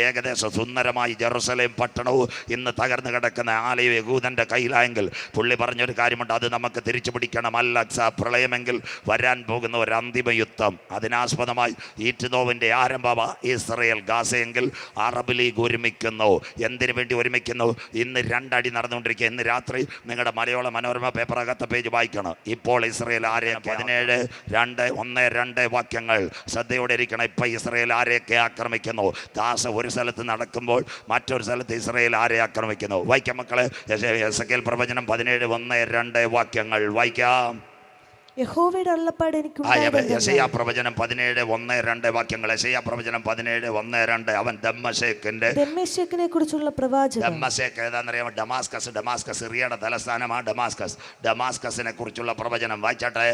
A: ഏകദേശം സുന്ദരമായി ജെറുസലേം പട്ടണവും ഇന്ന് തകർന്നു കിടക്കുന്ന ആലയം യഹൂദൻ്റെ കയ്യിലായെങ്കിൽ പുള്ളി പറഞ്ഞൊരു കാര്യമുണ്ട്, അത് നമുക്ക് തിരിച്ചു പിടിക്കണം. അൽ-അഖ്സ പ്രളയമെങ്കിൽ വരാൻ പോകുന്ന ഒരു അന്തിമ യുദ്ധം. അതിനാസ്പദമായി ഈറ്റ്നോവിൻ്റെ ആരംഭമ ഇസ്രയേൽ ഗാസയെങ്കിൽ അറബ് ലീഗ് ഒരുമിക്കുന്നു. എന്തിനു വേണ്ടി ഒരുമിക്കുന്നു? ഇന്ന് 2 അടി നടന്നുകൊണ്ടിരിക്കുക. ഇന്ന് രാത്രി നിങ്ങളുടെ മലയാള മനോരമ പേപ്പർ അകത്ത പേജ് വായിക്കണം. ഇപ്പോൾ ഇസ്രയേൽ ആരെ 17:1-2 വാക്യങ്ങൾ ശ്രദ്ധയോടെ ഇരിക്കണം. ഇപ്പം ഇസ്രയേൽ ആരെയൊക്കെ ആക്രമിക്കുന്നു? ഗാസ ഒരു സ്ഥലത്ത് നടക്കുമ്പോൾ മറ്റൊരു സ്ഥലത്ത് ഇസ്രയേൽ ആരെ ആക്രമിക്കുന്നു? വായിക്കാം മക്കളെ. എസെക്കിയേൽ പ്രവചനം 17:1-2 വാക്യങ്ങൾ വായിക്കാം.
B: യഹോവയുടെ അരുളപ്പാട്
A: യെശയ്യാ പ്രവചനം 17:1-2 വാക്യങ്ങൾ. യെശയ്യാ പ്രവചനം 17:1-2. അവൻ ദമ്മേശെക്കിനെ കുറിച്ചുള്ള പ്രവാചകം. ദമ്മേശെക്ക് ഏതാണെന്നറിയാമോ? ഡമാസ്കസ് സിറിയയുടെ തലസ്ഥാനമാണ് ഡമാസ്കസ്. ഡമാസ്കസിനെ കുറിച്ചുള്ള പ്രവചനം വായിച്ചാട്ടെ.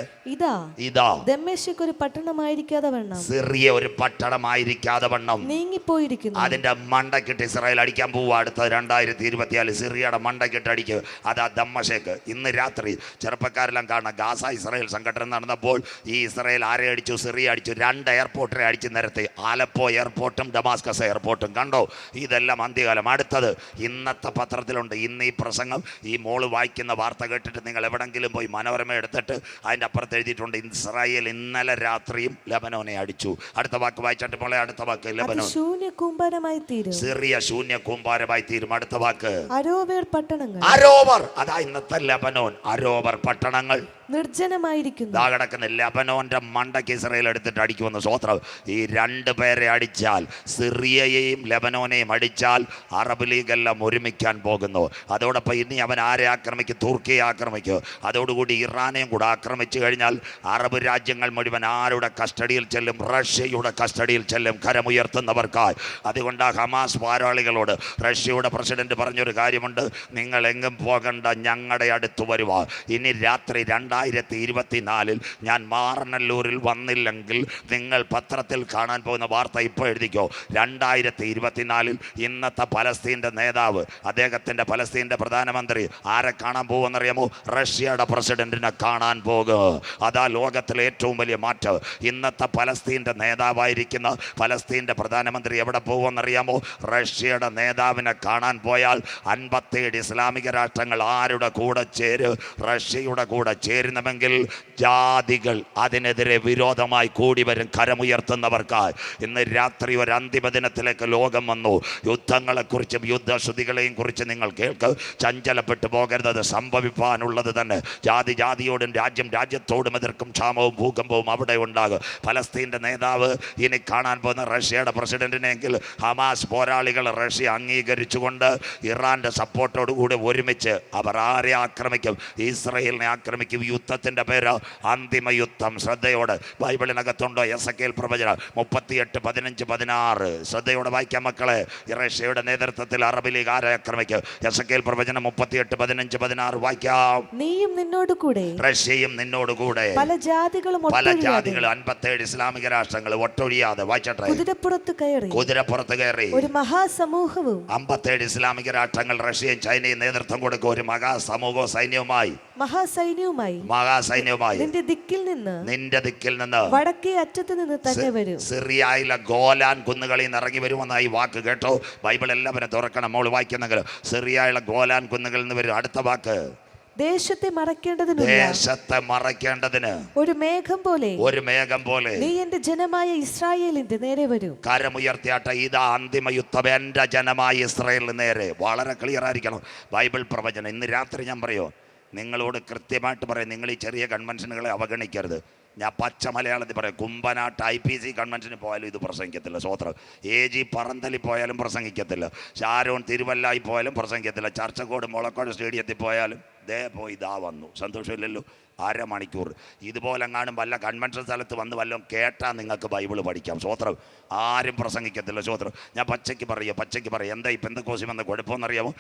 A: ഇതാ
B: ദമ്മേശെക്ക് ഒരു പട്ടണമായിരിക്കാതെ വണ്ണം,
A: സിറിയ ഒരു പട്ടണമായിരിക്കാതെ വണ്ണം
B: നീങ്ങിപ്പോയിരിക്കുന്നു.
A: അതിന്റെ മണ്ടക്കിട്ട് ഇസ്രായേൽ അടിക്കാൻ പോവുക. അടുത്ത 2024 സിറിയയുടെ മണ്ടക്കിട്ട് അടിക്കുക. അതാ ദമ്മേശെക്ക്. ഇന്ന് രാത്രി ചെറുപ്പക്കാരെല്ലാം കാണാം. ഗാസ ഇസ്രായേൽ സംഘടന നടന്നപ്പോൾ ഈ ഇസ്രായേൽ ആരെ അടിച്ചു? സിറിയ അടിച്ചു. 2 എയർപോർട്ടിനെ അടിച്ചു നിരത്തി. ആലപ്പോ എയർപോർട്ടും ഡമാസ്കസ് എയർപോർട്ടും. കണ്ടോ? ഇതെല്ലാം അന്ത്യകാലം. അടുത്തത് ഇന്നത്തെ പത്രത്തിലുണ്ട്. ഇന്ന് ഈ പ്രസംഗം ഈ മോള് വായിക്കുന്ന വാർത്ത കേട്ടിട്ട് നിങ്ങൾ എവിടെങ്കിലും പോയി മനോരമ എടുത്തിട്ട് അതിൻ്റെ അപ്പുറത്ത് എഴുതിയിട്ടുണ്ട്, ഇസ്രായേൽ ഇന്നലെ രാത്രിയും ലെബനോനെ അടിച്ചു. അടുത്ത വാക്ക് വായിച്ചിട്ട് മോളെ, അടുത്ത വാക്ക് ലെബനോൻ
B: ശൂന്യകൂമ്പാരമായി തീരും.
A: സിറിയ ശൂന്യ കൂമ്പാരമായി തീരും. അടുത്ത വാക്ക്
B: അരോവേർ പട്ടണങ്ങൾ.
A: അരോവർ, അതാ ഇന്നത്തെ ലെബനോൻ. അരോവർ പട്ടണങ്ങൾ
B: നിർജ്ജനമായിരിക്കുന്നു.
A: കിടക്കുന്ന ലെബനോന്റെ മണ്ടയ്ക്ക് ഇസ്രായേൽ എടുത്തിട്ട് അടിക്കുമെന്ന്. സ്വോത്രം. ഈ 2 പേരെ അടിച്ചാൽ, സിറിയയെയും ലെബനോനെയും അടിച്ചാൽ അറബ് ലീഗ് എല്ലാം ഒരുമിക്കാൻ പോകുന്നു. അതോടൊപ്പം ഇനി അവൻ ആരെ ആക്രമിക്കും? തുർക്കിയെ ആക്രമിക്കും. അതോടുകൂടി ഇറാനെയും കൂടെ ആക്രമിച്ചു കഴിഞ്ഞാൽ അറബ് രാജ്യങ്ങൾ മുഴുവൻ ആരുടെ കസ്റ്റഡിയിൽ ചെല്ലും? റഷ്യയുടെ കസ്റ്റഡിയിൽ ചെല്ലും കരമുയർത്തുന്നവർക്കായി. അതുകൊണ്ട് ഹമാസ് പോരാളികളോട് റഷ്യയുടെ പ്രസിഡന്റ് പറഞ്ഞൊരു കാര്യമുണ്ട്, നിങ്ങൾ എങ്ങും പോകണ്ട, ഞങ്ങളുടെ അടുത്ത് വരുക. ഇനി രാത്രി 2024 ഞാൻ മാറനല്ലൂരിൽ വന്നില്ലെങ്കിൽ നിങ്ങൾ പത്രത്തിൽ കാണാൻ പോകുന്ന വാർത്ത ഇപ്പോൾ എഴുതിക്കോ. 2024 ഇന്നത്തെ പലസ്തീൻ്റെ നേതാവ്, അദ്ദേഹത്തിൻ്റെ പലസ്തീൻ്റെ പ്രധാനമന്ത്രി ആരെ കാണാൻ പോകുമെന്നറിയാമോ? റഷ്യയുടെ പ്രസിഡന്റിനെ കാണാൻ പോകും. അതാ ലോകത്തിലെ ഏറ്റവും വലിയ മാറ്റം. ഇന്നത്തെ പലസ്തീൻ്റെ നേതാവായിരിക്കുന്ന പലസ്തീൻ്റെ പ്രധാനമന്ത്രി എവിടെ പോകുമെന്നറിയാമോ? റഷ്യയുടെ നേതാവിനെ കാണാൻ പോയാൽ 57 ഇസ്ലാമിക രാഷ്ട്രങ്ങൾ ആരുടെ കൂടെ ചേരും? റഷ്യയുടെ കൂടെ ചേരുന്നുവെങ്കിൽ ജാതികൾ അതിനെതിരെ വിരോധമായി കൂടി വരും കരമുയർത്തുന്നവർക്കായി. ഇന്ന് രാത്രി ഒരു അന്തിമ ദിനത്തിലേക്ക് ലോകം വന്നു. യുദ്ധങ്ങളെക്കുറിച്ചും യുദ്ധശ്രുതികളെയും കുറിച്ച് നിങ്ങൾ കേൾക്ക്. ചഞ്ചലപ്പെട്ടു പോകരുത്. അത് സംഭവിക്കാനുള്ളത് തന്നെ. ജാതി ജാതിയോടും രാജ്യം രാജ്യത്തോടും എതിർക്കും. ക്ഷാമവും ഭൂകമ്പവും അവിടെ ഉണ്ടാകും. പലസ്തീൻ്റെ നേതാവ് ഇനി കാണാൻ പോകുന്ന റഷ്യയുടെ പ്രസിഡന്റിനെങ്കിൽ ഹമാസ് പോരാളികൾ റഷ്യ അംഗീകരിച്ചുകൊണ്ട് ഇറാന്റെ സപ്പോർട്ടോടുകൂടി ഒരുമിച്ച് അവർ ആരെ ആക്രമിക്കും? ഇസ്രയേലിനെ ആക്രമിക്കും. യുദ്ധത്തിൻ്റെ പേര് അന്തിമ യുദ്ധം. ശ്രദ്ധയോടെ ബൈബിളിനകത്തുണ്ടോ? എസെക്കിയേൽ പ്രവചനം 38:15-16. ശ്രദ്ധയോടെ വായിക്കാം മക്കളെ. റഷ്യയുടെ നേതൃത്വത്തിൽ അറബ് ലീഗ് ആരെ ആക്രമിക്കും? എസെക്കിയേൽ പ്രവചനം 38:15-16 വായിക്കാം.
B: നീയും നിന്നോട് കൂടെ,
A: റഷ്യയും നിന്നോട് കൂടെ,
B: പല ജാതികളും
A: 57 ഇസ്ലാമിക രാഷ്ട്രങ്ങൾ ഒട്ടൊഴിയാതെ. വായിച്ചട്ടെ. കുതിരപ്പുറത്ത് കയറി
B: ഒരു മഹാസമൂഹവും
A: 57 ഇസ്ലാമിക രാഷ്ട്രങ്ങൾ റഷ്യയും ചൈനയും നേതൃത്വം കൊടുക്കും. ഒരു മഹാസമൂഹവും സൈന്യവുമായി മഹാസൈന്യവുമായി
B: നിന്റെ ദിക്കിൽ നിന്ന്
A: വടക്കേ
B: അറ്റത്ത് നിന്ന് തന്നെ വരും.
A: സിറിയയിലെ ഗോലാൻ കുന്നുകളിൽ നിന്ന് ഇറങ്ങി വരുമെന്ന ഈ വാക്ക് കേട്ടോ. ബൈബിൾ എല്ലാവരും തുറക്കണം, മോള് വായിക്കുന്നെങ്കിൽ. സിറിയയിലെ ഗോലാൻ കുന്നുകളിൽ നിന്ന് വരും. അടുത്ത വാക്ക്
B: ദേശത്തെ മറയ്ക്കേണ്ടതിന് ഒരു മേഘം പോലെ നീ എന്റെ ജനമായ ഇസ്രായേലിന്റെ നേരെ വരും.
A: കരമുയർത്തിയാട്ടെ, ഇതാ അന്തിമ യുദ്ധം എന്റെ ജനമായ ഇസ്രായേലിന് നേരെ. വളരെ ക്ലിയർ ആയിരിക്കണം ബൈബിൾ പ്രവചനം. ഇന്ന് രാത്രി ഞാൻ പറയോ, നിങ്ങളോട് കൃത്യമായിട്ട് പറയാം, നിങ്ങൾ ഈ ചെറിയ കൺവെൻഷനുകളെ അവഗണിക്കരുത്. ഞാൻ പച്ച മലയാളത്തിൽ പറയാം. കുമ്പനാട്ട് IPC കൺവെൻഷന് പോയാലും ഇത് പ്രസംഗിക്കത്തില്ല. സ്വോത്രം. AG പറന്തലിൽ പോയാലും പ്രസംഗിക്കത്തില്ല. ഷാരോൺ തിരുവല്ലായി പോയാലും പ്രസംഗിക്കത്തില്ല. ചർച്ചക്കോട് മുളക്കോട് സ്റ്റേഡിയത്തിൽ പോയാലും പോയി ഇതാ വന്നു. സന്തോഷമില്ലല്ലോ. അരമണിക്കൂർ ഇതുപോലെ എങ്ങാനും വല്ല കൺവെൻഷൻ സ്ഥലത്ത് വന്ന് വല്ലതും കേട്ടാൽ നിങ്ങൾക്ക് ബൈബിൾ പഠിക്കാം. സ്വോത്രം. ആരും പ്രസംഗിക്കത്തില്ല. സ്വോത്രം. ഞാൻ പച്ചയ്ക്ക് പറയുക. എന്താ ഈ പെന്തക്കോസിൽ വന്ന കുഴപ്പമെന്നറിയാമോ?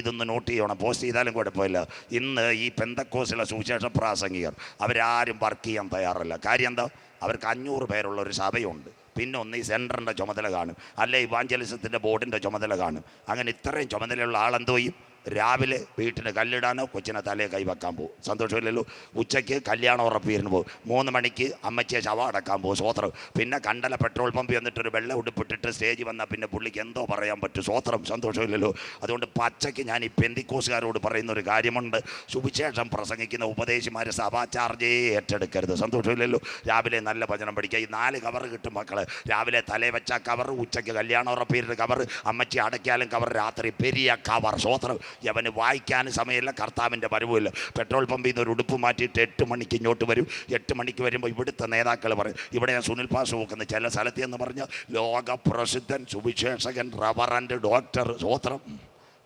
A: ഇതൊന്ന് നോട്ട് ചെയ്യണം, പോസ്റ്റ് ചെയ്താലും കുഴപ്പമില്ല. ഇന്ന് ഈ പെന്തക്കോസിലെ സുവിശേഷ പ്രാസംഗികർ അവരാരും വർക്ക് ചെയ്യാൻ തയ്യാറല്ല. കാര്യം എന്താ? അവർക്ക് 500 പേരുള്ള ഒരു സഭയുണ്ട്. പിന്നെ ഒന്ന് ഈ സെൻറ്ററിൻ്റെ ചുമതല കാണും, അല്ലെ ഇവാഞ്ചലിസത്തിൻ്റെ ബോർഡിൻ്റെ ചുമതല കാണും. അങ്ങനെ ഇത്രയും ചുമതലയുള്ള ആളെന്തോ ചെയ്യും? രാവിലെ വീട്ടിന് കല്ലിടാനോ കൊച്ചിനെ തലയെ കൈവെക്കാൻ പോകും. സന്തോഷമില്ലല്ലോ. ഉച്ചയ്ക്ക് കല്യാണം ഉറപ്പിയിരുന്നു പോകും. 3 മണിക്ക് അമ്മച്ചിയെ ശവം അടക്കാൻ പോകും. സ്വോത്രം. പിന്നെ കണ്ടല പെട്രോൾ പമ്പ് എന്നിട്ടൊരു വെള്ള ഉടുപ്പിട്ടിട്ട് സ്റ്റേജ് വന്നാൽ പിന്നെ പുള്ളിക്ക് എന്തോ പറയാൻ പറ്റും. സ്വോത്രം. സന്തോഷമില്ലല്ലോ. അതുകൊണ്ട് പച്ചയ്ക്ക് ഞാൻ ഈ പെന്തിക്കോസുകാരോട് പറയുന്ന ഒരു കാര്യമുണ്ട്. സുവിശേഷം പ്രസംഗിക്കുന്ന ഉപദേശിമാർ സഭാ ചാർജേ ഏറ്റെടുക്കരുത്. സന്തോഷമില്ലല്ലോ. രാവിലെ നല്ല ഭജനം പഠിക്കുക. ഈ 4 കവർ കിട്ടും മക്കള്. രാവിലെ തലേ വെച്ച കവർ, ഉച്ചയ്ക്ക് കല്യാണം ഉറപ്പിയിരുന്ന കവർ, അമ്മച്ചി അടയ്ക്കാലും കവർ, രാത്രി പെരിയ കവർ. സ്വോത്രം. യവന് വായിക്കാൻ സമയമില്ല, കർത്താവിൻ്റെ വരവുമില്ല. പെട്രോൾ പമ്പിൽ നിന്ന് ഒരു ഉടുപ്പ് മാറ്റിയിട്ട് 8 മണിക്ക് ഇങ്ങോട്ട് വരും. 8 മണിക്ക് വരുമ്പോൾ ഇവിടുത്തെ നേതാക്കൾ പറയും, ഇവിടെ ഞാൻ സുനിൽ പാസ് നോക്കുന്ന ചില സ്ഥലത്ത് എന്ന് പറഞ്ഞാൽ ലോക പ്രസിദ്ധൻ സുവിശേഷകൻ റവറൻഡ് ഡോക്ടർ. സ്വോത്രം.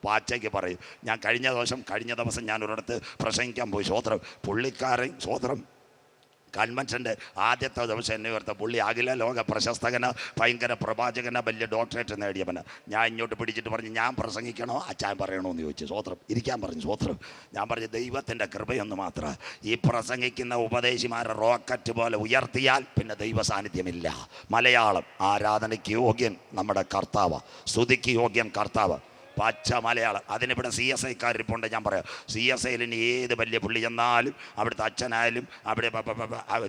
A: പാച്ചയ്ക്ക് പറയും. ഞാൻ കഴിഞ്ഞ ദിവസം ഞാൻ ഒരിടത്ത് പ്രസംഗിക്കാൻ പോയി. സ്വോത്രം. പുള്ളിക്കാരൻ സ്വോത്രം കൺവെൻഷൻ്റെ ആദ്യത്തെ ദിവസം എന്നെ ഓർത്ത പുള്ളി അഖില ലോക പ്രശസ്തകന, ഭയങ്കര പ്രവാചകന, വലിയ ഡോക്ടറേറ്റ് നേടിയവന്. ഞാൻ ഇങ്ങോട്ട് പിടിച്ചിട്ട് പറഞ്ഞു, ഞാൻ പ്രസംഗിക്കണോ അച്ചാൻ പറയണോ എന്ന് ചോദിച്ചു. സ്വോത്രം. ഇരിക്കാൻ പറഞ്ഞു. സ്വോത്രം. ഞാൻ പറഞ്ഞു, ദൈവത്തിൻ്റെ കൃപയൊന്ന് മാത്രം. ഈ പ്രസംഗിക്കുന്ന ഉപദേശിമാരെ റോക്കറ്റ് പോലെ ഉയർത്തിയാൽ പിന്നെ ദൈവ സാന്നിധ്യമില്ല. മലയാളം. ആരാധനയ്ക്ക് യോഗ്യൻ നമ്മുടെ കർത്താവ്, സ്തുതിക്ക് യോഗ്യൻ കർത്താവ്. പച്ച മലയാളം. അതിനിവിടെ CSIക്കാരിപ്പുണ്ട്. ഞാൻ പറയാം, CSIയിൽ ഇനി ഏത് വലിയ പുള്ളി ചെന്നാലും, അവിടുത്തെ അച്ഛനായാലും അവിടെ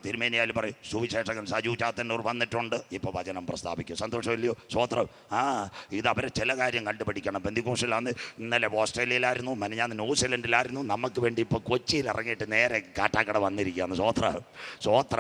A: തിരുമേനിയായാലും പറയും, സുവിശേഷകൻ സജു ചാത്തന്നൂർ വന്നിട്ടുണ്ട്, ഇപ്പോൾ വചനം പ്രസ്താവിക്കും. സന്തോഷമില്ലയോ? സ്വോത്രം. ഇത് അവരെ ചില കാര്യം കണ്ടുപിടിക്കണം. പെന്തിക്കോസിലാന്ന് ഇന്നലെ ഓസ്ട്രേലിയയിലായിരുന്നു, മെനഞ്ഞാന്ന് ന്യൂസിലൻഡിലായിരുന്നു. നമുക്ക് വേണ്ടി ഇപ്പോൾ കൊച്ചിയിൽ ഇറങ്ങിയിട്ട് നേരെ കാട്ടാക്കട വന്നിരിക്കുകയാണ്. സ്വോത്ര.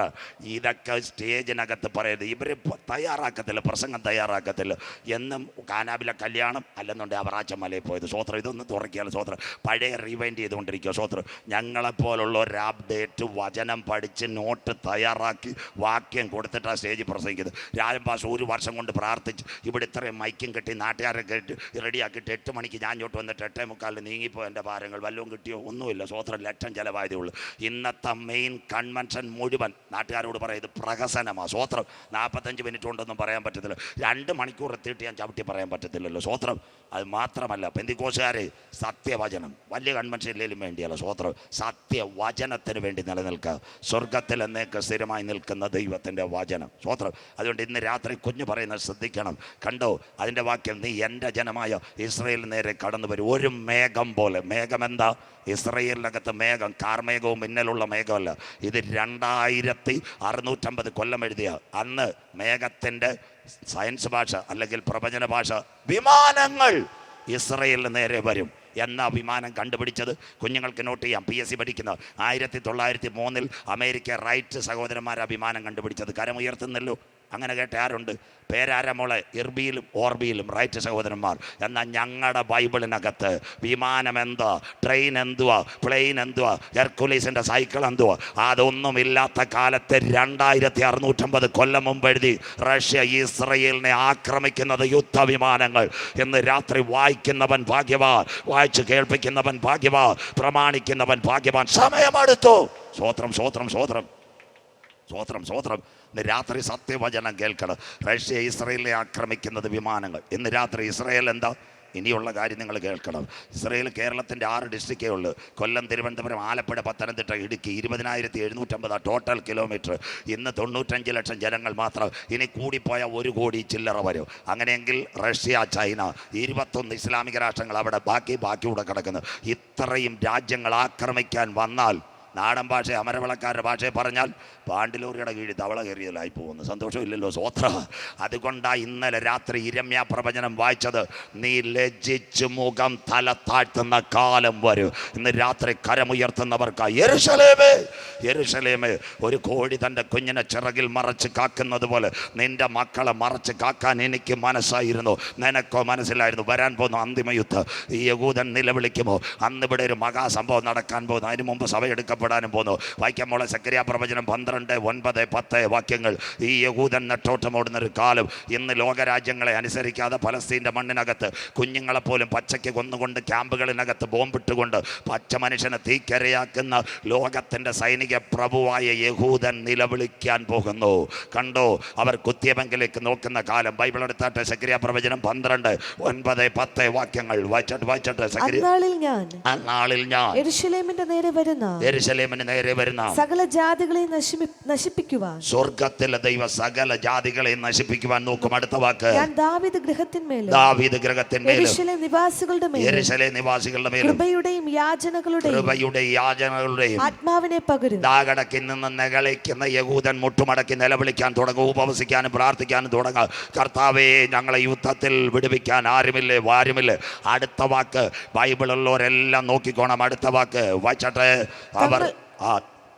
A: ഇതൊക്കെ സ്റ്റേജിനകത്ത് പറയരുത്. ഇവർ തയ്യാറാക്കത്തില്ല, പ്രസംഗം തയ്യാറാക്കത്തില്ല. എന്നും കാനാബിലെ കല്യാണം അല്ലെന്നുണ്ടെങ്കിൽ അവർ മലയിൽ പോയത്. സ്വോത്രം. ഇതൊന്നും തുറക്കിയാലും സ്വോത്രം. പഴയ റിവൈൻഡ് ചെയ്തുകൊണ്ടിരിക്കുക. സ്വോത്രം. ഞങ്ങളെപ്പോലുള്ള ഒരു അപ്ഡേറ്റ് വചനം പഠിച്ച് നോട്ട് തയ്യാറാക്കി വാക്യം കൊടുത്തിട്ട് ആ സ്റ്റേജിൽ പ്രസംഗിക്കുന്നത്. രാജംപാസ് 1 വർഷം കൊണ്ട് പ്രാർത്ഥിച്ച് ഇവിടെ ഇത്രയും മൈക്കും കെട്ടി നാട്ടുകാരെ കെട്ടി റെഡിയാക്കിയിട്ട് 8 മണിക്ക് ഞാൻ ഇങ്ങോട്ട് വന്നിട്ട് 8:45 നീങ്ങിപ്പോ എൻ്റെ ഭാരങ്ങൾ വല്ലതും കിട്ടിയോ? ഒന്നുമില്ല. സ്വോത്രം. ലക്ഷം ചിലവായതേ ഉള്ളൂ. ഇന്നത്തെ മെയിൻ കൺവെൻഷൻ മുഴുവൻ നാട്ടുകാരോട് പറയാം, ഇത് പ്രഹസനമാണ്. സ്വോത്രം. 45 മിനിറ്റ് കൊണ്ടൊന്നും പറയാൻ പറ്റത്തില്ല. 2 മണിക്കൂർ എത്തിയിട്ട് ഞാൻ ചവിട്ടി പറയാൻ പറ്റത്തില്ലല്ലോ. സ്വോത്രം. അത് മാത്രമല്ല, പെന്തിക്കോസുകാരെ സത്യവചനം വലിയ കൺവെൻഷനിലും വേണ്ടിയല്ല. സ്വോത്രം. സത്യവചനത്തിന് വേണ്ടി നിലനിൽക്കുക. സ്വർഗത്തിൽ എന്നേക്ക് സ്ഥിരമായി നിൽക്കുന്ന ദൈവത്തിൻ്റെ വചനം. സ്വോത്രം. അതുകൊണ്ട് ഇന്ന് രാത്രി കുഞ്ഞു പറയുന്നത് ശ്രദ്ധിക്കണം. കണ്ടോ അതിൻ്റെ വാക്യം, നീ എൻ്റെ ജനമായ ഇസ്രായേലിന് നേരെ കടന്നു വരും ഒരു മേഘം പോലെ. മേഘം എന്താ? ഇസ്രായേലിനകത്ത് മേഘം കാർമേഘവും മിന്നലുള്ള മേഘമല്ല. ഇത് 2650 കൊല്ലം എഴുതിയ അന്ന് മേഘത്തിൻ്റെ സയൻസ് ഭാഷ അല്ലെങ്കിൽ പ്രവചന ഭാഷ വിമാനങ്ങൾ ഇസ്രായേലിന് നേരെ വരും. എന്നാ വിമാനം കണ്ടുപിടിച്ചത്? കുഞ്ഞുങ്ങൾക്ക് നോട്ട് ചെയ്യാം. PSC പഠിക്കുന്ന 1903 അമേരിക്ക റൈറ്റ് സഹോദരന്മാരാ വിമാനം കണ്ടുപിടിച്ചത്. കരമുയർത്തുന്നല്ലോ. അങ്ങനെ കേട്ട ആരുണ്ട്? പേരാര മോളെ? ഇർബിയിലും ഓർബിയിലും റൈറ്റ് സഹോദരന്മാർ. എന്നാൽ ഞങ്ങളുടെ ബൈബിളിനകത്ത് വിമാനം എന്തുവാ, ട്രെയിൻ എന്തുവാ, പ്ലെയിൻ എന്തുവാ, ഹെർക്കുലീസിൻ്റെ സൈക്കിൾ എന്തുവാ, അതൊന്നുമില്ലാത്ത കാലത്ത് 2650 കൊല്ലം മുമ്പ് എഴുതി റഷ്യ ഇസ്രയേലിനെ ആക്രമിക്കുന്നത് യുദ്ധവിമാനങ്ങൾ എന്ന് രാത്രി വായിക്കുന്നവൻ ഭാഗ്യവാൻ, വായിച്ച് കേൾപ്പിക്കുന്നവൻ ഭാഗ്യവാൻ, പ്രമാണിക്കുന്നവൻ ഭാഗ്യവാൻ. സമയമെടുത്തു. സ്വോത്രം. സ്വോത്രം. സ്വോത്രം. സ്വോത്രം. സ്വോത്രം. ഇന്ന് രാത്രി സത്യവചനം കേൾക്കണം. റഷ്യ ഇസ്രയേലിനെ ആക്രമിക്കുന്നത് വിമാനങ്ങൾ. ഇന്ന് രാത്രി ഇസ്രയേൽ എന്താ? ഇനിയുള്ള കാര്യം നിങ്ങൾ കേൾക്കണം. ഇസ്രയേൽ കേരളത്തിൻ്റെ 6 ഡിസ്ട്രിക്റ്റേ ഉള്ളൂ. കൊല്ലം, തിരുവനന്തപുരം, ആലപ്പുഴ, പത്തനംതിട്ട, ഇടുക്കി. 20,750 total kilometre. ഇന്ന് 95 ലക്ഷം ജനങ്ങൾ മാത്രം. ഇനി കൂടിപ്പോയ 1 കോടി ചില്ലറ വരും. അങ്ങനെയെങ്കിൽ റഷ്യ, ചൈന, 21 ഇസ്ലാമിക രാഷ്ട്രങ്ങൾ അവിടെ ബാക്കി കൂടെ കിടക്കുന്നു. ഇത്രയും രാജ്യങ്ങൾ ആക്രമിക്കാൻ വന്നാൽ നാടൻ ഭാഷ അമരവിളക്കാരുടെ ഭാഷയെ പറഞ്ഞാൽ പാണ്ടിലൂരിയുടെ കീഴിൽ തവള കയറിയതായി പോകുന്നു. സന്തോഷമില്ലല്ലോ, സ്വോത്ര. അതുകൊണ്ടാണ് ഇന്നലെ രാത്രി ഇരമ്യാ പ്രവചനം വായിച്ചത്. നീ ലജ്ജിച്ച് മുഖം തല താഴ്ത്തുന്ന കാലം വരും. ഇന്ന് രാത്രി കരമുയർത്തുന്നവർക്കായി യെരൂശലേമേ, യെരൂശലേമേ, ഒരു കോഴി തൻ്റെ കുഞ്ഞിനെ ചിറകിൽ മറച്ച് കാക്കുന്നത് പോലെ നിന്റെ മക്കളെ മറച്ച് കാക്കാൻ എനിക്ക് മനസ്സായിരുന്നു. നിനക്കോ മനസ്സിലായിരുന്നു വരാൻ പോകുന്ന അന്തിമ യുദ്ധം. ഈ യഹൂദൻ നിലവിളിക്കുമോ? അന്ന് ഇവിടെ ഒരു മഹാസംഭവം നടക്കാൻ പോകുന്നു. അതിനു മുമ്പ് സഭ എടുക്കപ്പെടാനും പോകുന്നു. വായിക്കാമോളെ സെക്കറിയാ പ്രവചനം 12, 9, 10 വാക്യങ്ങൾ. ഈ യഹൂദൻ നെട്ടോട്ടമോടുന്നൊരു കാലം. ഇന്ന് ലോകരാജ്യങ്ങളെ അനുസരിക്കാതെ പലസ്തീൻ്റെ മണ്ണിനകത്ത് കുഞ്ഞുങ്ങളെപ്പോലും പച്ചയ്ക്ക് കൊന്നുകൊണ്ട് ക്യാമ്പുകളിനകത്ത് ബോംബിട്ടുകൊണ്ട് പച്ച മനുഷ്യനെ തീക്കരയാക്കുന്ന ലോകത്തിൻ്റെ സൈനിക പ്രഭുവായ യഹൂദൻ നിലവിളിക്കാൻ പോകുന്നു. കണ്ടോ, അവർ കുത്തിയവെങ്കിലേക്ക് നോക്കുന്ന കാലം. ബൈബിൾ എടുത്താട്ടെ, സെക്കറിയാ പ്രവചനം 12, 9, 10 വാക്യങ്ങൾ വായിച്ചോട്ടെ. അന്നാളിൽ ഞാൻ
B: യെരൂശലേമിന്റെ നേരെ വരുന്ന സകല ജാതികളെയും നശിപ്പിക്കുവാൻ, സ്വർഗ്ഗത്തിലെ ദൈവം സകല ജാതികളെയും നശിപ്പിക്കുവാൻ നോക്കും. അടുത്ത വാക്ക്, ഞാൻ ദാവീദ് ഗ്രഹത്തിന്മേലും യെരൂശലേം നിവാസികളുടെ മേലും കൃപയുടെയും യാചനകളുടെയും ആത്മാവിനെ പകരും. ദാഗടക്കിൽ നിന്ന് നെകളിക്കുന്ന യഹൂദൻ മുട്ടുമടക്കി നിലവിളിക്കാൻ തുടങ്ങും, ഉപവസിക്കാനും പ്രാർത്ഥിക്കാനും തുടങ്ങുക. കർത്താവേ, ഞങ്ങളെ യുദ്ധത്തിൽ വിടുവിക്കാൻ ആരുമില്ലേ, വാരുമില്ലേ. അടുത്ത വാക്ക് ബൈബിളുള്ളവരെല്ലാം നോക്കിക്കോണം. അടുത്ത വാക്ക് വായിച്ചട്ടെ. അവർ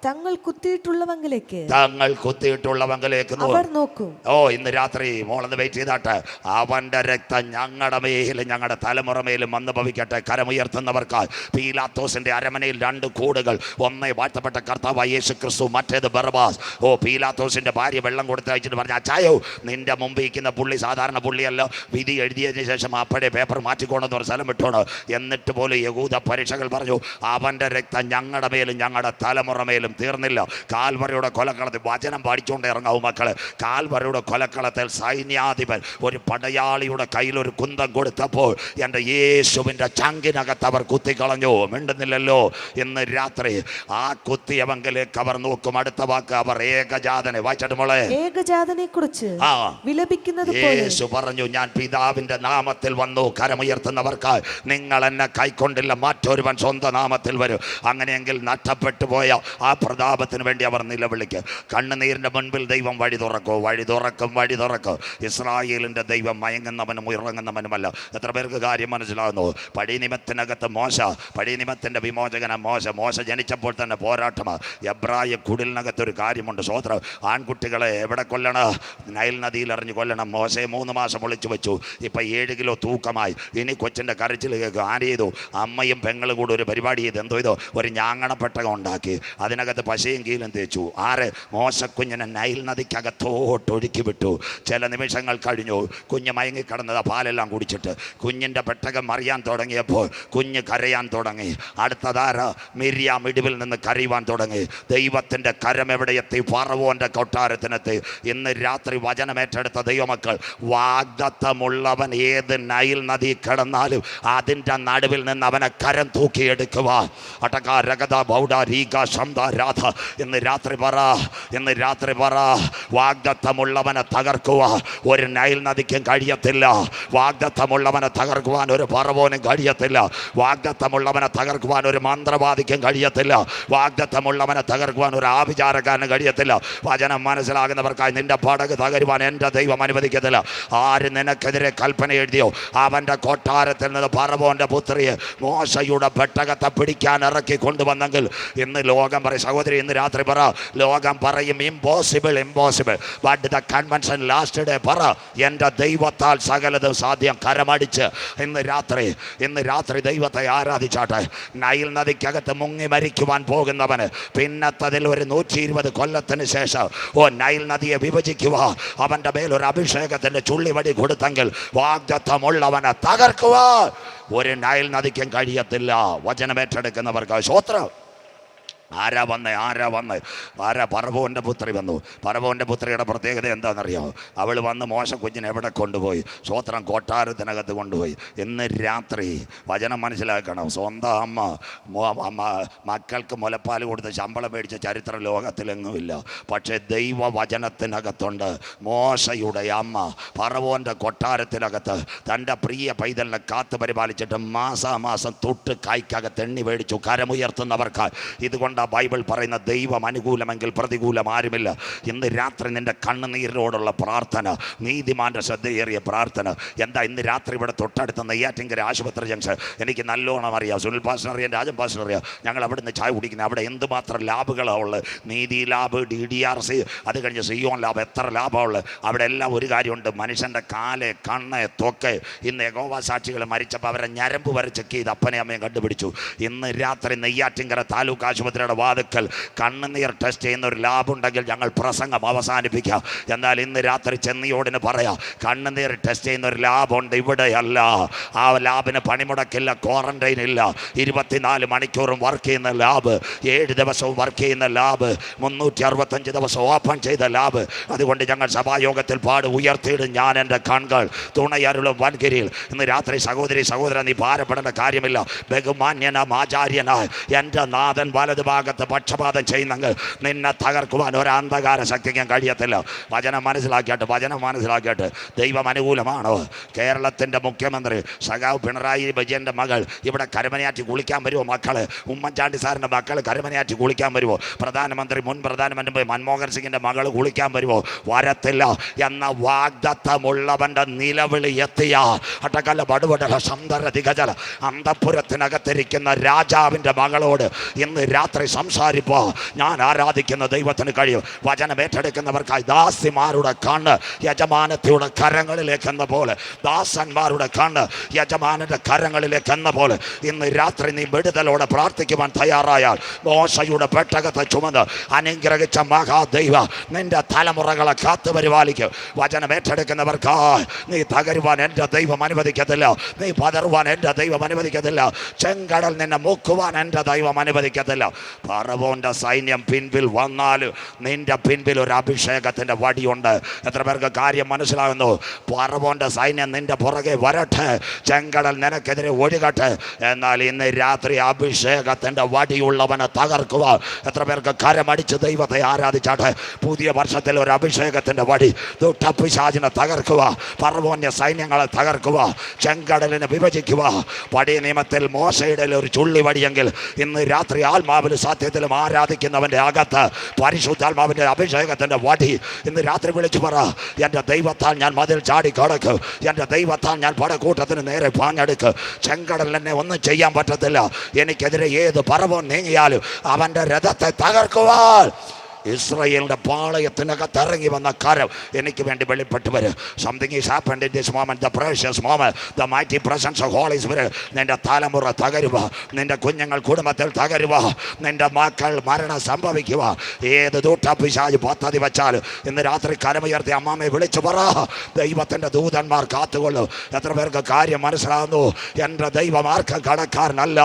B: തങ്ങൾ കുത്തിയിട്ടുള്ളവങ്കിലേക്ക് അവർ നോക്കും. ഓ, ഇന്ന് രാത്രി മോളന്ന് വെയിറ്റ് ചെയ്താട്ടെ. അവന്റെ രക്തം ഞങ്ങളുടെ മേലും ഞങ്ങളുടെ തലമുറ മേലും വന്ന് ഭവിക്കട്ടെ. കരമുയർത്തുന്നവർക്കായി പീലാത്തോസിന്റെ അരമനയിൽ 2 കൂടുകൾ. ഒന്ന് വാഴ്ത്തപ്പെട്ട കർത്താവായ യേശു ക്രിസ്തു, മറ്റേത് ബർബാസ്. ഓ, പീലാത്തോസിന്റെ ഭാര്യ വെള്ളം കൊടുത്ത് അയച്ചിട്ട് പറഞ്ഞ, അച്ചായോ നിന്റെ മുമ്പ് ഇരിക്കുന്ന പുള്ളി സാധാരണ പുള്ളിയല്ല, വിധി എഴുതിയതിന് ശേഷം അപ്പോഴേ പേപ്പർ മാറ്റിക്കോണെന്ന് പറഞ്ഞ സ്ഥലം വിട്ടോണ്. എന്നിട്ട് പോലും യഹൂദ പരീക്ഷകൾ പറഞ്ഞു, അവന്റെ രക്തം ഞങ്ങളുടെ മേലും ഞങ്ങളുടെ തലമുറ മേലും തീർന്നില്ല. കാൽവറിയുടെ കൊലക്കളത്തിൽ വചനം പഠിച്ചുകൊണ്ട് ഇറങ്ങാവും മക്കള്. കാൽവറിയുടെ കൊലക്കളത്തിൽ സൈന്യാധിപൻ ഒരു പടയാളിയുടെ കയ്യിൽ ഒരു കുന്തം കൊടുത്തപ്പോൾ എൻ്റെ യേശുവിൻ്റെ ചങ്കിനകത്ത് അവർ കുത്തിക്കളഞ്ഞു. മിണ്ടുന്നില്ലല്ലോ. ഇന്ന് രാത്രി ആ കുത്തിയവങ്കിലേക്ക് അവർ നോക്കും. അടുത്ത വാക്ക്, അവർ ഏകജാതനെ വായിച്ചിട്ട് മോളെ, ഏകജാതനെ കുറിച്ച് വിലപിക്കുന്നത് യേശു പറഞ്ഞു, ഞാൻ പിതാവിന്റെ നാമത്തിൽ വന്നു. കരമുയർത്തുന്നവർക്കായി നിങ്ങൾ എന്നെ കൈക്കൊണ്ടില്ല, മറ്റൊരുവൻ സ്വന്തം നാമത്തിൽ വരും. അങ്ങനെയെങ്കിൽ നഷ്ടപ്പെട്ടു പോയ ആ പ്രതാപത്തിന് വേണ്ടി അവർ നിലവിളിക്കും. കണ്ണുനീരിന്റെ മുൻപിൽ ദൈവം വഴി തുറക്കും. ഇസ്രായേലിന്റെ ദൈവം മയങ്ങുന്നവനും ഇറങ്ങുന്നവനുമല്ല. എത്ര പേർക്ക് കാര്യം മനസ്സിലാകുന്നു? പഴയനിയമത്തിനകത്ത് പഴയനിയമത്തിന്റെ വിമോചകന മോശ ജനിച്ചപ്പോൾ തന്നെ പോരാട്ടമാണ്. എബ്രായ കുടിലിനകത്ത് ഒരു കാര്യമുണ്ട്. സ്വോത്രം. ആൺകുട്ടികളെ എവിടെ കൊല്ലണം? നൈൽ നദിയിൽ എറിഞ്ഞ് കൊല്ലണം. മോശയെ 3 മാസം ഒളിച്ചു വെച്ചു. ഇപ്പം 7 കിലോ തൂക്കമായി. ഇനി കൊച്ചിൻ്റെ കരച്ചിൽ കേൾക്കും. ആര് ചെയ്തു? അമ്മയും പെങ്ങളും കൂടെ ഒരു പരിപാടി ചെയ്ത് എന്തോ ചെയ്തോ, ഒരു ഞാങ്ങണപ്പെട്ടകം ഉണ്ടാക്കി. അതിനകത്ത് പശയും കീലും തേച്ചു. ആര്? മോശക്കുഞ്ഞിനെ നൈൽ നദിക്കകത്തോട്ടൊഴുക്കി വിട്ടു. ചില നിമിഷങ്ങൾ കഴിഞ്ഞു. കുഞ്ഞ് മയങ്ങിക്കിടന്നത് പാലെല്ലാം കുടിച്ചിട്ട്. കുഞ്ഞിൻ്റെ പെട്ടകം മറിയാൻ തുടങ്ങിയപ്പോൾ കുഞ്ഞ് കരയാൻ തുടങ്ങി. അടുത്തതാര? മിര്യാം ഇടിവിൽ നിന്ന് കരയുവാൻ തുടങ്ങി. ദൈവത്തിൻ്റെ കരം എവിടെ എത്തി? ഫറവോന്റെ കൊട്ടാരത്തിനെത്തി. ഇന്ന് രാത്രി വചനമേറ്റെടുത്ത ദൈവമക്കൾ, വാഗ്ദത്തമുള്ളവൻ ഏത് നൈൽ നദി കിടന്നാലും അതിൻ്റെ നടുവിൽ നിന്ന് അവനെ കരം തൂക്കിയെടുക്കുക. ഇന്ന് രാത്രി പറ, വാഗ്ദത്തമുള്ളവനെ തകർക്കുക ഒരു നൈൽ നദിക്കും കഴിയത്തില്ല. വാഗ്ദത്തമുള്ളവനെ തകർക്കുവാൻ ഒരു ഫറവോനും കഴിയത്തില്ല. വാഗ്ദത്തമുള്ളവനെ തകർക്കുവാൻ ഒരു മന്ത്രവാദിക്കും കഴിയത്തില്ല. വാഗ്ദത്തമുള്ളവനെ തകർക്കുവാൻ ഒരു ആഭിചാരക്കാരന് കഴിയത്തില്ല. വചനം മനസ്സിലാകുന്നവർക്കായി നിന്റെ പടക് തകരുവാൻ എൻ്റെ ദൈവം അനുവദിക്കത്തില്ല. ആര് നിനക്കെതിരെ കൽപ്പന എഴുതിയോ അവൻ്റെ കൊട്ടാരത്തിൽ നിന്ന് ഫറവോന്റെ പുത്രിയെ മോശയുടെ പെട്ടകത്തെ പിടിക്കാൻ ഇറക്കി കൊണ്ടുവന്നെങ്കിൽ ഇന്ന് ലോകം പറയും, സഹോദരി ഇന്ന് രാത്രി പറ, ലോകം പറയും impossible. But the convention last day പറ, എൻ്റെ ദൈവത്താൽ സകലതും സാധ്യം. കരമടിച്ച് ഇന്ന് രാത്രി ദൈവത്തെ ആരാധിച്ചാട്ടെ. നൈൽ നദിക്കകത്ത് മുങ്ങി മരിക്കുവാൻ പോകുന്നവന് പിന്നത്തതിൽ ഒരു 120 കൊല്ലത്തിന് ശേഷം നൈൽ നദിയെ വിഭജിക്കുക, അവൻ്റെ മേലൊരു അഭിഷേകത്തിൻ്റെ ചുള്ളിവടി കൊടുത്തെങ്കിൽ വാഗ്ദത്തമുള്ളവനെ തകർക്കുക ഒരു നൈൽ നദിക്കും കഴിയത്തില്ല. വചനമേറ്റെടുക്കുന്നവർക്ക് സ്തോത്രം. ആരാ വന്ന് ഫറവോന്റെ പുത്രി വന്നു. ഫറവോന്റെ പുത്രിയുടെ പ്രത്യേകത എന്താണെന്നറിയാമോ? അവൾ വന്ന് മോശ കുഞ്ഞിനെ എവിടെ കൊണ്ടുപോയി? സ്വോത്രം, കൊട്ടാരത്തിനകത്ത് കൊണ്ടുപോയി. ഇന്ന് രാത്രി വചനം മനസ്സിലാക്കണം. സ്വന്തം അമ്മ മക്കൾക്ക് മുലപ്പാൽ കൊടുത്ത് ശമ്പളം മേടിച്ച ചരിത്രം ലോകത്തിലെങ്ങുമില്ല. പക്ഷേ ദൈവവചനത്തിനകത്തുണ്ട്. മോശയുടെ അമ്മ ഫറവോന്റെ കൊട്ടാരത്തിനകത്ത് തൻ്റെ പ്രിയ പൈതലിനെ കാത്തു പരിപാലിച്ചിട്ട് മാസാമാസം തൊട്ട് കായ്ക്കകത്ത് എണ്ണി മേടിച്ചു. കരമുയർത്തുന്നവർക്കായി ഇതുകൊണ്ട് അതുകൊണ്ട് ബൈബിൾ പറയുന്ന ദൈവം അനുകൂലമെങ്കിൽ പ്രതികൂലം ആരുമില്ല. ഇന്ന് രാത്രി നിന്റെ കണ്ണുനീരിനോടുള്ള പ്രാർത്ഥന, നീതിമാന്റെ ശ്രദ്ധയേറിയ പ്രാർത്ഥന. എന്താ ഇന്ന് രാത്രി ഇവിടെ തൊട്ടടുത്ത നെയ്യാറ്റിൻകര ആശുപത്രി ജംഗ്ഷൻ എനിക്ക് നല്ലോണം അറിയാം. സുനിൽ പാസ്റ്റർ അറിയാം, രാജൻ പാസ്റ്റർ അറിയാം. ഞങ്ങൾ അവിടെ നിന്ന് ചായ കുടിക്കുന്നത്. അവിടെ എന്തുമാത്രം ലാബുകളാണ് ഉള്ളത്. നീതി ലാബ്, DDRC, അത് കഴിഞ്ഞ് സിയോൺ ലാബ്, എത്ര ലാഭമാണ് ഉള്ളത്. അവിടെ എല്ലാം ഒരു കാര്യമുണ്ട്, മനുഷ്യൻ്റെ കാല്, കണ്ണ്, തൊക്ക്. ഇന്ന് യഹോവ സാക്ഷികൾ മരിച്ചപ്പോൾ അവരെ ഞരമ്പ് വരെ ചെക്ക് ചെയ്ത് അപ്പനെ അമ്മയും കണ്ടുപിടിച്ചു. ഇന്ന് രാത്രി നെയ്യാറ്റിൻകര താലൂക്ക് ആശുപത്രിയുടെ വാതിക്കൽ കണ്ണുനീർ ടെസ്റ്റ് ചെയ്യുന്ന ഒരു ലാബ് ഉണ്ടെങ്കിൽ ഞങ്ങൾ പ്രസംഗം അവസാനിപ്പിക്കാം. എന്നാൽ ഇന്ന് രാത്രി ചെന്നിയോടിന് പറയാം, കണ്ണുനീർ ടെസ്റ്റ് ചെയ്യുന്ന ഒരു ലാബുണ്ട്, ഇവിടെയല്ല. ആ ലാബിന് പണിമുടക്കില്ല, ക്വാറന്റൈൻ ഇല്ല, 24 മണിക്കൂറും വർക്ക് ചെയ്യുന്ന ലാബ്, 7 ദിവസവും വർക്ക് ചെയ്യുന്ന ലാബ്, 365 ദിവസം ഓപ്പൺ ചെയ്ത ലാബ്. അതുകൊണ്ട് ഞങ്ങൾ സഭായോഗത്തിൽ ഉയർത്തിയിടും ഞാൻ എൻ്റെ കൺകൾ തുണയരുളും വൻകിരിയിൽ. ഇന്ന് രാത്രി സഹോദരി സഹോദരൻ, നീ ഭാരപ്പെടേണ്ട കാര്യമില്ല. ബഹുമാന്യനാം ആചാര്യനായ എൻ്റെ നാഥൻ വലതു ഭാഗത്ത് പക്ഷപാതം ചെയ്യുന്നെങ്കിൽ നിന്നെ തകർക്കുവാൻ ഒരു അന്ധകാര ശക്തിക്കാൻ കഴിയത്തില്ല. വചനം മനസ്സിലാക്കിയിട്ട് ദൈവം അനുകൂലമാണോ? കേരളത്തിൻ്റെ മുഖ്യമന്ത്രി സഖാവ് പിണറായി വിജയൻ്റെ മകൾ ഇവിടെ കരമനയാറ്റി കുളിക്കാൻ വരുമോ? മക്കള് ഉമ്മൻചാണ്ടി സാറിൻ്റെ മക്കൾ കരമനയാറ്റി കുളിക്കാൻ വരുമോ? മുൻ പ്രധാനമന്ത്രി മൻമോഹൻ സിംഗിൻ്റെ മകൾ കുളിക്കാൻ വരുമോ? വരത്തില്ല എന്ന വാഗ്ദത്തമുള്ളവൻ്റെ നിലവിളി എത്തിയ അട്ടക്കല്ല പടുപടല സന്തരധികജല അന്തപുരത്തിനകത്തിരിക്കുന്ന രാജാവിൻ്റെ മകളോട് ഇന്ന് രാത്രി സംസാരിപ്പോൾ ഞാൻ ആരാധിക്കുന്ന ദൈവത്തിന് കഴിയും. വചനം ഏറ്റെടുക്കുന്നവർക്കായി ദാസിമാരുടെ കണ്ണ് യജമാനത്തിയുടെ കരങ്ങളിലേക്ക് എന്ന പോലെ, ദാസന്മാരുടെ കണ്ണ് യജമാനന്റെ കരങ്ങളിലേക്ക് എന്ന പോലെ ഇന്ന് രാത്രി നീ വിടുതലോടെ പ്രാർത്ഥിക്കുവാൻ തയ്യാറായാൽ മോശയുടെ പെട്ടകത്തെ ചുമന്ന് അനുഗ്രഹിച്ച മഹാദൈവ നിന്റെ തലമുറകളെ കാത്തു പരിപാലിക്കും. വചനം ഏറ്റെടുക്കുന്നവർക്കായി നീ തകരുവാൻ എൻ്റെ ദൈവം അനുവദിക്കത്തില്ല. നീ പതറുവാൻ എൻ്റെ ദൈവം അനുവദിക്കത്തില്ല. ചെങ്കടൽ നിന്നെ മുക്കുവാൻ എൻ്റെ ദൈവം അനുവദിക്കത്തില്ല. ഫറവോന്റെ സൈന്യം പിൻപിൽ വന്നാൽ നിന്റെ പിൻപിൽ ഒരു അഭിഷേകത്തിൻ്റെ വടിയുണ്ട്. എത്ര പേർക്ക് കാര്യം മനസ്സിലാകുന്നു? ഫറവോന്റെ സൈന്യം നിന്റെ പുറകെ വരട്ടെ, ചെങ്കടൽ നിനക്കെതിരെ ഒഴുകട്ടെ. എന്നാൽ ഇന്ന് രാത്രി അഭിഷേകത്തിൻ്റെ വടിയുള്ളവനെ തകർക്കുക. എത്ര പേർക്ക് കരമടിച്ച് ദൈവത്തെ ആരാധിച്ചാട്ടെ? പുതിയ വർഷത്തിൽ ഒരു അഭിഷേകത്തിൻ്റെ വടി, ദുഷ്ടപിശാചിനെ തകർക്കുക, ഫറവോന്റെ സൈന്യങ്ങളെ തകർക്കുക, ചെങ്കടലിനെ വിഭജിക്കുക. പഴയ നിയമത്തിൽ മോശയുടെ ഒരു ചുള്ളി വടിയെങ്കിൽ ഇന്ന് രാത്രി ആത്മാവിലും സത്യത്തിലും ആരാധിക്കുന്നവൻ്റെ അകത്ത് പരിശുദ്ധാത്മാവിൻ്റെ അഭിഷേകത്തിൻ്റെ വടി ഇന്ന് രാത്രി വിളിച്ചു പറ, എൻ്റെ ദൈവത്താൽ ഞാൻ മതിൽ ചാടി കടക്കും, എൻ്റെ ദൈവത്താൽ ഞാൻ പടക്കൂട്ടത്തിന് നേരെ പാഞ്ഞെടുക്കും. ചെങ്കടൽ എന്നെ ഒന്നും ചെയ്യാൻ പറ്റത്തില്ല. എനിക്കെതിരെ ഏത് പറവോൻ നീങ്ങിയാലും അവൻ്റെ രഥത്തെ തകർക്കുവാൻ ഇസ്രായേലിന്റെ പാളയത്തിനകത്ത് ഇറങ്ങി വന്ന കരം എനിക്ക് വേണ്ടി വെളിപ്പെട്ട് വരും. Something is happened in this moment, the precious moment, the mighty presence of Holy Spirit. നിന്റെ തലമുറ തകരുക, നിന്റെ കുഞ്ഞുങ്ങൾ കുടുംബത്തിൽ തകരുക, നിന്റെ മക്കൾ മരണം സംഭവിക്കുക. ഏത് ദൂട്ടപിശാച് പദ്ധതി വെച്ചാൽ ഇന്ന് രാത്രി കരമുയർത്തി അമ്മാമ്മയെ വിളിച്ചു പറ, ദൈവത്തിന്റെ ദൂതന്മാർ കാത്തുകൊള്ളും. എത്ര പേർക്ക് കാര്യം മനസ്സിലാകുന്നു? എൻ്റെ ദൈവം ആർക്കും കടക്കാരനല്ല.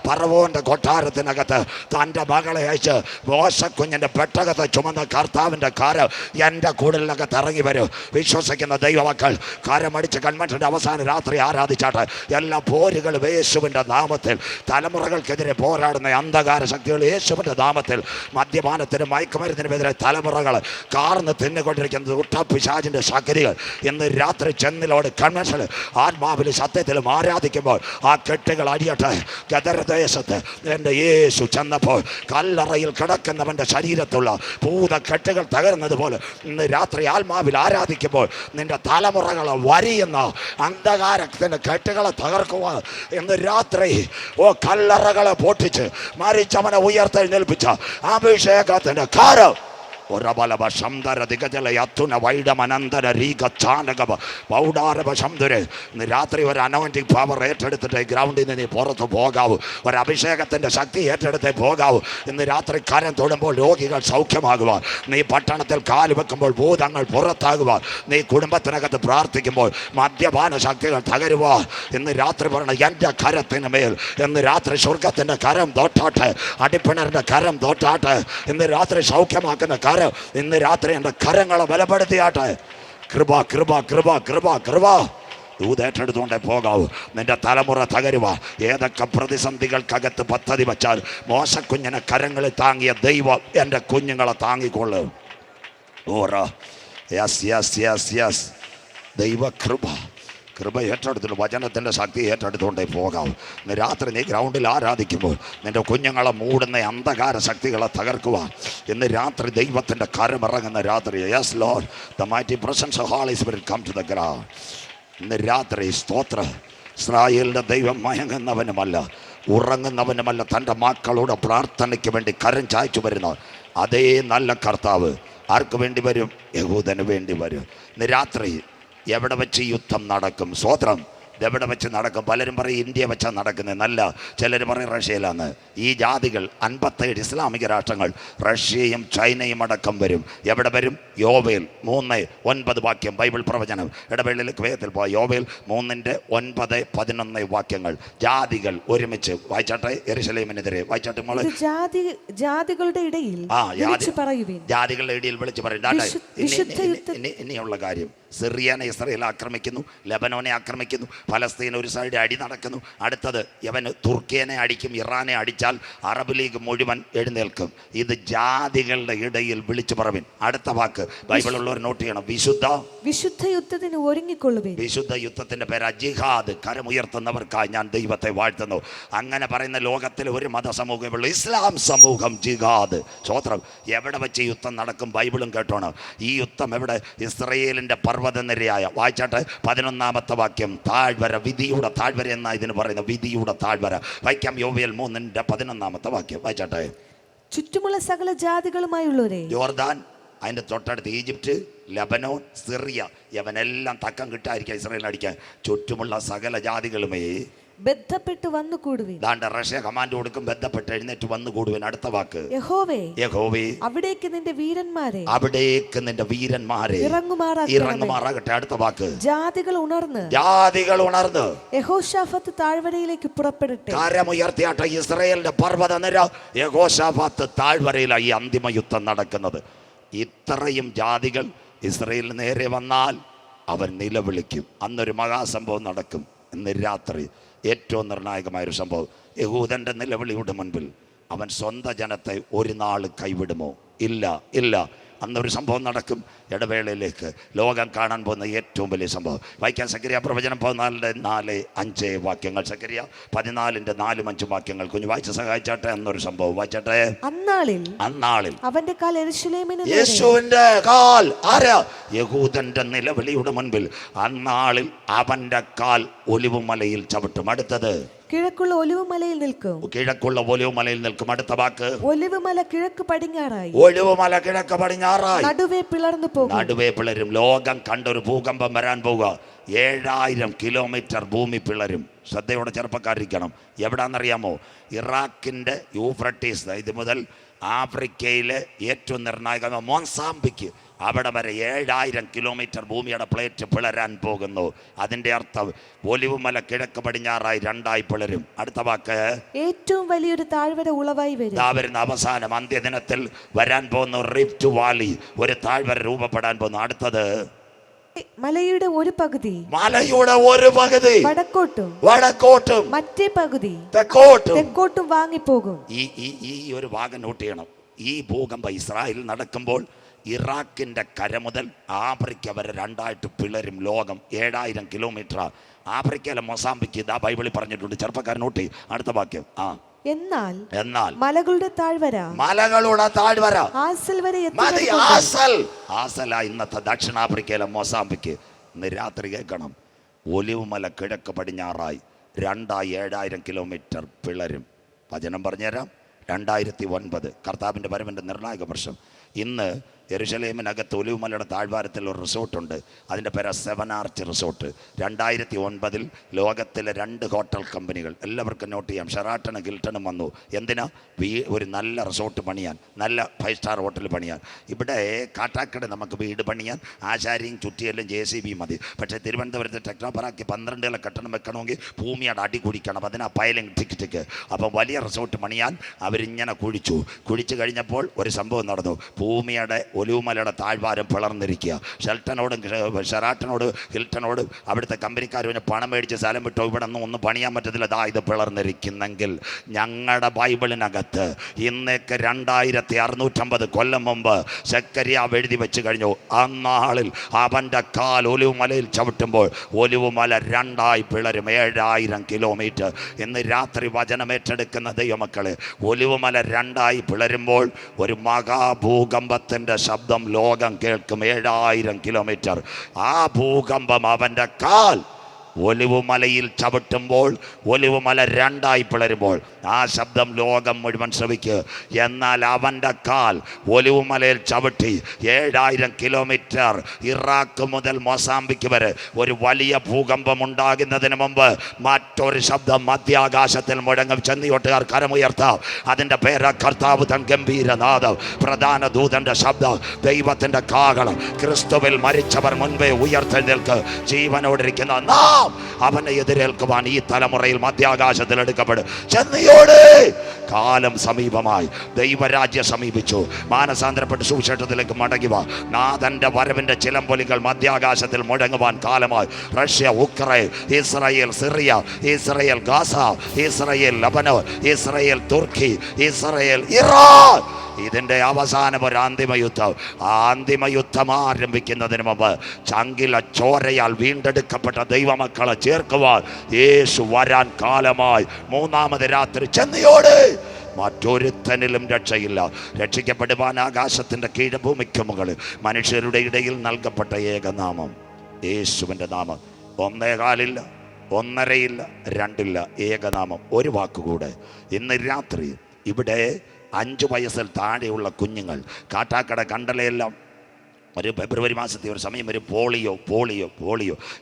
B: ഫറവോന്റെ കൊട്ടാരത്തിനകത്ത് തൻ്റെ മകളെ അയച്ച് മോശക്കുഞ്ഞിന്റെ പെട്ടകത്തെ ചുമന്ന കർത്താവിൻ്റെ കാരം എൻ്റെ കൂടലിനകത്ത് ഇറങ്ങി വരും. വിശ്വസിക്കുന്ന ദൈവമക്കൾ കരമടിച്ച് കൺവെൻഷൻ്റെ അവസാന രാത്രി ആരാധിച്ചാട്ടെ. എല്ലാ പോരുകളും യേശുവിൻ്റെ നാമത്തിൽ, തലമുറകൾക്കെതിരെ പോരാടുന്ന അന്ധകാര ശക്തികൾ യേശുവിൻ്റെ നാമത്തിൽ, മദ്യപാനത്തിനും മയക്കുമരുന്നിനുമെതിരെ തലമുറകൾ കാർന്ന് തിന്നുകൊണ്ടിരിക്കുന്ന ദുഷ്ടപിശാചിൻ്റെ ശക്തികൾ ഇന്ന് രാത്രി ചെന്നിലോട് കൺവെൻഷനിൽ ആത്മാവിലും സത്യത്തിലും ആരാധിക്കുമ്പോൾ ആ കെട്ടുകൾ അടിയട്ടെ. ഗദർദേശത്ത് എൻ്റെ യേശു ചെന്നപ്പോൾ കല്ലറയിൽ കിടക്കുന്നവൻ്റെ ശരീരത്തുള്ള ഭൂതക്കെട്ടുകൾ തകരുന്നതുപോലെ ഇന്ന് രാത്രി ആത്മാവിൽ ആരാധിക്കുമ്പോൾ നിന്റെ തലമുറകളെ വരിയുന്ന അന്ധകാരത്തിൻ്റെ കെട്ടുകളെ തകർക്കുക. ഇന്ന് രാത്രി കല്ലറകളെ പൊട്ടിച്ച് മരിച്ചവനെ ഉയർത്തെഴുന്നേൽപ്പിച്ച അഭിഷേകത്തിൻ്റെ കാരം ഇന്ന് രാത്രി ഒരു അനോയിന്റിംഗ് പവർ ഏറ്റെടുത്തിട്ട് ഗ്രൗണ്ടിൽ നിന്ന് നീ പുറത്ത് പോകാവൂ. ഒരു അഭിഷേകത്തിൻ്റെ ശക്തി ഏറ്റെടുത്തേ പോകാവൂ. ഇന്ന് രാത്രി കരം തൊടുമ്പോൾ രോഗികൾ സൗഖ്യമാകുക, നീ പട്ടണത്തിൽ കാല് വെക്കുമ്പോൾ ഭൂതങ്ങൾ പുറത്താകുക, നീ കുടുംബത്തിനകത്ത് പ്രാർത്ഥിക്കുമ്പോൾ മദ്യപാന ശക്തികൾ തകരുക. ഇന്ന് രാത്രി പറയണം, എൻ്റെ കരത്തിന് മേൽ ഇന്ന് രാത്രി സ്വർഗത്തിൻ്റെ കരം തൊട്ടാട്ടെ, അടിപ്പിണറിൻ്റെ കരം തൊട്ടാട്ടെ. ഇന്ന് രാത്രി സൗഖ്യമാക്കുന്ന കരം ഇന്ന് രാത്രി എൻ്റെ കരങ്ങളെ ബലപ്പെടുത്തിയാട്ടെ. കൃപ കൃപ കൃപ കൃപ കൃപ ദൂതേറ്റെടുത്തുകൊണ്ടേ പോകാവൂ. നിന്റെ തലമുറ തകരുക. ഏതൊക്കെ പ്രതിസന്ധികൾക്കകത്ത് പദ്ധതി വച്ചാൽ മോശക്കുഞ്ഞിനെ കരങ്ങളിൽ താങ്ങിയ ദൈവം എൻ്റെ കുഞ്ഞുങ്ങളെ താങ്ങിക്കൊള്ളും. ഓറ യെസ് യെസ് യെസ് യെസ് ദൈവകൃപ കൃപ ഏറ്റെടുത്തിട്ട് വചനത്തിൻ്റെ ശക്തി ഏറ്റെടുത്തുകൊണ്ടേ പോകാം. ഇന്ന് രാത്രി നീ ഗ്രൗണ്ടിൽ ആരാധിക്കുമ്പോൾ നിൻ്റെ കുഞ്ഞുങ്ങളെ മൂടുന്ന അന്ധകാര ശക്തികളെ തകർക്കുവാൻ ഇന്ന് രാത്രി ദൈവത്തിൻ്റെ കരമിറങ്ങുന്ന രാത്രി. Yes Lord, the mighty presence of Holy Spirit come to the ground. ഇന്ന് രാത്രി സ്തോത്രം. ഇസ്രായേലിൻ്റെ ദൈവം മയങ്ങുന്നവനുമല്ല ഉറങ്ങുന്നവനുമല്ല, തൻ്റെ മക്കളുടെ പ്രാർത്ഥനയ്ക്ക് വേണ്ടി കരം ചായ്ച്ചു വരുന്ന അതേ നല്ല കർത്താവ് ആർക്ക് വേണ്ടി വരും? യഹൂദന് വേണ്ടി വരും. ഇന്ന് രാത്രി എവിടെ വെച്ച് യുദ്ധം നടക്കും? സ്വോത്രം. ഇതെവിടെ വെച്ച് നടക്കും? പലരും പറയും ഇന്ത്യ വെച്ചാൽ നടക്കുന്നത്. നല്ല ചിലർ പറയും റഷ്യയിലാണ്. ഈ ജാതികൾ 57 ഇസ്ലാമിക രാഷ്ട്രങ്ങൾ റഷ്യയും ചൈനയും അടക്കം വരും. എവിടെ വരും? യോവേൽ 3:9 വാക്യം ബൈബിൾ പ്രവചനം. ഇടവേളയിലേക്ക് വേഗത്തിൽ പോവാം. യോവേൽ 3:9-11 വാക്യങ്ങൾ. ജാതികൾ ഒരുമിച്ച് വായിച്ചാട്ടെ. യെരൂശലേമിനെതിരെ വായിച്ചാട്ടെ മോളെ.
C: ജാതികളുടെ ഇടയിൽ
B: ജാതികളുടെ ഇടയിൽ വിളിച്ചു പറയും. ഇനിയുള്ള കാര്യം, സിറിയനെ ഇസ്രായേൽ ആക്രമിക്കുന്നു, ലെബനോനെ ആക്രമിക്കുന്നു, ഫലസ്തീൻ ഒരു സൈഡ് അടി നടക്കുന്നു. അടുത്തത് യവന് തുർക്കിയനെ അടിക്കും. ഇറാനെ അടിച്ചാൽ അറബ് ലീഗ് മുഴുവൻ എഴുന്നേൽക്കും. ഇത് ജാതികളുടെ ഇടയിൽ വിളിച്ചു പറവിൻ. അടുത്ത വാക്ക് ബൈബിളുള്ളവർ നോട്ട് ചെയ്യണം.
C: വിശുദ്ധ യുദ്ധത്തിന് ഒരുങ്ങിക്കൊള്ളുവിൻ.
B: വിശുദ്ധ യുദ്ധത്തിന്റെ പേര് ജിഹാദ്. കരമുയർത്തുന്നവർക്കായി ഞാൻ ദൈവത്തെ വാഴ്ത്തുന്നു. അങ്ങനെ പറയുന്ന ലോകത്തിൽ ഒരു മതസമൂഹമുള്ളൂ, ഇസ്ലാം സമൂഹം. ജിഹാദ്. സ്വോത്രം. എവിടെ വെച്ച് യുദ്ധം നടക്കും? ബൈബിളും കേട്ടോണം. ഈ യുദ്ധം എവിടെ? ഇസ്രായേലിന്റെ പർവ്വതനിരയായ വായിച്ചാട്ടെ 11 വാക്യം. താഴ്വര, വിധിയുടെ താഴ്വര എന്നാ ഇതിന് പറയുന്നത്. വിധിയുടെ താഴ്വര വായിക്കാം. യോവേൽ 3:11 വാക്യം വായിച്ചാട്ടെ.
C: ചുറ്റുമുള്ള സകല ജാതികളുമായുള്ളവരെ.
B: യോർദാൻ, അതിന്റെ തൊട്ടടുത്ത് ഈജിപ്റ്റ്, ലബനോൻ, സിറിയ, യവനെല്ലാം തക്കം കിട്ടാതിരിക്കുക ഇസ്രായേലിനെ അടിക്കാൻ. ചുറ്റുമുള്ള സകല ജാതികളുമേ
C: ബന്ധപ്പെട്ട് വന്നുകൂടുവിൻ.
B: റഷ്യ കമാൻഡ് കൊടുക്കും, ബന്ധപ്പെട്ട് എഴുന്നേറ്റ് വന്നുകൂടുവിൻ. അടുത്ത വാക്ക്
C: യഹോവേ അവിടേക്ക് നിന്റെ വീരന്മാരെ
B: ഇറങ്ങുമാറാകട്ടെ. അടുത്ത വാക്ക്
C: ജാതികൾ ഉണർന്ന് യഹോശാഫത്ത് താഴ്വരയിലേക്ക് പുറപ്പെടട്ടെ.
B: കരമുയർത്തിയാട്ടെ. ഇസ്രായേലിന്റെ പർവ്വതനിര യഹോശാഫത്ത് താഴ്വരയിലാണ് ഈ അന്തിമ യുദ്ധം നടക്കുന്നത്. ഇത്രയും ജാതികൾ ഇസ്രായേലിന് നേരെ വന്നാൽ അവൻ നിലവിളിക്കും. അന്നൊരു മഹാസംഭവം നടക്കും. ഇന്ന് രാത്രി ഏറ്റവും നിർണായകമായൊരു സംഭവം. യഹൂദൻ്റെ നിലവിളിയുടെ മുൻപിൽ അവൻ സ്വന്തം ജനത്തെ ഒരു നാൾ കൈവിടുമോ? ഇല്ല. അന്നൊരു സംഭവം നടക്കും. ഇടവേളയിലേക്ക് ലോകം കാണാൻ പോകുന്ന ഏറ്റവും വലിയ സംഭവം വായിക്കാൻ. സക്കറിയ പ്രവചനം 14:4-5 വാക്യങ്ങൾ. സക്കറിയ 14:4-5 വാക്യങ്ങൾ. കുഞ്ഞു വായിച്ച് സഹായിച്ചാട്ടെ. അന്നൊരു സംഭവം വായിച്ചാട്ടെ.
C: അന്നാളിൽ അവന്റെ കാൽ യെരൂശലേമിന്
B: യേശുവിന്റെ കാൽ ആരാ? യഹൂദന്റെ നിലവിളിയുടെ മുൻപിൽ അന്നാളിൽ അവന്റെ കാൽ ഒലിവുമലയിൽ ചവിട്ടും. അടുത്തത്
C: കിഴക്കുള്ള ഒലിവുമലയിൽ നിൽക്കും. അടുത്ത വാക്ക് ഒലിവുമല കിഴക്ക് പടിഞ്ഞാറായി.
B: നടുവേ പിളരും. ലോകം കണ്ടൊരു ഭൂകമ്പം വരാൻ പോവുക. 7000 കിലോമീറ്റർ ഭൂമി പിളരും. ശ്രദ്ധയോടെ ചെറുപ്പക്കാരിക്കണം. എവിടാന്നറിയാമോ? ഇറാഖിന്റെ യൂഫ്രട്ടീസ് ഇത് മുതൽ ആഫ്രിക്കയിലെ ഏറ്റവും നിർണായക മോസാംബിക്ക് അവിടെ വരെ 7000 കിലോമീറ്റർ ഭൂമിയുടെ പ്ലേറ്റ് പിളരാൻ പോകുന്നു. അതിന്റെ അർത്ഥം ഒലിവുമല കിഴക്ക് പടിഞ്ഞാറായി 2 പിളരും. അടുത്ത വാക്ക്
C: ഏറ്റവും വലിയൊരു താഴ്വര ഉളവായി വരും.
B: വരുന്ന അവസാനം അന്ത്യദിനത്തിൽ വരാൻ പോകുന്ന റിഫ്റ്റ് വാലി, ഒരു താഴ്വര രൂപപ്പെടാൻ പോകുന്നു. അടുത്തത്
C: മലയുടെ ഒരു പകുതി
B: വടക്കോട്ടും
C: മറ്റേ പകുതി തെക്കോട്ടും വാങ്ങിപ്പോകും.
B: ഈ ഒരു ഭാഗം നോട്ട് ചെയ്യണം. ഈ ഭൂകമ്പം ഇസ്രായേൽ നടക്കുമ്പോൾ ഇറാഖിന്റെ കര മുതൽ ആഫ്രിക്ക വരെ 2 പിളരും. ലോകം 7000 കിലോമീറ്റർ. ആഫ്രിക്കയിലെ മൊസാംബിക്ക് ഇതാ ബൈബിളിൽ പറഞ്ഞിട്ടുണ്ട്. ചെറുപ്പക്കാരൻ നോട്ട് ചെയ്യും. അടുത്ത വാക്യം.
C: എന്നാൽ മലകളുടെ താഴ്വര
B: ആസല ഇന്നത്തെ ദക്ഷിണാഫ്രിക്കയിലെ മൊസാംബിക്ക്. ഇന്ന് രാത്രി കേൾക്കണം. ഒലിവുമല കിഴക്ക് പടിഞ്ഞാറായി 7000 കിലോമീറ്റർ പിളരും. വചനം പറഞ്ഞുതരാം. 2009 കർത്താവിൻ്റെ വരവിൻ്റെ നിർണായക വർഷം. ഇന്ന് യെരൂശലേമിനകത്ത് ഒലിവുമലയുടെ താഴ്വാരത്തിൽ ഒരു റിസോർട്ടുണ്ട്. അതിൻ്റെ പേര് 7 ആർച്ച് റിസോർട്ട്. 2009 ലോകത്തിലെ 2 ഹോട്ടൽ കമ്പനികൾ, എല്ലാവർക്കും നോട്ട് ചെയ്യാം, ഷെറാട്ടണും ഹിൽട്ടണും വന്നു. എന്തിനാ? ഒരു നല്ല റിസോർട്ട് പണിയാൻ, നല്ല 5 സ്റ്റാർ ഹോട്ടൽ പണിയാൻ. ഇവിടെ കാട്ടാക്കട നമുക്ക് വീട് പണിയാൻ ആശാരിയും ചുറ്റിയെല്ലാം JCB മതി. പക്ഷേ തിരുവനന്തപുരത്ത് ടെക്നോപാർക്ക് 12 കെട്ടണം വെക്കണമെങ്കിൽ ഭൂമിയുടെ അടി കുടിക്കണം. അതിനാ പൈലിംഗ് ടിക്ക്. അപ്പം വലിയ റിസോർട്ട് പണിയാൻ അവരിങ്ങനെ കുഴിച്ചു കഴിഞ്ഞപ്പോൾ ഒരു സംഭവം നടന്നു. ഭൂമിയുടെ ഒലിവുമലയുടെ താഴ്വാരം പിളർന്നിരിക്കുക. ഷെറാട്ടനോട് ഹിൽട്ടനോട് അവിടുത്തെ കമ്പനിക്കാർ പിന്നെ പണം മേടിച്ച് സ്ഥലം വിട്ടോ, ഇവിടെ ഒന്നും പണിയാൻ പറ്റത്തില്ല, ദാ ഇത് പിളർന്നിരിക്കുന്നെങ്കിൽ ഞങ്ങളുടെ ബൈബിളിനകത്ത് ഇന്നേക്ക് 2650 കൊല്ലം മുമ്പ് സെക്കര്യാവ് എഴുതി വെച്ച് കഴിഞ്ഞു. അന്നാളിൽ അവൻ്റെ കാൽ ഒലിവുമലയിൽ ചവിട്ടുമ്പോൾ ഒലിവുമല 2 പിളരും, 7000 കിലോമീറ്റർ. ഇന്ന് രാത്രി വചനമേറ്റെടുക്കുന്ന ദൈവമക്കളെ, ഒലിവുമല 2 പിളരുമ്പോൾ ഒരു മഹാഭൂകമ്പത്തിൻ്റെ ശബ്ദം ലോകം കേൾക്കും, 7000 കിലോമീറ്റർ. ആ ഭൂകമ്പം അവൻ്റെ കാൽ ഒലിവുമലയിൽ ചവിട്ടുമ്പോൾ, ഒലിവുമല 2 പിളരുമ്പോൾ ആ ശബ്ദം ലോകം മുഴുവൻ ശ്രവിക്കുക. എന്നാൽ അവൻ്റെ കാൽ ഒലിവുമലയിൽ ചവിട്ടി 7000 കിലോമീറ്റർ ഇറാഖ് മുതൽ മൊസാംബിക്ക് വരെ ഒരു വലിയ ഭൂകമ്പം ഉണ്ടാകുന്നതിന് മുമ്പ് മറ്റൊരു ശബ്ദം മധ്യാകാശത്തിൽ മുഴങ്ങും. ചെന്നിയോട്ടുകാർ കരമുയർത്താം. അതിൻ്റെ പേര് കർത്താവ് തൻ ഗംഭീരനാദം, പ്രധാന ദൂതൻ്റെ ശബ്ദം, ദൈവത്തിൻ്റെ കാഹളം. ക്രിസ്തുവിൽ മരിച്ചവർ മുൻപേ ഉയർത്തെഴുന്നേൽക്ക്. ജീവനോടിരിക്കുന്ന നാം അവനെ എതിരേൽക്കുവാൻ ഈ തലമുറയിൽ മധ്യാകാശത്തിൽ എടുക്കപ്പെടും. ചെന്നിയോട് കാലം സമീപമായി, ദൈവരാജ്യം സമീപിച്ചു. മാനസാന്തരപ്പെട്ട് സുവിശേഷത്തിലേക്ക് മടങ്ങുക. നാഥന്റെ വരവിന്റെ ചിലമ്പൊലികൾ മധ്യാകാശത്തിൽ മുഴങ്ങുവാൻ കാലമായി. Russia, Ukraine, Israel, Syria, Israel Gaza, Israel Lebanon, Israel തുർക്കി, ഇസ്രായേൽ ഇറാൻ. ഇതിൻ്റെ അവസാനം ഒരു അന്തിമ യുദ്ധം. ആ അന്തിമ യുദ്ധം ആരംഭിക്കുന്നതിന് മുമ്പ് ചങ്കില ചോരയാൽ വീണ്ടെടുക്കപ്പെട്ട ദൈവമക്കളെ ചേർക്കുവാൻ യേശു വരാൻ കാലമായി. 3-ാമത് രാത്രി ചെന്നിയോട് മറ്റൊരുത്തനിലും രക്ഷയില്ല. രക്ഷിക്കപ്പെടുവാൻ ആകാശത്തിൻ്റെ കീഴ്ഭൂമിക്ക് മുകളിൽ മനുഷ്യരുടെ ഇടയിൽ നൽകപ്പെട്ട ഏകനാമം യേശുവിൻ്റെ നാമം. 1 കാലില്ല, 1.5 ഇല്ല, 2 ഇല്ല, ഏകനാമം. ഒരു വാക്കുകൂടെ ഇന്ന് രാത്രി ഇവിടെ 5 വയസ്സിൽ താഴെയുള്ള കുഞ്ഞുങ്ങൾ, കാട്ടാക്കട കണ്ടലയെല്ലാം ഒരു ഫെബ്രുവരി മാസത്തെ ഒരു സമയം ഒരു പോളിയോ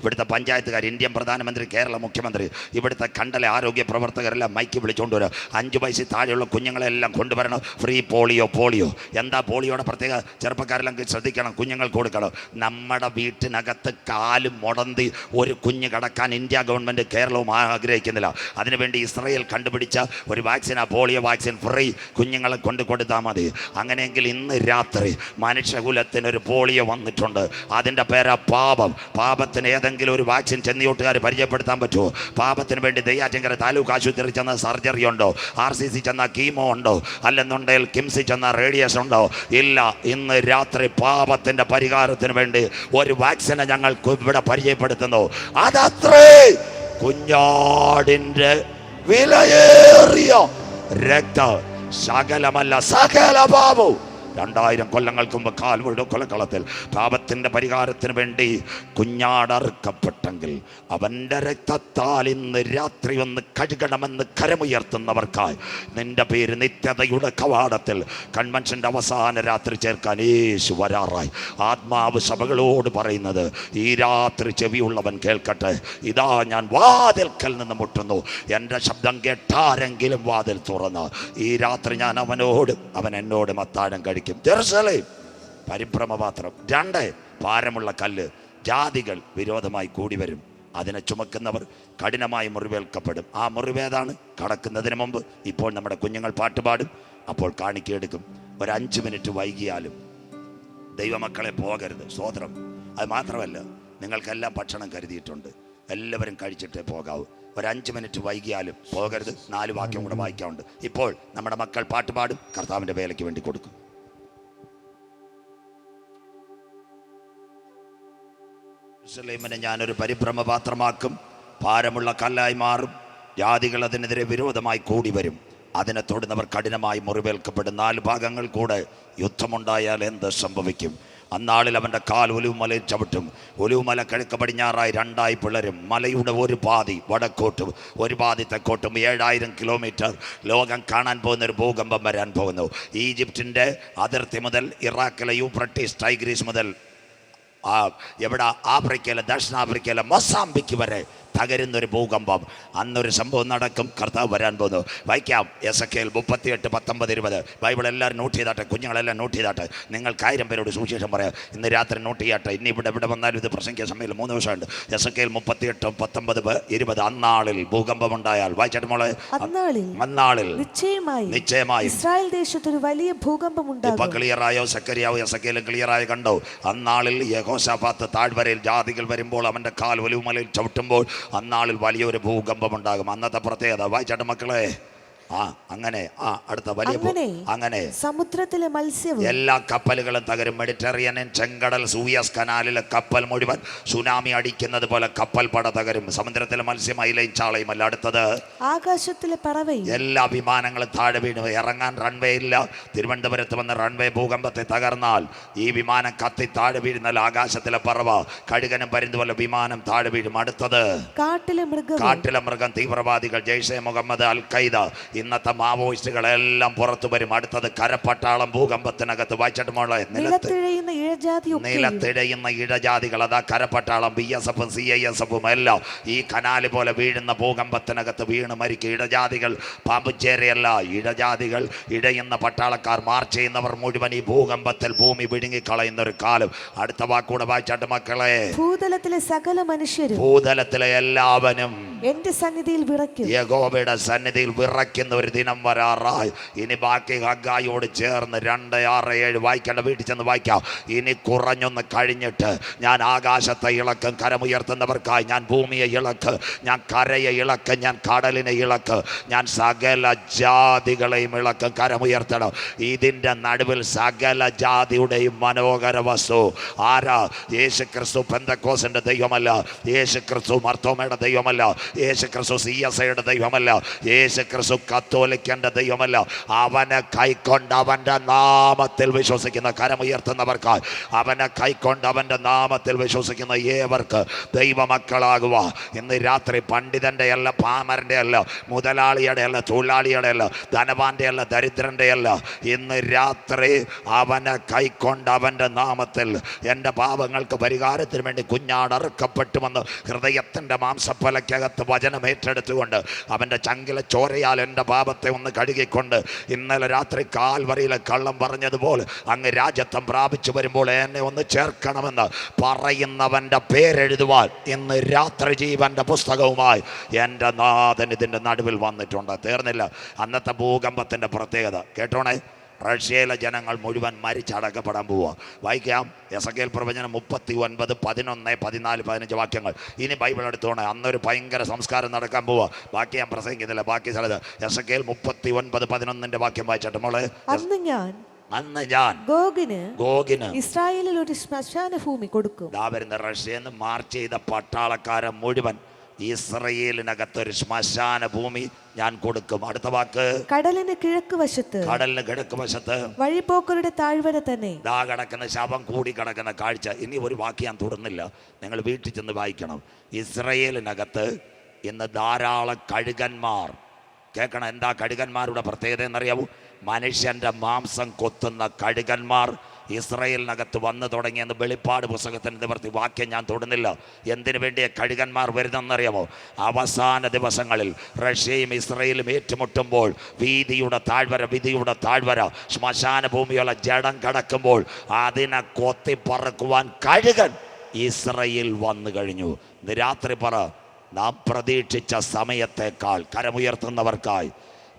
B: ഇവിടുത്തെ പഞ്ചായത്തുകാർ, ഇന്ത്യൻ പ്രധാനമന്ത്രി, കേരള മുഖ്യമന്ത്രി, ഇവിടുത്തെ കണ്ടലെ ആരോഗ്യ പ്രവർത്തകരെല്ലാം മൈക്ക് വിളിച്ചുകൊണ്ട് വരിക. 5 വയസ്സിൽ താഴെയുള്ള കുഞ്ഞുങ്ങളെല്ലാം കൊണ്ടുവരണം. Free polio. എന്താ പോളിയോയുടെ പ്രത്യേക? ചെറുപ്പക്കാരെല്ലാം ശ്രദ്ധിക്കണം, കുഞ്ഞുങ്ങൾ കൊടുക്കണം. നമ്മുടെ വീട്ടിനകത്ത് കാലും മുടന്തി ഒരു കുഞ്ഞ് കടക്കാൻ ഇന്ത്യ ഗവൺമെൻറ്, കേരളവും ആഗ്രഹിക്കുന്നില്ല. അതിനുവേണ്ടി ഇസ്രായേൽ കണ്ടുപിടിച്ച ഒരു വാക്സിനാ പോളിയോ വാക്സിൻ. ഫ്രീ കുഞ്ഞുങ്ങളെ കൊടുത്താൽ മതി. അങ്ങനെയെങ്കിൽ ഇന്ന് രാത്രി മനുഷ്യകുലത്തിനൊരു പോളിയോ വന്നിട്ടുണ്ട്. അതിൻ്റെ പേരാ പാപം. പാപത്തിന് ഏതെങ്കിലും ഒരു വാക്സിൻ ചെന്നിയോട്ടുകാർ പരിചയപ്പെടുത്താൻ പറ്റുമോ? പാപത്തിന് വേണ്ടി നെയ്യാറ്റിൻകര താലൂക്ക് ആശുപത്രി ചെന്ന സർജറി ഉണ്ടോ? RCC ചെന്ന കീമോ ഉണ്ടോ? അല്ലെന്നുണ്ടെങ്കിൽ കിംസി ചെന്ന റേഡിയേഷൻ ഉണ്ടോ? ഇല്ല. ഇന്ന് രാത്രി പാപത്തിൻ്റെ പരിഹാരത്തിന് വേണ്ടി ഒരു വാക്സിനെ ഞങ്ങൾക്ക് ഇവിടെ പരിചയപ്പെടുത്തുന്നു. അതത്രേ കുഞ്ഞാടിൻ്റെ വിലയേറിയ രക്തം. സകലമല്ല, സകല പാപവും 2000 കൊല്ലങ്ങൾക്ക് മുമ്പ് കാൽവഴുടെ കൊലക്കളത്തിൽ പാപത്തിൻ്റെ പരിഹാരത്തിന് വേണ്ടി കുഞ്ഞാടറുക്കപ്പെട്ടെങ്കിൽ അവൻ്റെ രക്തത്താൽ ഇന്ന് രാത്രി ഒന്ന് കഴുകണമെന്ന് കരമുയർത്തുന്നവർക്കായി നിന്റെ പേര് നിത്യതയുടെ കവാടത്തിൽ കൺവെൻഷൻ്റെ അവസാന രാത്രി ചേർക്കാൻ യേശു വരാറായി. ആത്മാവ് സഭകളോട് പറയുന്നത്, ഈ രാത്രി ചെവിയുള്ളവൻ കേൾക്കട്ടെ. ഇതാ ഞാൻ വാതിൽക്കൽ നിന്ന് മുട്ടുന്നു. എൻ്റെ ശബ്ദം കേട്ടാരെങ്കിലും വാതിൽ തുറന്ന് ഈ രാത്രി ഞാൻ അവൻ എന്നോട് അത്താഴം കഴിക്കും. ജെറുസലേം പരിഭ്രമപാത്രം. 2 ഭാരമുള്ള കല്ല്. ജാതികൾ വിരോധമായി കൂടി വരും. അതിനെ ചുമക്കുന്നവർ കഠിനമായി മുറിവേൽക്കപ്പെടും. ആ മുറിവേതാണ്? കടക്കുന്നതിന് മുമ്പ് ഇപ്പോൾ നമ്മുടെ കുഞ്ഞുങ്ങൾ പാട്ടുപാടും, അപ്പോൾ കാണിക്കെടുക്കും. ഒരു 5 മിനിറ്റ് വൈകിയാലും ദൈവമക്കളെ പോകരുത്. സ്തോത്രം. അത് മാത്രമല്ല, നിങ്ങൾക്കെല്ലാം ഭക്ഷണം കരുതിയിട്ടുണ്ട്, എല്ലാവരും കഴിച്ചിട്ടേ പോകാവൂ. ഒരു 5 മിനിറ്റ് വൈകിയാലും പോകരുത്. 4 വാക്യം കൂടെ വായിക്കാറുണ്ട്. ഇപ്പോൾ നമ്മുടെ മക്കൾ പാട്ടുപാടും, കർത്താവിൻ്റെ വേലയ്ക്ക് വേണ്ടി കൊടുക്കും. യെരൂശലേമിനെ ഞാനൊരു പരിഭ്രമപാത്രമാക്കും, ഭാരമുള്ള കല്ലായി മാറും. ജാതികൾ അതിനെതിരെ വിരോധമായി കൂടി വരും. അതിനെ തൊടുന്നവർ കഠിനമായി മുറിവേൽക്കപ്പെടും. 4 ഭാഗങ്ങൾ കൂടെ യുദ്ധമുണ്ടായാൽ എന്ത് സംഭവിക്കും? അന്നാളിൽ അവൻ്റെ കാൽ ഒലിവുമലയിൽ ചവിട്ടും. ഒലിവുമല കിഴക്ക് പടിഞ്ഞാറായി 2 പിളരും. മലയുടെ ഒരു പാതി വടക്കോട്ടും ഒരു പാതി തെക്കോട്ടും 7000 കിലോമീറ്റർ. ലോകം കാണാൻ പോകുന്ന ഒരു ഭൂകമ്പം വരാൻ പോകുന്നു. ഈജിപ്തിൻ്റെ അതിർത്തി മുതൽ ഇറാഖിലെ യൂഫ്രട്ടീസ് ടൈഗ്രീസ് മുതൽ എവിടെ ആഫ്രിക്കയിലെ, ദക്ഷിണാഫ്രിക്കയിലെ മൊസാംബിക്ക് വരെ തകരുന്നൊരു ഭൂകമ്പം. അന്നൊരു സംഭവം നടക്കും. കർത്താവ് വരാൻ പോകുന്നു. വായിക്കാം എസെക്കിയേൽ 38:19-20. ബൈബിൾ എല്ലാവരും നോട്ട് ചെയ്താട്ടെ, കുഞ്ഞുങ്ങളെല്ലാം നോട്ട് ചെയ്താട്ടെ. നിങ്ങൾക്ക് 1000 പേരോട് സുവിശേഷം പറയാം. ഇന്ന് രാത്രി നോട്ട് ചെയ്യാട്ടെ. ഇനി ഇവിടെ വന്നാലും ഇത് പ്രസംഗിക്കാൻ സമയമില്ല. 3 ദിവസമുണ്ട്. എസെക്കിയേൽ 38:19-20. അന്നാളിൽ ഭൂകമ്പമുണ്ടായാൽ, വായിച്ചാട്ട് മോളെ, അന്നാളിൽ നിശ്ചയമായി
C: ഇസ്രായേൽ ദേശത്ത് ഒരു വലിയ ഭൂകമ്പം ഉണ്ടാകും.
B: ഇപ്പൊ ക്ലിയറായോ? സെക്കരിയാവോ എസെക്കിയേലും ക്ലിയറായി കണ്ടോ? അന്നാളിൽ യഹോശാഫാത്ത് താഴ്വരയിൽ ജാതികൾ വരുമ്പോൾ അവന്റെ കാൽ ഒലിവുമലയിൽ ചവിട്ടുമ്പോൾ അന്നാളിൽ വലിയൊരു ഭൂകമ്പമുണ്ടാകും. അന്നത്തെ പ്രത്യേകത വായിച്ചാട്ട് മക്കളെ. അങ്ങനെ അടുത്ത വലിയ അങ്ങനെ
C: സമുദ്രത്തിലെ മത്സ്യവും
B: എല്ലാ കപ്പലുകളും തകരും. മെഡിറ്ററേനിയൻ ചെങ്കടൽ, സൂയസ് കനാലിലെ കപ്പൽ മുഴുവൻ സുനാമി അടിക്കുന്നത് പോലെ കപ്പൽ പട തകരും. സമുദ്രത്തിലെ മത്സ്യം അയിലയും ചാളയും അല്ല. അടുത്തത്
C: ആകാശത്തിലെ പറവയും. എല്ലാ
B: വിമാനങ്ങളും താഴെ വീണു. ഇറങ്ങാൻ റൺവേ ഇല്ല. തിരുവനന്തപുരത്ത് വന്ന് റൺവേ ഭൂകമ്പത്തെ തകർന്നാൽ ഈ വിമാനം കത്തി താഴെ വീഴുന്നാൽ ആകാശത്തിലെ പറവ കഴുകനും പരുന്തുപോലെ വിമാനം താഴെ വീഴും. അടുത്തത് കാട്ടിലെ മൃഗം, തീവ്രവാദികൾ, ജയ്ഷെ മുഹമ്മദ്, അൽ ഖൈദ, ഇന്നത്തെ മാവോയിസ്റ്റുകളെല്ലാം പുറത്തു വരും. അടുത്തത് കരപ്പട്ടാളം ഭൂകമ്പത്തിനകത്ത്. വായിച്ചിട്ട് മോളെ, നിലത്തിഴയുന്ന ഇഴജാതികൾ, അതാ കരപ്പട്ടാളം, BSF-ഉം CISF-ഉം എല്ലാം ഈ കനാല് പോലെ വീഴുന്ന ഭൂകമ്പത്തിനകത്ത് വീണ് മരിക്കും. ഇഴജാതികൾ പാമ്പുചേരയല്ല, ഇഴജാതികൾ, ഇഴയുന്ന പട്ടാളക്കാർ, മാർച്ച് ചെയ്യുന്നവർ മുഴുവൻ ഈ ഭൂകമ്പത്തിൽ ഭൂമി വിഴുങ്ങിക്കളയുന്ന ഒരു കാലം. അടുത്ത വാക്കൂടെ വായിച്ചാട്ട് മക്കളെ,
C: ഭൂതലത്തിലെ സകല മനുഷ്യരും,
B: ഭൂതലത്തിലെ എല്ലാവരും
C: എന്റെ സന്നിധിയിൽ വിറയ്ക്കും.
B: യഹോവയുടെ സന്നിധിയിൽ വിറയ്ക്കുന്ന ഒരു ദിനം വരാറായി. ഇനി ബാക്കി ഹഗ്ഗായിയോട് ചേർന്ന് 2:6-7 വായിക്കേണ്ട, വീട്ടിൽ ചെന്ന് വായിക്കാം. ഇനി കുറഞ്ഞൊന്ന് കഴിഞ്ഞിട്ട് ഞാൻ ആകാശത്തെ ഇളക്കും, കരമുയർത്തുന്നവർക്കായി ഞാൻ ഭൂമിയെ ഇളക്ക്, ഞാൻ കരയെ ഇളക്ക്, ഞാൻ കടലിനെ ഇളക്ക്, ഞാൻ സകല ജാതികളെയും ഇളക്കും. കരമുയർത്തണം. ഇതിൻ്റെ നടുവിൽ സകല ജാതിയുടെയും മനോഹര വസ്തു ആരാ? യേശു ക്രിസ്തു പെന്തക്കോസിന്റെ ദൈവമല്ല, യേശു ക്രിസ്തു മർത്തോമയുടെ ദൈവമല്ല, യേശു ക്രിസ്തു CSIയുടെ ദൈവമല്ല, യേശു ക്രിസ്തു കത്തോലിക്കന്റെ ദൈവമല്ല. അവനെ കൈക്കൊണ്ട് അവന്റെ നാമത്തിൽ വിശ്വസിക്കുന്ന, കരമുയർത്തുന്നവർക്കായി അവനെ കൈക്കൊണ്ട് അവന്റെ നാമത്തിൽ വിശ്വസിക്കുന്ന ഏവർക്ക് ദൈവമക്കളാകുക. ഇന്ന് രാത്രി പണ്ഡിതന്റെ അല്ല, പാമരന്റെ അല്ല, മുതലാളിയുടെ അല്ല, തൊഴിലാളിയുടെ അല്ല, ധനവാന്റെ അല്ല, ദരിദ്രന്റെ അല്ല. ഇന്ന് രാത്രി അവനെ കൈക്കൊണ്ട് അവന്റെ നാമത്തിൽ എൻ്റെ പാപങ്ങൾക്ക് പരിഹാരത്തിന് വേണ്ടി കുഞ്ഞാടറുക്കപ്പെട്ടുമെന്ന് ഹൃദയത്തിൻ്റെ മാംസപ്പലക്കകത്ത് വചനം ഏറ്റെടുത്തുകൊണ്ട് അവൻ്റെ ചങ്കിലെ ചോരയാൽ എൻ്റെ പാപത്തെ ഒന്ന് കഴുകിക്കൊണ്ട് ഇന്നലെ രാത്രി കാൽവറിയിലെ കള്ളം പറഞ്ഞതുപോലെ അങ്ങ് രാജ്യത്വം പ്രാപിച്ചു വരുമ്പോൾ എന്നെ ഒന്ന് ചേർക്കണമെന്ന് പറയുന്നവൻ്റെ പേരെഴുതുവാൻ ഇന്ന് രാത്രി ജീവന്റെ പുസ്തകവുമായി എൻ്റെ നാഥൻ ഇതിൻ്റെ നടുവിൽ വന്നിട്ടുണ്ട്. തീർന്നില്ല. അന്നത്തെ ഭൂകമ്പത്തിൻ്റെ പ്രത്യേകത കേട്ടോണേ. റഷ്യയിലെ ജനങ്ങൾ മുഴുവൻ മരിച്ചടക്കപ്പെടാൻ പോവുക. വായിക്കാം എസെക്കിയേൽ പ്രവചനം 39, 11, 14, 15 വാക്യങ്ങൾ. ഇനി ബൈബിൾ എടുത്തോണേ. അന്നൊരു ഭയങ്കര സംസ്കാരം നടക്കാൻ പോവുക. ബാക്കി ഞാൻ പ്രസംഗിക്കുന്നില്ല, ബാക്കി സ്ഥലത്ത്. എസെക്കിയേൽ 39, 11 വാക്യം വായിച്ചിട്ട് മോളെ. അന്ന് ഞാൻ ഗോഗിന്
C: ഇസ്രായേലിൽ ഒരു ശ്മശാന ഭൂമി കൊടുക്കും.
B: റഷ്യയിൽ നിന്ന് മാർച്ച് ചെയ്ത പട്ടാളക്കാരൻ മുഴുവൻ ഇസ്രയേലിനകത്തൊരു ശ്മശാന ഭൂമി ഞാൻ കൊടുക്കും. അടുത്ത വാക്ക്, കടലിന് കിഴക്ക് വശത്ത്
C: വഴിപോക്കരുടെ താഴ്വര തന്നെ.
B: ദാ കിടക്കുന്ന ശവം കൂടി കിടക്കുന്ന കാഴ്ച. ഇനി ഒരു വാക്ക് ഞാൻ തുടർന്നില്ല, നിങ്ങൾ വീട്ടിൽ ചെന്ന് വായിക്കണം. ഇസ്രയേലിനകത്ത് ഇന്ന് ധാരാളം കഴുകന്മാർ. കേൾക്കണം, എന്താ കഴുകന്മാരുടെ പ്രത്യേകത എന്നറിയാവൂ? മനുഷ്യൻ്റെ മാംസം കൊത്തുന്ന കഴുകന്മാർ ഇസ്രയേലിനകത്ത് വന്നു തുടങ്ങിയെന്ന് വെളിപ്പാട് പുസ്തകത്തിന് നിവർത്തി. വാക്യം ഞാൻ തൊടുന്നില്ല. എന്തിനു വേണ്ടിയ കഴുകന്മാർ വരുന്നെന്നറിയാമോ? അവസാന ദിവസങ്ങളിൽ റഷ്യയും ഇസ്രയേലും ഏറ്റുമുട്ടുമ്പോൾ വിധിയുടെ താഴ്വര ശ്മശാന ഭൂമിയുള്ള ജഡം കടക്കുമ്പോൾ അതിനെ കൊത്തിപ്പറക്കുവാൻ കഴുകൻ ഇസ്രയേൽ വന്നു കഴിഞ്ഞു. ഇന്ന് രാത്രി പറ, നാം പ്രതീക്ഷിച്ച സമയത്തേക്കാൾ കരമുയർത്തുന്നവർക്കായി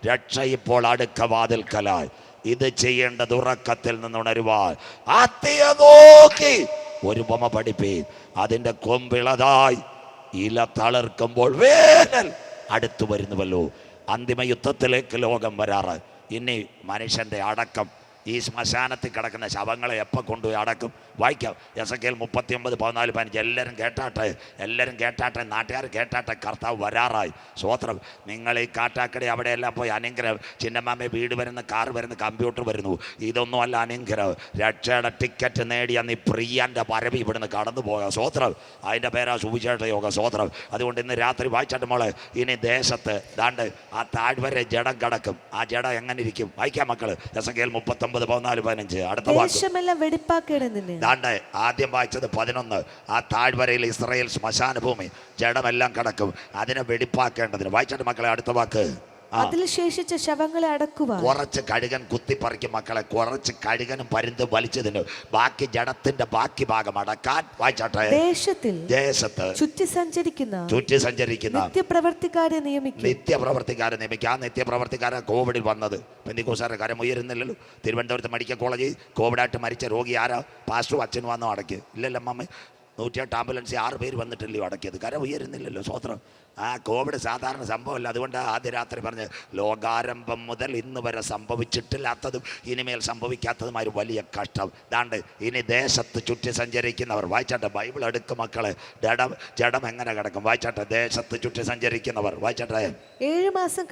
B: രക്ഷ ഇപ്പോൾ അടുക്ക വാതിൽക്കലായി. ഇത് ചെയ്യേണ്ടത് ഉറക്കത്തിൽ നിന്നുണരുവാൻ നോക്കി ഒരു ഉപമ പഠിപ്പീൻ. അതിൻ്റെ കൊമ്പിളതായി ഇല തളിർക്കുമ്പോൾ വേനൽ അടുത്തു വരുന്നുവല്ലോ. അന്തിമ യുദ്ധത്തിലേക്ക് ലോകം വരാറ്. ഇനി മനുഷ്യൻ്റെ അടക്കം, ഈ ശ്മശാനത്തിൽ കിടക്കുന്ന ശവങ്ങളെ എപ്പോൾ കൊണ്ടുപോയി അടക്കും? വായിക്കാം എസെക്കിയേൽ 39, 14, 15. എല്ലാവരും കേട്ടാട്ടെ, നാട്ടുകാർ കേട്ടാട്ടെ. കർത്താവ് വരാറായി. സ്വോത്രം. നിങ്ങൾ ഈ കാട്ടാക്കടി അവിടെയെല്ലാം പോയി അനുഗ്രഹം, ചിന്നമ്മാമേ വീട് വരുന്നു, കാർ വരുന്നു, കമ്പ്യൂട്ടർ വരുന്നു, ഇതൊന്നും അല്ല അനുഗ്രഹം. രക്ഷയുടെ ടിക്കറ്റ് നേടിയ നീ പ്രിയൻ്റെ വരവ് ഇവിടുന്ന് കടന്നു പോയ സ്വോത്രം. അതിൻ്റെ പേരാ സുവിശേഷ യോഗ. സ്വോത്രം. അതുകൊണ്ട് ഇന്ന് രാത്രി വായിച്ചാട്ട് മോളെ, ഇനി ദേശത്ത് ദാണ്ട് ആ താഴ്വരെ ജഡം കിടക്കും. ആ ജഡം എങ്ങനെ ഇരിക്കും? വായിക്കാം മക്കൾ. എസെക്കിയേൽ 39, 19:14-15 അടുത്ത വാക്ക്.
C: ദേശമെല്ലാം വെടിപ്പാക്കേണ്ടതിന്.
B: ദാണ്ടെ ആദ്യം വായിച്ചത് 11. ആ താഴ്വരയിൽ ഇസ്രായേൽ ശ്മശാന ഭൂമി, ജഡമെല്ലാം കിടക്കും, അതിനെ വെടിപ്പാക്കേണ്ടതിന്. വായിച്ചിട്ട് മക്കളെ അടുത്ത വാക്ക്.
C: അതിൽ ശേഷിച്ച ശവങ്ങളെ അടക്കുവാൻ.
B: കുറച്ച് കഴുകൻ കുത്തിപ്പറിക്കും മക്കളെ, കുറച്ച് കഴുകനും പരുന്തും വലിച്ചതിന് ബാക്കി ജഡത്തിന്റെ ബാക്കി ഭാഗം അടക്കാൻ. വായിച്ചാട്ടെ. ദേശത്ത്
C: ചുറ്റി സഞ്ചരിക്കുന്ന നിത്യപ്രവർത്തിക്കാരെ
B: നിയമിക്കും. ആ നിത്യപ്രവർത്തിക്കാരെ കോവിഡിൽ വന്നത്. പെന്തിക്കോസ്തുകാരുടെ കരം ഉയരുന്നില്ലല്ലോ. തിരുവനന്തപുരത്ത് മെഡിക്കൽ കോളേജിൽ കോവിഡായിട്ട് മരിച്ച രോഗി ആരാ? പാസ്റ്ററും അച്ഛനും വന്നോ അടക്കി? ഇല്ലല്ലോ അമ്മ. 108 ആംബുലൻസ് 6 പേര് വന്നിട്ടില്ലയോ അടക്കിയത്? കരം ഉയരുന്നില്ലല്ലോ. സ്വത്രം. ആ കോവിഡ് സാധാരണ സംഭവമല്ല. അതുകൊണ്ട് ആദ്യ രാത്രി പറഞ്ഞ് ലോകാരംഭം മുതൽ ഇന്ന് വരെ സംഭവിച്ചിട്ടില്ലാത്തതും ഇനിമേൽ സംഭവിക്കാത്തതുമായ ഒരു വലിയ കഷ്ടം. ദാണ്ട് ഇനി ദേശത്ത് ചുറ്റി സഞ്ചരിക്കുന്നവർ. വായിച്ചാട്ടെ. ബൈബിൾ എടുക്കും മക്കളെ. ജഡം എങ്ങനെ കിടക്കും? വായിച്ചാട്ടെ. ദേശത്ത് ചുറ്റി സഞ്ചരിക്കുന്നവർ. വായിച്ചാട്ടെ.
C: 7 മാസം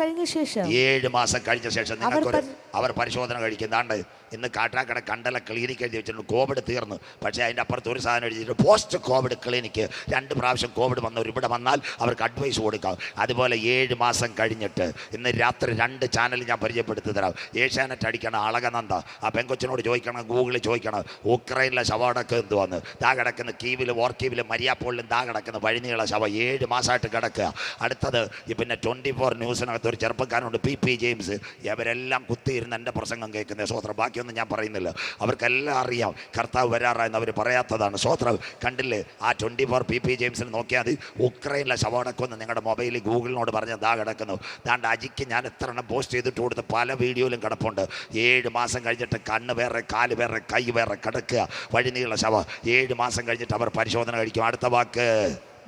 C: കഴിഞ്ഞ ശേഷം
B: നിങ്ങൾക്ക് അവർ പരിശോധന കഴിക്കും. ദാണ്ട് ഇന്ന് കാട്ടാക്കട കണ്ടല ക്ലിനിക്ക് എഴുതി വെച്ചിട്ടുണ്ട്. കോവിഡ് തീർന്നു. പക്ഷേ അതിൻ്റെ അപ്പുറത്ത് ഒരു സാധനം എഴുതിയിട്ടുണ്ട്, പോസ്റ്റ് കോവിഡ് ക്ലിനിക്ക്. 2 പ്രാവശ്യം കോവിഡ് വന്നവർ ഇവിടെ വന്നാൽ അവർക്ക് അഡ്വൈസ് കൊടുക്കാം. അതുപോലെ 7 മാസം കഴിഞ്ഞിട്ട് ഇന്ന് രാത്രി 2 ചാനൽ ഞാൻ പരിചയപ്പെടുത്തി തരാം. ഏഷ്യാനെറ്റ് അടിക്കണം, അളകനന്ദ. ആ പെങ്കൊച്ചിനോട് ചോദിക്കണം, ഗൂഗിളിൽ ചോദിക്കണം, ഉക്രൈനിലെ ശവടക്കം എന്തുവന്ന്. ദാ കിടക്കുന്ന കീവിലും ഓർക്കീവിലും മരിയാപ്പോളിലും ദാ കിടക്കുന്ന വഴിനീള ശവം 7 മാസമായിട്ട് കിടക്കുക. അടുത്തത് പിന്നെ 24 ന്യൂസിനകത്ത് ഒരു ചെറുപ്പക്കാരനുണ്ട്, PP ജെയിംസ്. ഇവരെല്ലാം കുത്തിയിരുന്ന് എൻ്റെ പ്രസംഗം കേൾക്കുന്നത്. സ്വോത്രം. ബാക്കിയൊന്നും ഞാൻ പറയുന്നില്ല. അവർക്കെല്ലാം അറിയാം കർത്താവ് വരാറായെന്ന് അവർ പറയാത്തതാണ്. സ്വോത്രം. കണ്ടില്ലേ? ആ 24 PP ജെയിംസിന് നോക്കിയാൽ മതി. ഉക്രൈനിലെ ശവടക്കം നിങ്ങളുടെ മൊബൈലിൽ ഗൂഗിളിനോട് പറഞ്ഞ് ദാ കിടക്കുന്നു. ദാണ്ട് അജിക്ക് ഞാൻ എത്ര എണ്ണം പോസ്റ്റ് ചെയ്തിട്ട് കൊടുത്ത് പല വീഡിയോയിലും കിടപ്പുണ്ട്. 7 മാസം കഴിഞ്ഞിട്ട് കണ്ണ് വേറെ, കാല് വേറെ, കൈ വേറെ കിടക്കുക. വഴിനീള ശവ. 7 മാസം കഴിഞ്ഞിട്ട് അവർ പരിശോധന കഴിക്കും. അടുത്ത വാക്ക്.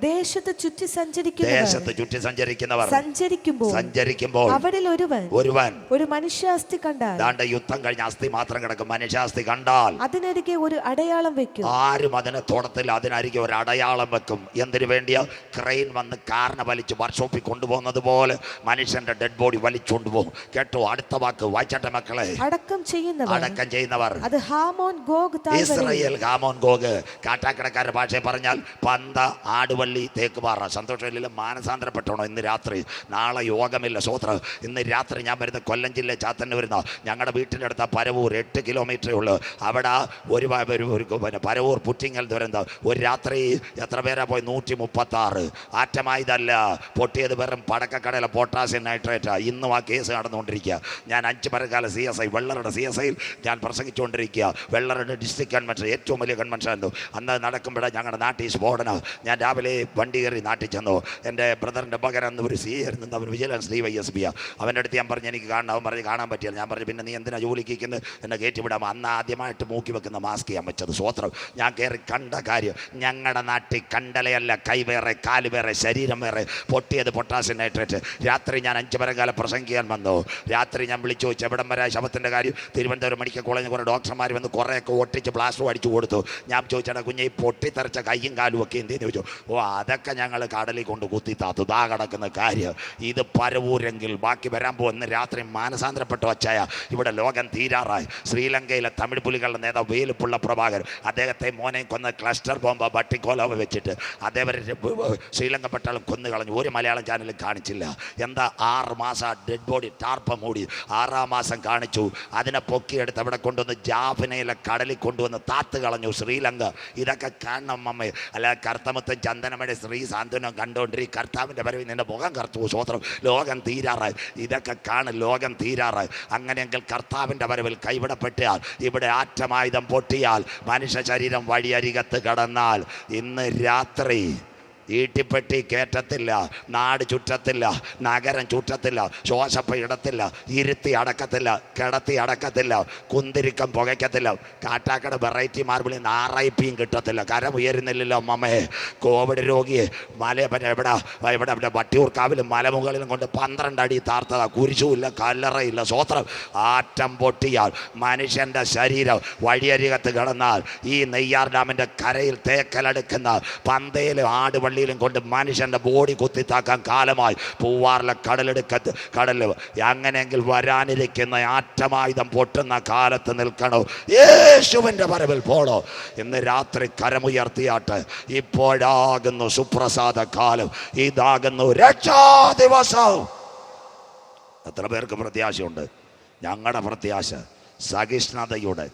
C: ദേശത്ത് ചുറ്റി സഞ്ചരിക്കുന്നവർ
B: സഞ്ചരിക്കുമ്പോൾ
C: അവരിൽ ഒരുവൻ ഒരു മനുഷ്യാസ്തി കണ്ടാൽ.
B: ദാണ്ട് യുദ്ധം കഴിഞ്ഞ അസ്ഥി മാത്രം കിടക്കും. മനുഷ്യാസ്തി കണ്ടാൽ
C: അതിനരികെ ഒരു അടയാളം വെക്കും.
B: ആരും അതിനെ തൊടത്തിൽ. അതിനരികെ ഒരു അടയാളം വെക്കും. എന്തിനു വേണ്ടിയാ? ക്രെയിൻ വന്ന് കാറിനെ വലിച്ച് വർക്ക്ഷോപ്പിൽ കൊണ്ടുപോകുന്നത് പോലെ മനുഷ്യന്റെ ഡെഡ് ബോഡി വലിച്ചുകൊണ്ടുപോകും. കേട്ടോ? അടുത്ത വാക്ക്. വായിച്ചട്ടെ മക്കളെ.
C: അടക്കം ചെയ്യുന്നവർ അത് Hamon Gog.
B: Israel Hamon Gog. കാട്ടാക്കടക്കാരുടെ ഭാഷയെ പറഞ്ഞാൽ പന്ത, ആടുവള്ളി, തേക്കുപാറ. സന്തോഷമില്ല. മാനസാന്തരപ്പെട്ടോണോ? ഇന്ന് രാത്രി. നാളെ യോഗമില്ല. സ്വോത്രം. ഇന്ന് രാത്രി ഞാൻ വരുന്ന കൊല്ലം ജില്ല ചാത്തന്നെ വരുന്ന ഞങ്ങളുടെ വീട്ടിൻ്റെ അടുത്ത പരവൂർ 8 കിലോമീറ്ററേ ഉള്ളൂ. അവിടെ ഒരു പരവൂർ പുറ്റിങ്ങൽ ദുരന്തം. ഒരു രാത്രി എത്ര പേരാ പോയി? 136. ആറ്റമായതല്ല, പൊട്ടിയത് വെറും പടക്കക്കടയിലെ പൊട്ടാസ്യം നൈട്രേറ്റാ. ഇന്നും ആ കേസ് നടന്നുകൊണ്ടിരിക്കുക. ഞാൻ 5 പരക്കാല CSI വെള്ളറുടെ CSIയിൽ ഞാൻ പ്രസംഗിച്ചുകൊണ്ടിരിക്കുക. വെള്ളറുടെ ഡിസ്ട്രിക്ട് കൺവെൻഷൻ ഏറ്റവും വലിയ കൺവെൻഷൻ ആയിരുന്നു. അന്ന് നടക്കുമ്പോഴേ ഞങ്ങളുടെ നാട്ടിൽ സ്ഫോടനം. ഞാൻ രാവിലെ വണ്ടി കയറി നാട്ടിൽ ചെന്നു. എൻ്റെ ബ്രദറിൻ്റെ മകൻ അന്ന് ഒരു CA ആയിരുന്നു. അവർ വിജിലൻസ് DYSP. അവൻ്റെ അടുത്ത് ഞാൻ പറഞ്ഞു എനിക്ക് കാണണം. അവൻ പറഞ്ഞ് കാണാൻ പറ്റില്ല. ഞാൻ പറഞ്ഞു പിന്നെ നീ എന്തിനാ ജോലിക്കുന്നത്? എന്നെ കയറ്റിവിടാം. അന്ന് ആദ്യമായിട്ട് മൂക്കി വെക്കുന്ന മാസ്ക് ഞാൻ വെച്ചത്. സ്വോത്രം. ഞാൻ കയറി കണ്ട കാര്യം, ഞങ്ങളുടെ നാട്ടിൽ കണ്ടലയല്ല, കൈ വേറെ, കാല് വേറെ, ശരീരം വേറെ, പൊട്ടിയത് പൊട്ടാസ്യം നൈട്രേറ്റ്. രാത്രി ഞാൻ 5 പരകാലം പ്രസംഗിക്കാൻ വന്നു. രാത്രി ഞാൻ വിളിച്ചു ചോദിച്ചു എവിടം വരെ ശവത്തിൻ്റെ കാര്യം. തിരുവനന്തപുരം മെഡിക്കൽ കോളേജിൽ കുറേ ഡോക്ടർമാർ വന്ന് കുറേയൊക്കെ ഒട്ടിച്ച് പ്ലാസ്റ്റർ അടിച്ചു കൊടുത്തു. ഞാൻ ചോദിച്ചാൽ കുഞ്ഞെ ഈ പൊട്ടിത്തെറിച്ച കൈയും കാലും ഒക്കെ എന്തെന്ന് ചോദിച്ചു. അതൊക്കെ ഞങ്ങൾ കടലിൽ കൊണ്ട് കുത്തി താത്തു. ദാ കിടക്കുന്ന കാര്യം. ഇത് പരവൂരെങ്കിൽ ബാക്കി വരാൻ പോകുന്ന രാത്രി മാനസാന്തരപ്പെട്ടു വച്ചായ. ഇവിടെ ലോകം തീരാറായി. ശ്രീലങ്കയിലെ തമിഴ് പുലികളുടെ നേതാവ് വേലുപ്പുള്ള പ്രഭാകർ, അദ്ദേഹത്തെ മോനെ കൊന്ന് ക്ലസ്റ്റർ ബോംബ് ബട്ടിക്കോലോവ വെച്ചിട്ട് അതേവരെ ശ്രീലങ്ക പട്ടാളം കൊന്നു കളഞ്ഞു. ഒരു മലയാളം ചാനലും കാണിച്ചില്ല. എന്താ? 6 മാസം ഡെഡ് ബോഡി ടാർപ്പ മൂടി. 6ആം മാസം കാണിച്ചു. അതിനെ പൊക്കിയെടുത്ത് അവിടെ കൊണ്ടുവന്ന് ജാഫ്നയിലെ കടലിൽ കൊണ്ടുവന്ന് താത്ത് കളഞ്ഞു ശ്രീലങ്ക. ഇതൊക്കെ കാണണം അമ്മ. അല്ല കർത്തമത്തും ചന്ദനമയുടെ ശ്രീ സാന്ത്വനം കണ്ടുകൊണ്ടിരി. കർത്താവിൻ്റെ വരവിൽ നിന്റെ മുഖം കറുത്തു. സ്വോത്രം. ലോകം തീരാറായി. ഇതൊക്കെ കാണും. ലോകം തീരാറായി. അങ്ങനെയെങ്കിൽ കർത്താവിൻ്റെ വരവിൽ കൈവിടപ്പെട്ടാൽ, ഇവിടെ ആറ്റമായുധം പൊട്ടിയാൽ, മനുഷ്യ ശരീരം വഴിയരികത്ത് കടന്നാൽ, ഇന്ന് രാത്രി ഈട്ടിപ്പെട്ടി കയറ്റത്തില്ല, നാട് ചുറ്റത്തില്ല, നഗരം ചുറ്റത്തില്ല, ശ്വാസപ്പ ഇടത്തില്ല, ഇരുത്തി അടക്കത്തില്ല, കിടത്തി അടക്കത്തില്ല, കുന്തിരിക്കം പുകയ്ക്കത്തില്ല. കാട്ടാക്കട വെറൈറ്റി മാർബിളിൽ നിന്ന് RIPയും കിട്ടത്തില്ല. കരം ഉയരുന്നില്ലല്ലോ അമ്മമ്മേ. കോവിഡ് രോഗിയെ ഇവിടെ വട്ടിയൂർക്കാവിലും മലമുകളിലും കൊണ്ട് 12 അടി താർത്തതാ. കുരിശുമില്ല, കല്ലറയില്ല. സ്വോത്രം. ആറ്റം പൊട്ടിയാൽ മനുഷ്യൻ്റെ ശരീരം വഴിയരികത്ത് കിടന്നാൽ, ഈ നെയ്യാർ ഡാമിൻ്റെ കരയിൽ തേക്കലെടുക്കുന്ന പന്തയിലും ആടുവള്ളിയിലും കൊണ്ട് മനുഷ്യൻ്റെ ബോഡി കുത്തിത്താക്കാൻ കാലമായി. പൂവാറിലെ കടലിൽ അങ്ങനെയെങ്കിൽ വരാനിരിക്കുന്ന ആറ്റമായുധം പൊട്ടുന്ന കാലത്ത് നിൽക്കണോ? യേശുവിൻ്റെ വരവിൽ പോണോ? ഇന്ന് രാത്രി കരമുയർത്തിയാട്ട്. ഇപ്പോഴാകുന്നു സുപ്രസാദ കാലം. ഇതാകുന്നു രക്ഷാ ദിവസം. എത്ര പേർക്ക് പ്രത്യാശയുണ്ട്? ഞങ്ങളുടെ പ്രത്യാശ സഹിഷ്ണുതയുടെ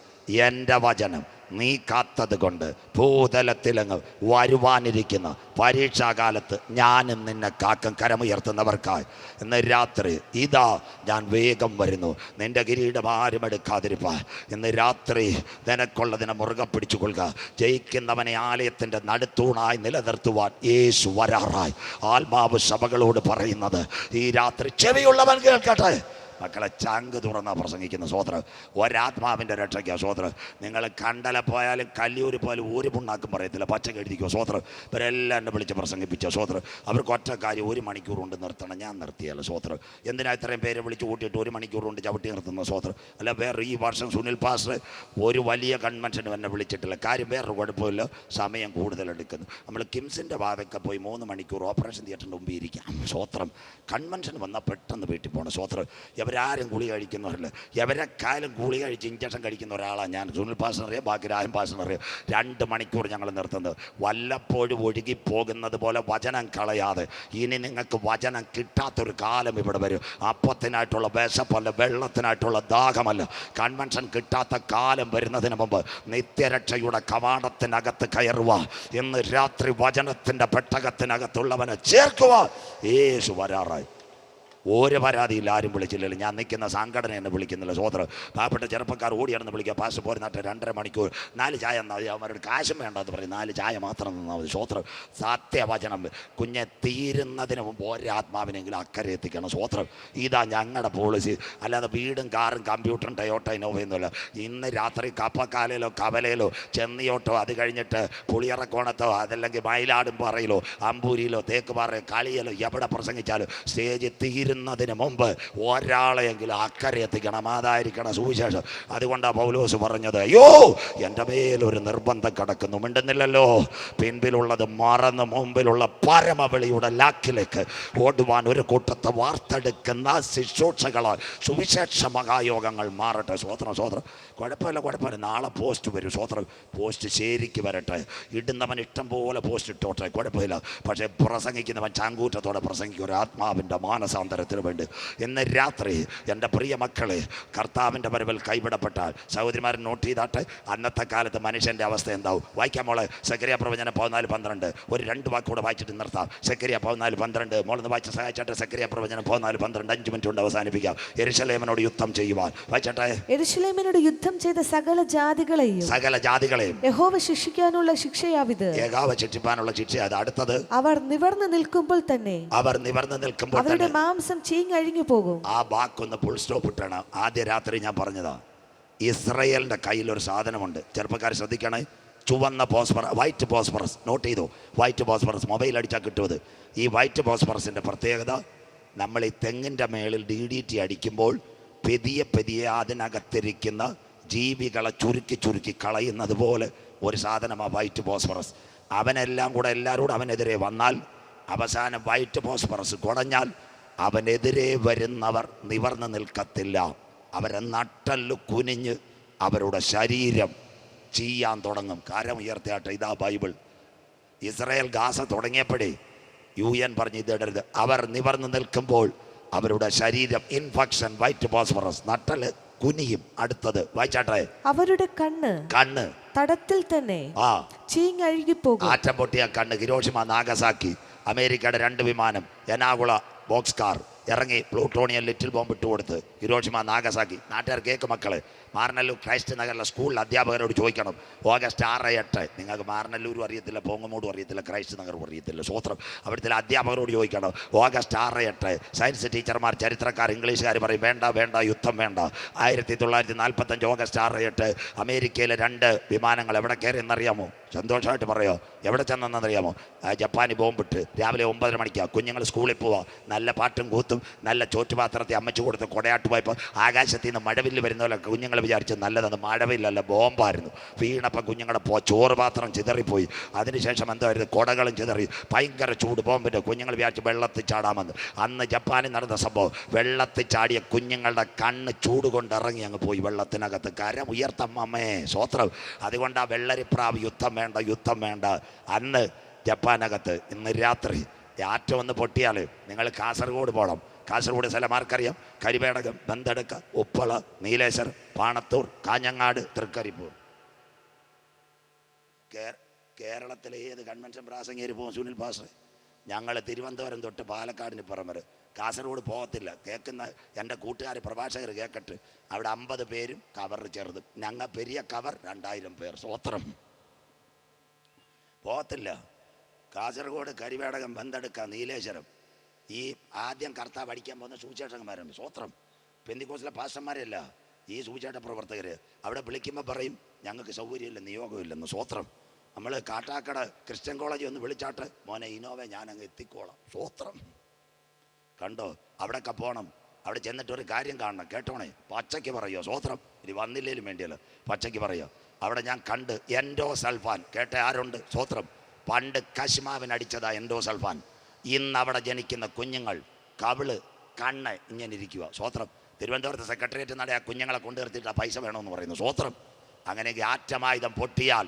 B: എൻ്റെ വചനം നീ കാത്തത് കൊണ്ട് ഭൂതലത്തിലങ്ങ് വരുവാനിരിക്കുന്ന പരീക്ഷാകാലത്ത് ഞാനും നിന്നെ കാക്കും. കരമുയർത്തുന്നവർക്കായി ഇന്ന് രാത്രി ഇതാ ഞാൻ വേഗം വരുന്നു, നിന്റെ കിരീടം ആരും എടുക്കാതിരിപ്പാൻ. ഇന്ന് രാത്രി നിനക്കുള്ളതിനെ മുറുകെ പിടിച്ചു കൊള്ളുക. ജയിക്കുന്നവനെ ആലയത്തിൻ്റെ നടുത്തൂണായി നിലനിർത്തുവാൻ യേശു വരാറായി. ആത്മാവ് സഭകളോട് പറയുന്നത് ഈ രാത്രി ചെവിയുള്ളവൻ കേൾക്കട്ടെ. മക്കളെ, ചങ്ക് തുറന്നാ പ്രസംഗിക്കുന്ന സ്വോത്രം. ഒരാത്മാവിൻ്റെ രക്ഷയ്ക്കാ സ്വോത്രം. നിങ്ങൾ കണ്ടല പോയാലും കല്ലിയൂർ പോയാലും ഒരു പുണ്ണാക്കും പറയത്തില്ല, പച്ചക്ക് എഴുതിക്കോ സ്വോത്രം. ഇവരെല്ലാം എന്നെ വിളിച്ച് പ്രസംഗിപ്പിച്ച സ്വോത്രം. അവർക്ക് ഒറ്റ കാര്യം, 1 മണിക്കൂർ കൊണ്ട് നിർത്തണം. ഞാൻ നിർത്തിയല്ല സ്വോത്രം. എന്തിനാ ഇത്രയും പേരെ വിളിച്ച് കൂട്ടിയിട്ട് 1 മണിക്കൂർ കൊണ്ട് ചവിട്ടി നിർത്തുന്ന സ്വോത്രം? അല്ല, വേറെ ഈ വർഷം സുനിൽ പാസ്റ്റർ ഒരു വലിയ കൺവെൻഷനും എന്നെ വിളിച്ചിട്ടില്ല. കാര്യം വേറൊരു കുഴപ്പമില്ല, സമയം കൂടുതലെടുക്കുന്നു. നമ്മൾ കിംസിൻ്റെ ഭാഗത്തൊക്കെ പോയി 3 മണിക്കൂർ ഓപ്പറേഷൻ തിയേറ്ററിൻ്റെ മുമ്പ് ഇരിക്കാം സ്വോത്രം. കൺവെൻഷൻ വന്നാൽ പെട്ടെന്ന് വീട്ടിൽ പോകണം സ്വോത്രം. എവരാരും ഗുളി കഴിക്കുന്നവരല്ല, എവരെക്കാലം ഗുളി കഴിച്ച് ഇഞ്ചക്ഷൻ കഴിക്കുന്ന ഒരാളാണ് ഞാൻ. സുനിൽ പാസ്റ്ററിനെ ബാക്കി രാജൻ പാസ്റ്ററിനെ 2 മണിക്കൂർ ഞങ്ങൾ നിർത്തുന്നത്. വല്ലപ്പോഴും ഒഴുകി പോകുന്നത് പോലെ വചനം കളയാതെ. ഇനി നിങ്ങൾക്ക് വചനം കിട്ടാത്തൊരു കാലം ഇവിടെ വരും. അപ്പത്തിനായിട്ടുള്ള വിശപ്പല്ല, വെള്ളത്തിനായിട്ടുള്ള ദാഹമല്ല. കൺവെൻഷൻ കിട്ടാത്ത കാലം വരുന്നതിന് മുമ്പ് നിത്യരക്ഷയുടെ കവാടത്തിനകത്ത് കയറുക. ഇന്ന് രാത്രി വചനത്തിൻ്റെ പെട്ടകത്തിനകത്തുള്ളവനെ ചേർക്കുക. യേശു വരാറായി. ഒരു പരാതിയില്ല, ആരും വിളിച്ചില്ലല്ലോ. ഞാൻ നിൽക്കുന്ന സംഘടന എന്നെ വിളിക്കുന്നില്ല സ്വോത്രം. പാവപ്പെട്ട ചെറുപ്പക്കാർ ഓടിയാണെന്ന് വിളിക്കുക. പാസ് പോരി നട്ട് 2.5 മണിക്കൂർ 4 ചായ എന്നാൽ അവരുടെ കാശും വേണ്ടെന്ന് പറയും. 4 ചായ മാത്രം തന്നാൽ മതി സ്വോത്രം. സത്യവചനം കുഞ്ഞെ തീരുന്നതിന് മുമ്പ് ഒരാത്മാവിനെങ്കിലും അക്കരെ എത്തിക്കണം സ്വോത്രം. ഇതാ ഞങ്ങളുടെ പോളിസി. അല്ലാതെ വീടും കാറും കമ്പ്യൂട്ടറും ടയോട്ട ഇന്നോവയൊന്നുമില്ല. ഇന്ന് രാത്രി കപ്പക്കാലയിലോ കവലയിലോ ചെന്നിയോട്ടോ, അത് കഴിഞ്ഞിട്ട് പുളിയറക്കോണത്തോ, അതല്ലെങ്കിൽ മയിലാടും പാറയിലോ അമ്പൂരിയിലോ തേക്കുപാറയോ കളിയിലോ എവിടെ പ്രസംഗിച്ചാലും സ്റ്റേജ് തീരുന്നതിന് മുമ്പ് ഒരാളെയെങ്കിലും അക്കരെ എത്തിക്കണം. അതായിരിക്കണം സുവിശേഷം. അതുകൊണ്ടാണ് പൗലോസ് പറഞ്ഞത്, അയ്യോ എൻ്റെ മേലൊരു നിർബന്ധം കിടക്കുന്നു. മിണ്ടുന്നില്ലല്ലോ. പിൻപിലുള്ളത് മറന്ന് മുമ്പിലുള്ള പരമവിളിയുടെ ലാക്കിലേക്ക് ഓടുവാൻ ഒരു കൂട്ടത്തെ വാർത്തെടുക്കുന്ന ശുശ്രൂഷകളാൽ സുവിശേഷ മഹായോഗങ്ങൾ മാറട്ടെ. സ്വോത്രം സ്വോത്രം. കുഴപ്പമില്ല. നാളെ പോസ്റ്റ് വരും സ്വോത്രം. പോസ്റ്റ് ശരിക്ക് വരട്ടെ. ഇടുന്നവൻ ഇഷ്ടം പോലെ പോസ്റ്റ് ഇട്ടോട്ടെ, കുഴപ്പമില്ല. പക്ഷേ പ്രസംഗിക്കുന്നവൻ ചാങ്കൂറ്റത്തോടെ പ്രസംഗിക്കും. ഒരു ആത്മാവിൻ്റെ മാനസാന്തരത്തിന് വേണ്ടി ഇന്ന് രാത്രി എൻ്റെ പ്രിയ മക്കളെ, കർത്താവിൻ്റെ വരവിൽ കൈവിടപ്പെട്ടാൽ സഹോദരിമാർ നോട്ട് ചെയ്താട്ടെ. അന്നത്തെ കാലത്ത് മനുഷ്യൻ്റെ അവസ്ഥ എന്താവും? വായിക്കാം മോളെ. സെക്കരിയ പ്രവചനം 14:12. ഒരു 2 വാക്കുകൂടെ വായിച്ചിട്ട് നിർത്താം. സെക്കരിയ 14:12. മോളൊന്ന് വായിച്ച് സഹായിച്ചാട്ടെ. സെക്കരിയ പ്രവചനം 14:12. 5 മിനിറ്റ് കൊണ്ട് അവസാനിപ്പിക്കാം. യെരൂശലേമിനോട് യുദ്ധം ചെയ്യുവാൻ വായിച്ചാട്ടെ.
C: യെരൂശലേമിനോട് യുദ്ധം ചെയ്ത സകല ജാതികളെയും യഹോവ ശിക്ഷിക്കാനുള്ള ശിക്ഷയാവിത്.
B: യഹോവ ശിക്ഷിക്കാനുള്ള ശിക്ഷ. അത് അടുത്തത്,
C: അവർ നിവർന്ന് നിൽക്കുമ്പോൾ തന്നെ അവരുടെ മാംസം ചീഞ്ഞഴിഞ്ഞു പോകും.
B: ആ വാക്കൊന്ന് ഫുൾ സ്റ്റോപ്പ് ഇട്ടാണ്. ആദ്യ രാത്രി ഞാൻ പറഞ്ഞതാ. ഇസ്രയേലിന്റെ കയ്യിൽ ഒരു സാധനമുണ്ട്. ചെറുപ്പക്കാർ ശ്രദ്ധിക്കണേ. ചുവന്ന വൈറ്റ് ഫോസ്ഫറസ്. നോട്ട് ചെയ്തോ? White phosphorus. മൊബൈൽ അടിച്ചാൽ കിട്ടുമത്. ഈ വൈറ്റ് ഫോസ്ഫറസിന്റെ പ്രത്യേകത, നമ്മൾ ഈ തെങ്ങിൻ്റെ മേളിൽ DDT അടിക്കുമ്പോൾ പെതിയെ അതിനകത്തിരിക്കുന്ന ജീവികളെ ചുരുക്കി കളയുന്നത് പോലെ ഒരു സാധനമാണ് വൈറ്റ് ഫോസ്ഫറസ്. അവനെല്ലാം കൂടെ എല്ലാവരോടും അവനെതിരെ വന്നാൽ, അവസാനം വൈറ്റ് ഫോസ്ഫറസ് കുടഞ്ഞാൽ അവനെതിരെ വരുന്നവർ നിവർന്ന് നിൽക്കത്തില്ല. അവരെ നട്ടല് കുനിഞ്ഞ് അവരുടെ ശരീരം ചെയ്യാൻ തുടങ്ങും. കരം ഉയർത്തിയാട്ടെ. ഇതാ ബൈബിൾ. ഇസ്രായേൽ ഗാസ തുടങ്ങിയപ്പോഴേ UN പറഞ്ഞ് ഇതിടരുത്. അവർ നിവർന്ന് നിൽക്കുമ്പോൾ അവരുടെ ശരീരം ഇൻഫെക്ഷൻ, വൈറ്റ് ഫോസ്ഫറസ്, നട്ടല് കുനിയും. അടുത്തത് വായിച്ചാട്ടെ.
C: അവരുടെ കണ്ണ് തടത്തിൽ തന്നെ ചീഞ്ഞഴുകിപ്പോകും.
B: ആറ്റം പൊട്ടിയ കണ്ണ്. ഹിരോഷിമ, നാഗസാക്കി, അമേരിക്കയുടെ 2 വിമാനം, എനാഗുള ബോക്സ് കാർ ഇറങ്ങി പ്ലൂട്ടോണിയം ലിറ്റിൽ ബോംബ് ഇട്ട് കൊടുത്ത് ഹിരോഷിമ, നാഗസാക്കി. നാട്ടുകാർ കേക്ക് മക്കളെ. മാർനല്ലൂർ ക്രൈസ്റ്റ് നഗറിലെ സ്കൂളിൽ അധ്യാപകരോട് ചോദിക്കണം. ഓഗസ്റ്റ് 6, 8. നിങ്ങൾക്ക് മാർനല്ലൂരും അറിയത്തില്ല, പോങ്ങമൂടും അറിയത്തില്ല, ക്രൈസ്റ്റ് നഗറും അറിയത്തില്ല. സ്വോത്രം. അവിടുത്തെ അധ്യാപകരോട് ചോദിക്കണം. ഓഗസ്റ്റ് 6, 8. സയൻസ് ടീച്ചർമാർ, ചരിത്രക്കാർ, ഇംഗ്ലീഷുകാർ പറയും വേണ്ട യുദ്ധം വേണ്ട. 1945 ഓഗസ്റ്റ് 6, 8 അമേരിക്കയിലെ 2 വിമാനങ്ങൾ എവിടെ കയറി എന്നറിയാമോ? സന്തോഷമായിട്ട് പറയോ? എവിടെ ചെന്നെന്നറിയാമോ? ജപ്പാനി ബോംബിട്ട് രാവിലെ 9:30 മണിക്കാണ് കുഞ്ഞുങ്ങൾ സ്കൂളിൽ പോവാ. നല്ല പാട്ടും കൂത്തും നല്ല ചോറ്റുപാത്രത്തിൽ അമ്മച്ചു കൊടുത്ത് കൊടയാട്ട് പോയപ്പോൾ ആകാശത്തിൽ നിന്ന് മഴവില്ല് വരുന്ന പോലെ കുഞ്ഞുങ്ങൾ വിചാരിച്ച് നല്ലത് മഴവില്ലല്ല, ബോംബായിരുന്നു. വീണപ്പം കുഞ്ഞുങ്ങളുടെ ചോറ് പാത്രം ചിതറിപ്പോയി. അതിനുശേഷം എന്തായിരുന്നു? കൊടകളും ചിതറി. ഭയങ്കര ചൂട്. ബോംബിൻ്റെ കുഞ്ഞുങ്ങൾ വിചാരിച്ച് വെള്ളത്തിൽ ചാടാമെന്ന്. അന്ന് ജപ്പാനിൽ നടന്ന സംഭവം. വെള്ളത്തിൽ ചാടിയ കുഞ്ഞുങ്ങളുടെ കണ്ണ് ചൂട് കൊണ്ട് ഇറങ്ങി അങ്ങ് പോയി വെള്ളത്തിനകത്ത്. കരം ഉയർത്തമ്മേ സ്വോത്രം. അതുകൊണ്ട് ആ വെള്ളരിപ്രാവ് യുദ്ധം വേണ്ട. അന്ന് ജപ്പാനകത്ത് ഇന്ന് രാത്രി ആറ്റം ഒന്ന് പൊട്ടിയാൽ നിങ്ങൾ കാസർഗോഡ് പോകണം. കാസർഗോഡ് സ്ഥലം ആർക്കറിയാം? കരിവേടകം, ബന്തടുക്ക, ഉപ്പള, നീലേശ്വർ, പാണത്തൂർ, കാഞ്ഞങ്ങാട്, തൃക്കരിപ്പൂർ. കേരളത്തിലെ ഏത് കൺവെൻഷൻ പ്രാസംഗികർ പോകും സുനിൽ പാസ്റ്റർ? ഞങ്ങൾ തിരുവനന്തപുരം തൊട്ട് പാലക്കാടിന് പുറം വരെ. കാസർഗോഡ് പോകത്തില്ല. കേൾക്കുന്ന എൻ്റെ കൂട്ടുകാർ പ്രഭാഷകർ കേൾക്കട്ട്. അവിടെ 50 പേരും കവർ ചെറുതും. ഞങ്ങൾ പെരിയ കവർ 2000 പേർ. സ്വോത്രം. പോകത്തില്ല. കാസർഗോഡ്, കരിവേടകം, ബന്തടുക്ക, നീലേശ്വരം. ഈ ആദ്യം കർത്താവ് അടിക്കാൻ പോകുന്ന സുവിശേഷകന്മാരുണ്ട്. സ്വോത്രം. പെന്തിക്കോസിലെ പാസ്റ്റർമാരല്ല, ഈ സുവിശേഷ പ്രവർത്തകർ. അവിടെ വിളിക്കുമ്പോൾ പറയും ഞങ്ങൾക്ക് സൗകര്യമില്ല, നിയോഗമില്ലെന്ന്. സ്വോത്രം. നമ്മൾ കാട്ടാക്കട ക്രിസ്ത്യൻ കോളേജിൽ ഒന്ന് വിളിച്ചാട്ട്, മോനെ ഇനോവ ഞാനങ്ങ് എത്തിക്കോളാം. സ്വോത്രം. കണ്ടോ? അവിടെയൊക്കെ പോകണം. അവിടെ ചെന്നിട്ട് ഒരു കാര്യം കാണണം. കേട്ടോണേ, പച്ചയ്ക്ക് പറയുമോ? സ്വോത്രം. ഇനി വന്നില്ലേലും വേണ്ടിയല്ല, പച്ചയ്ക്ക് പറയുമോ? അവിടെ ഞാൻ കണ്ട് എൻഡോസൾഫാൻ. കേട്ട ആരുണ്ട്? സ്വോത്രം. പണ്ട് കശ്മാവിനടിച്ചതാ എൻഡോസൾഫാൻ. ഇന്ന് അവിടെ ജനിക്കുന്ന കുഞ്ഞുങ്ങൾ കവിള്, കണ്ണ് ഇങ്ങനെ ഇരിക്കുക. സ്വോത്രം. തിരുവനന്തപുരത്ത് സെക്രട്ടേറിയറ്റ് നട ആ കുഞ്ഞുങ്ങളെ കൊണ്ടു നിർത്തിയിട്ട് പൈസ വേണമെന്ന് പറയുന്നു. സ്വോത്രം. അങ്ങനെയെങ്കിൽ ആറ്റമായുധം പൊട്ടിയാൽ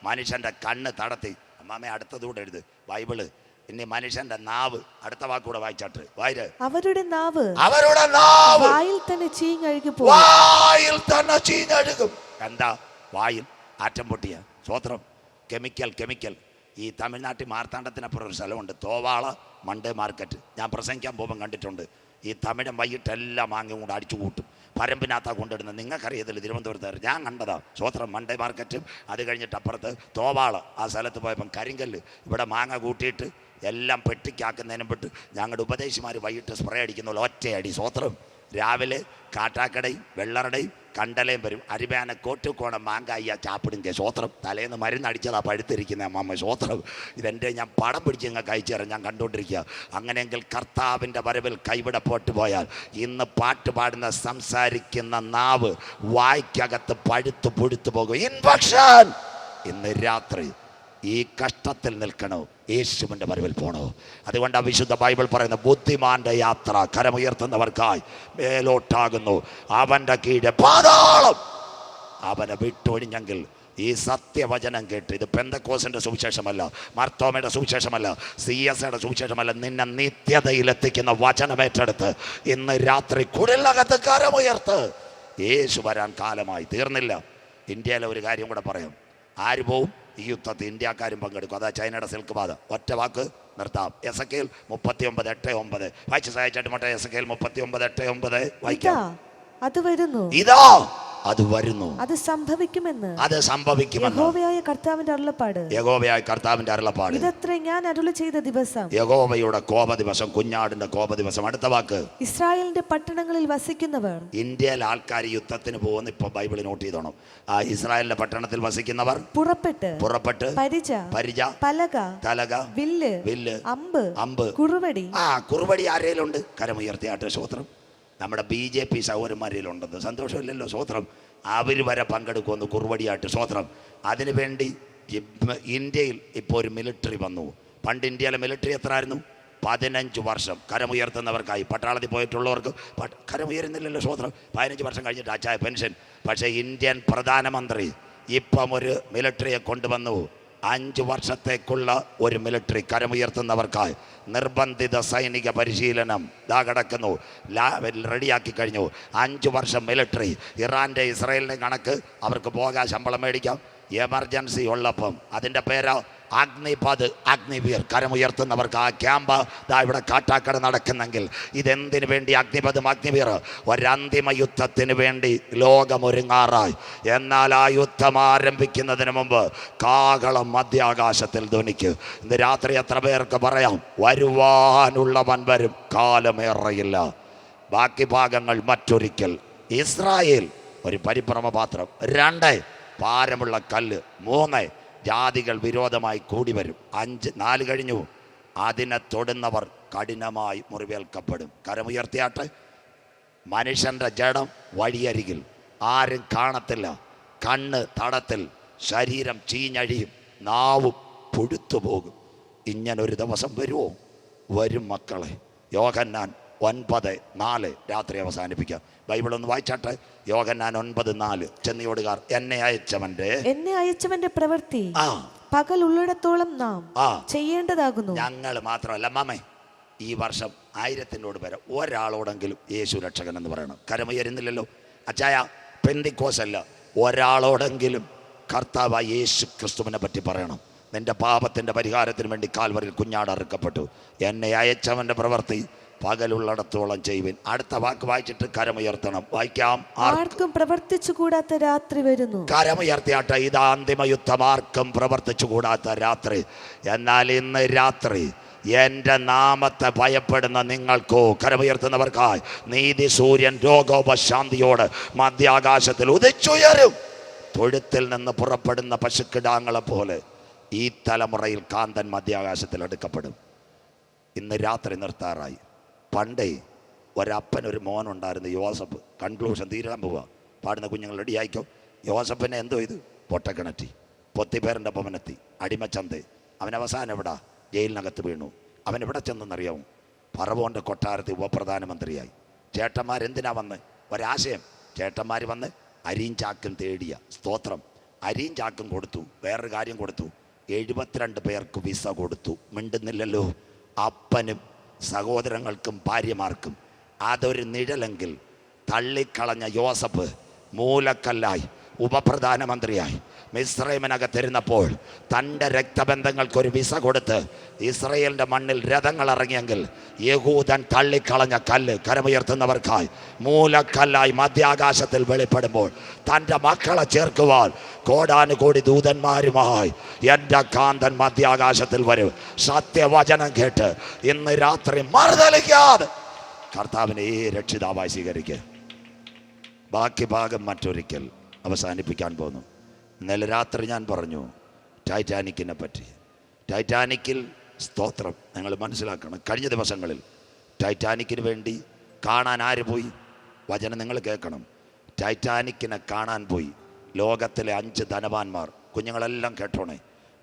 B: മനുഷ്യൻ്റെ കണ്ണ് തടത്തി. അമ്മാമേ അടുത്തതൂടെ എഴുത് ബൈബിള്. ഇനി മനുഷ്യന്റെ നാവ്. അടുത്ത വാക്കൂടെ വായിച്ചാട്ട് വായിര്.
C: അവരുടെ നാവ് വായിൽ തന്നെ
B: ചീഞ്ഞഴുകും. എന്താ വായിൽ? ആറ്റം പൊട്ടിയ. സ്വോത്രം. കെമിക്കൽ. ഈ തമിഴ്നാട്ടിൽ മാർത്താണ്ഡത്തിനപ്പുറം ഒരു സ്ഥലമുണ്ട്, തോവാള മൺഡേ മാർക്കറ്റ്. ഞാൻ പ്രസംഗിക്കാൻ പോകുമ്പോൾ കണ്ടിട്ടുണ്ട്. ഈ തമിഴൻ വൈകിട്ടെല്ലാം മാങ്ങയും കൂടെ അടിച്ചു കൂട്ടും. പരമ്പിനകത്താണ് കൊണ്ടിടുന്നത്. നിങ്ങൾക്കറിയത്തില്ല, തിരുവനന്തപുരത്ത് ഞാൻ കണ്ടതാ. സ്വോത്രം. മൺഡേ മാർക്കറ്റും അത് കഴിഞ്ഞിട്ട് അപ്പുറത്ത് തോവാള ആ സ്ഥലത്ത് പോയപ്പം കരിങ്കല്ല് ഇവിടെ മാങ്ങ കൂട്ടിയിട്ട് എല്ലാം പെട്ടിക്കാക്കുന്നതിനും പെട്ട് ഞങ്ങളുടെ ഉപദേശിമാർ വൈകിട്ട് സ്പ്രേ അടിക്കുന്നുള്ള ഒറ്റയടി. സ്വോത്രം. രാവിലെ കാട്ടാക്കടയും വെള്ളറുടെയും കണ്ടലയും വരും. അരിമേന കോട്ടുകോണം മാങ്കായ്യ ചാപ്പിടുങ്ക. സ്വോത്രം. തലേന്ന് മരുന്നടിച്ചതാ പഴുത്തിരിക്കുന്ന അമ്മമ്മ. സ്വോത്രം. ഇതെൻ്റെ ഞാൻ പടം പിടിച്ച് നിങ്ങൾക്ക് അയച്ചു തരാം. ഞാൻ കണ്ടുകൊണ്ടിരിക്കുക. അങ്ങനെയെങ്കിൽ കർത്താവിൻ്റെ വരവിൽ കൈവിടപ്പെട്ടു പോയാൽ ഇന്ന് പാട്ട് പാടുന്ന സംസാരിക്കുന്ന നാവ് വായ്ക്കകത്ത് പഴുത്ത് പൊഴുത്തു പോകും. ഇൻഫെക്ഷൻ. ഇന്ന് രാത്രി ഈ കഷ്ടത്തിൽ നിൽക്കണോ? യേശുവിൻ്റെ വരവിൽ പോണോ? അതുകൊണ്ട് ആ വിശുദ്ധ ബൈബിൾ പറയുന്ന ബുദ്ധിമാന്റെ യാത്ര കരമുയർത്തുന്നവർക്കായി മേലോട്ടാകുന്നു. അവൻ്റെ കീഴെ പാതാളം. അവനെ വിട്ടൊഴിഞ്ഞെങ്കിൽ ഈ സത്യവചനം കേട്ട്, ഇത് പെന്തക്കോസിന്റെ സുവിശേഷമല്ല, മർത്തോമയുടെ സുവിശേഷമല്ല, CSയുടെ സുവിശേഷമല്ല, നിന്നെ നിത്യതയിലെത്തിക്കുന്ന വചനമേറ്റെടുത്ത് ഇന്ന് രാത്രി കുടിലകത്ത് കരമുയർത്ത്. യേശു വരാൻ കാലമായി. തീർന്നില്ല. ഇന്ത്യയിലെ ഒരു കാര്യം കൂടെ പറയാം. ആര് പോവും ഈ യുദ്ധത്തിൽ? ഇന്ത്യക്കാരും പങ്കെടുക്കും. അതാ ചൈനയുടെ സിൽക്ക് പാത. ഒറ്റ വാക്ക് നിർത്താം. എസക്കേൽ 39:8-9 വായിച്ച് സഹായിച്ചാട്ട് മറ്റേ എസക്കേൽ 39:8-9 വായിക്കാം.
C: അത് വരുന്നു.
B: ഇതാ അത് വരുന്നു.
C: അത് സംഭവിക്കുമെന്ന്.
B: യഹോവയായ
C: കർത്താവിന്റെ അരുളപ്പാട്. ഇതത്രേ ഞാൻ അരുളി ചെയ്ത ദിവസം.
B: യഹോവയുടെ കോപ ദിവസം, കുഞ്ഞാടിന്റെ കോപ ദിവസം. അടുത്ത വാക്ക്.
C: ഇസ്രായേലിന്റെ പട്ടണങ്ങളിൽ വസിക്കുന്നവർ.
B: ഇന്ത്യയിലെ ആൾക്കാർ യുദ്ധത്തിന് പോകുന്ന ഇപ്പൊ ബൈബിൾ നോട്ട് ചെയ്തോണം. ആ ഇസ്രായേലിന്റെ പട്ടണത്തിൽ വസിക്കുന്നവർ പുറപ്പെട്ട് പരിച തലക വില്ല് അമ്പ് കുറുവടി. കുറുവടി ആരേലുണ്ട്? കരമുയർത്തിയാട്ടെ. സ്വോത്രം. നമ്മുടെ BJP സൗകര്യന്മാരിലുണ്ടെന്ന് സന്തോഷമില്ലല്ലോ. സ്വോത്രം. അവർ വരെ പങ്കെടുക്കുമെന്ന് കുറുവടിയായിട്ട്. സ്വോത്രം. അതിനുവേണ്ടി ഇന്ത്യയിൽ ഇപ്പോൾ ഒരു മിലിറ്ററി വന്നു. പണ്ട് ഇന്ത്യയിലെ മിലിറ്ററി എത്ര ആയിരുന്നു? 15 വർഷം. കരമുയർത്തുന്നവർക്കായി. പട്ടാളത്തിൽ പോയിട്ടുള്ളവർക്ക് കരമുയരുന്നില്ലല്ലോ. സ്വോത്രം. 15 വർഷം കഴിഞ്ഞിട്ട് അച്ചായ പെൻഷൻ. പക്ഷേ ഇന്ത്യൻ പ്രധാനമന്ത്രി ഇപ്പം ഒരു മിലിറ്ററിയെ കൊണ്ടുവന്നു. 5 വർഷത്തേക്കുള്ള ഒരു മിലിറ്ററി കരമുയർത്തുന്നവർക്കായി നിർബന്ധിത സൈനിക പരിശീലനം ദാ കിടക്കുന്നു. റെഡിയാക്കി കഴിഞ്ഞു. 5 വർഷം മിലിറ്ററി. ഇറാൻ്റെ ഇസ്രായേലിൻ്റെ കണക്ക് അവർക്ക് പോകാൻ ശമ്പളം മേടിക്കാം. എമർജൻസി ഉള്ളപ്പം അതിൻ്റെ പേര് അഗ്നിപത്, അഗ്നിവീർ. കരമുയർത്തുന്നവർക്ക് ആ ക്യാമ്പ് ദാ ഇവിടെ കാട്ടാക്കട നടക്കുന്നെങ്കിൽ ഇതെന്തിനു വേണ്ടി? അഗ്നിപതും അഗ്നിവീർ. ഒരന്തിമ യുദ്ധത്തിന് വേണ്ടി ലോകമൊരുങ്ങാറായി. എന്നാൽ ആ യുദ്ധം ആരംഭിക്കുന്നതിന് മുമ്പ് കാഹളം മധ്യാകാശത്തിൽ ധ്വനിക്കും. ഇന്ന് രാത്രി എത്ര പേർക്ക് പറയാം? വരുവാനുള്ളവൻ വരും, കാലമേറയില്ല. ബാക്കി ഭാഗങ്ങൾ മറ്റൊരിക്കൽ. ഇസ്രായേൽ ഒരു പരിഭ്രമപാത്രം. 2 ഭാരമുള്ള കല്ല്. 3 ജാതികൾ വിരോധമായി കൂടി വരും. 4 കഴിഞ്ഞു. അതിനെ തൊടുന്നവർ കഠിനമായി മുറിവേൽക്കപ്പെടും. കരമുയർത്തിയാട്ടെ. മനുഷ്യൻ്റെ ജഡം വഴിയരികിൽ ആരും കാണത്തില്ല. കണ്ണ് തടത്തിൽ. ശരീരം ചീഞ്ഞഴിയും. നാവും പുഴുത്തുപോകും. ഇങ്ങനൊരു ദിവസം വരുമോ? വരും മക്കളെ. യോഹന്നാൻ 9:4 രാത്രി അവസാനിപ്പിക്കാം. ബൈബിൾ ഒന്ന് വായിച്ചാട്ടെ. യോഹന്നാൻ 9:4. ചെന്നിയോടുകാർ എന്നെ അയച്ചവന്റെ പ്രവൃത്തി പകൽ ഉള്ളിടത്തോളം നാം ചെയ്യേണ്ടതാകുന്നു. ഞങ്ങൾ മാത്രമല്ല മാമേ, ഈ വർഷം 1000 പേരെ ഒരാളോടെങ്കിലും യേശു രക്ഷകൻ എന്ന് പറയണം. കരമുയരുന്നില്ലല്ലോ അച്ചായ, പെന്തിക്കോസല്ല, ഒരാളോടെങ്കിലും കർത്താവായ യേശു ക്രിസ്തുവിനെ പറ്റി പറയണം. നിന്റെ പാപത്തിൻ്റെ പരിഹാരത്തിന് വേണ്ടി കാൽവരിൽ കുഞ്ഞാട് അറുക്കപ്പെട്ടു, എന്നെ അയച്ചവൻ്റെ പ്രവൃത്തി പകലുള്ളിടത്തോളം ചെയ്യുവിൻ. അടുത്ത വാക്ക് വായിച്ചിട്ട് കരമുയർത്തണം. വായിക്കാം.
C: ആർക്കും പ്രവർത്തിച്ചു കൂടാത്ത രാത്രി വരുന്നു.
B: കരമുയർത്തിയാട്ടെ. ഇതാ അന്തിമയുദ്ധം, ആർക്കും പ്രവർത്തിച്ചു കൂടാത്ത രാത്രി. എന്നാൽ ഇന്ന് രാത്രി എൻ്റെ നാമത്തെ ഭയപ്പെടുന്ന നിങ്ങൾക്കോ, കരമുയർത്തുന്നവർക്കായി നീതി സൂര്യൻ രോഗോപശാന്തിയോട് മധ്യാകാശത്തിൽ ഉദിച്ചുയരും. തൊഴുത്തിൽ നിന്ന് പുറപ്പെടുന്ന പശുക്കിടാങ്ങളെ പോലെ ഈ തലമുറയിൽ കാന്തൻ മധ്യാകാശത്തിൽ എടുക്കപ്പെടും. ഇന്ന് രാത്രി നിർത്താറായി. പണ്ടേ ഒരപ്പനൊരു മോനുണ്ടായിരുന്നു, യോസഫ്. കൺക്ലൂഷൻ തീരാൻ പോവുക. പാടുന്ന കുഞ്ഞുങ്ങൾ റെഡിയായിക്കോ. യോസഫിനെ എന്തോ ഇത് പൊട്ടക്കിണറ്റി, പൊത്തിപ്പേറിൻ്റെ ഭവനെത്തി, അടിമച്ചന്ത്. അവൻ അവസാനം എവിടാ? ജയിലിനകത്ത് വീണു. അവൻ എവിടെ ചെന്നെന്നറിയാവും? ഫറവോൻ്റെ കൊട്ടാരത്തിൽ ഉപപ്രധാനമന്ത്രിയായി. ചേട്ടന്മാരെന്തിനാ വന്ന്? ഒരാശയം. ചേട്ടന്മാർ വന്ന് അരിയും ചാക്കും തേടിയ. സ്തോത്രം. അരിയും ചാക്കും കൊടുത്തു. വേറൊരു കാര്യം കൊടുത്തു, 72 പേർക്ക് വിസ കൊടുത്തു. മിണ്ടുന്നില്ലല്ലോ. അപ്പനും സഹോദരങ്ങൾക്കും ഭാര്യമാർക്കും. അതൊരു നിഴലെങ്കിൽ തള്ളിക്കളഞ്ഞ യോസഫ് മൂലക്കല്ലായി ഉപപ്രധാനമന്ത്രിയായി മിസ്രൈമിനകത്തിരുന്നപ്പോൾ തൻ്റെ രക്തബന്ധങ്ങൾക്കൊരു വിസ കൊടുത്ത് ഇസ്രയേലിൻ്റെ മണ്ണിൽ രഥങ്ങൾ ഇറങ്ങിയെങ്കിൽ യഹൂദൻ തള്ളിക്കളഞ്ഞ കല്ല്, കരമുയർത്തുന്നവർക്കായി മൂലക്കല്ലായി മധ്യാകാശത്തിൽ വെളിപ്പെടുമ്പോൾ തൻ്റെ മക്കളെ ചേർക്കുവാൻ കോടാനുകോടി ദൂതന്മാരുമായി എൻ്റെ കാന്തൻ മധ്യാകാശത്തിൽ വരും. സത്യവചനം കേട്ട് ഇന്ന് രാത്രി മറുതലിക്കാതെ കർത്താവിനെ രക്ഷിതാവായി സ്വീകരിക്കുക. ബാക്കി ഭാഗം മറ്റൊരിക്കൽ അവസാനിപ്പിക്കാൻ പോകുന്നു. ഇന്നലെ രാത്രി ഞാൻ പറഞ്ഞു ടൈറ്റാനിക്കിനെ പറ്റി. ടൈറ്റാനിക്കിൽ സ്തോത്രം നിങ്ങൾ മനസ്സിലാക്കണം. കഴിഞ്ഞ ദിവസങ്ങളിൽ ടൈറ്റാനിക്കിന് വേണ്ടി കാണാൻ ആര് പോയി? വചനം നിങ്ങൾ കേൾക്കണം. ടൈറ്റാനിക്കിനെ കാണാൻ പോയി ലോകത്തിലെ 5 ധനവാന്മാർ. കുഞ്ഞുങ്ങളെല്ലാം കേട്ടോണേ.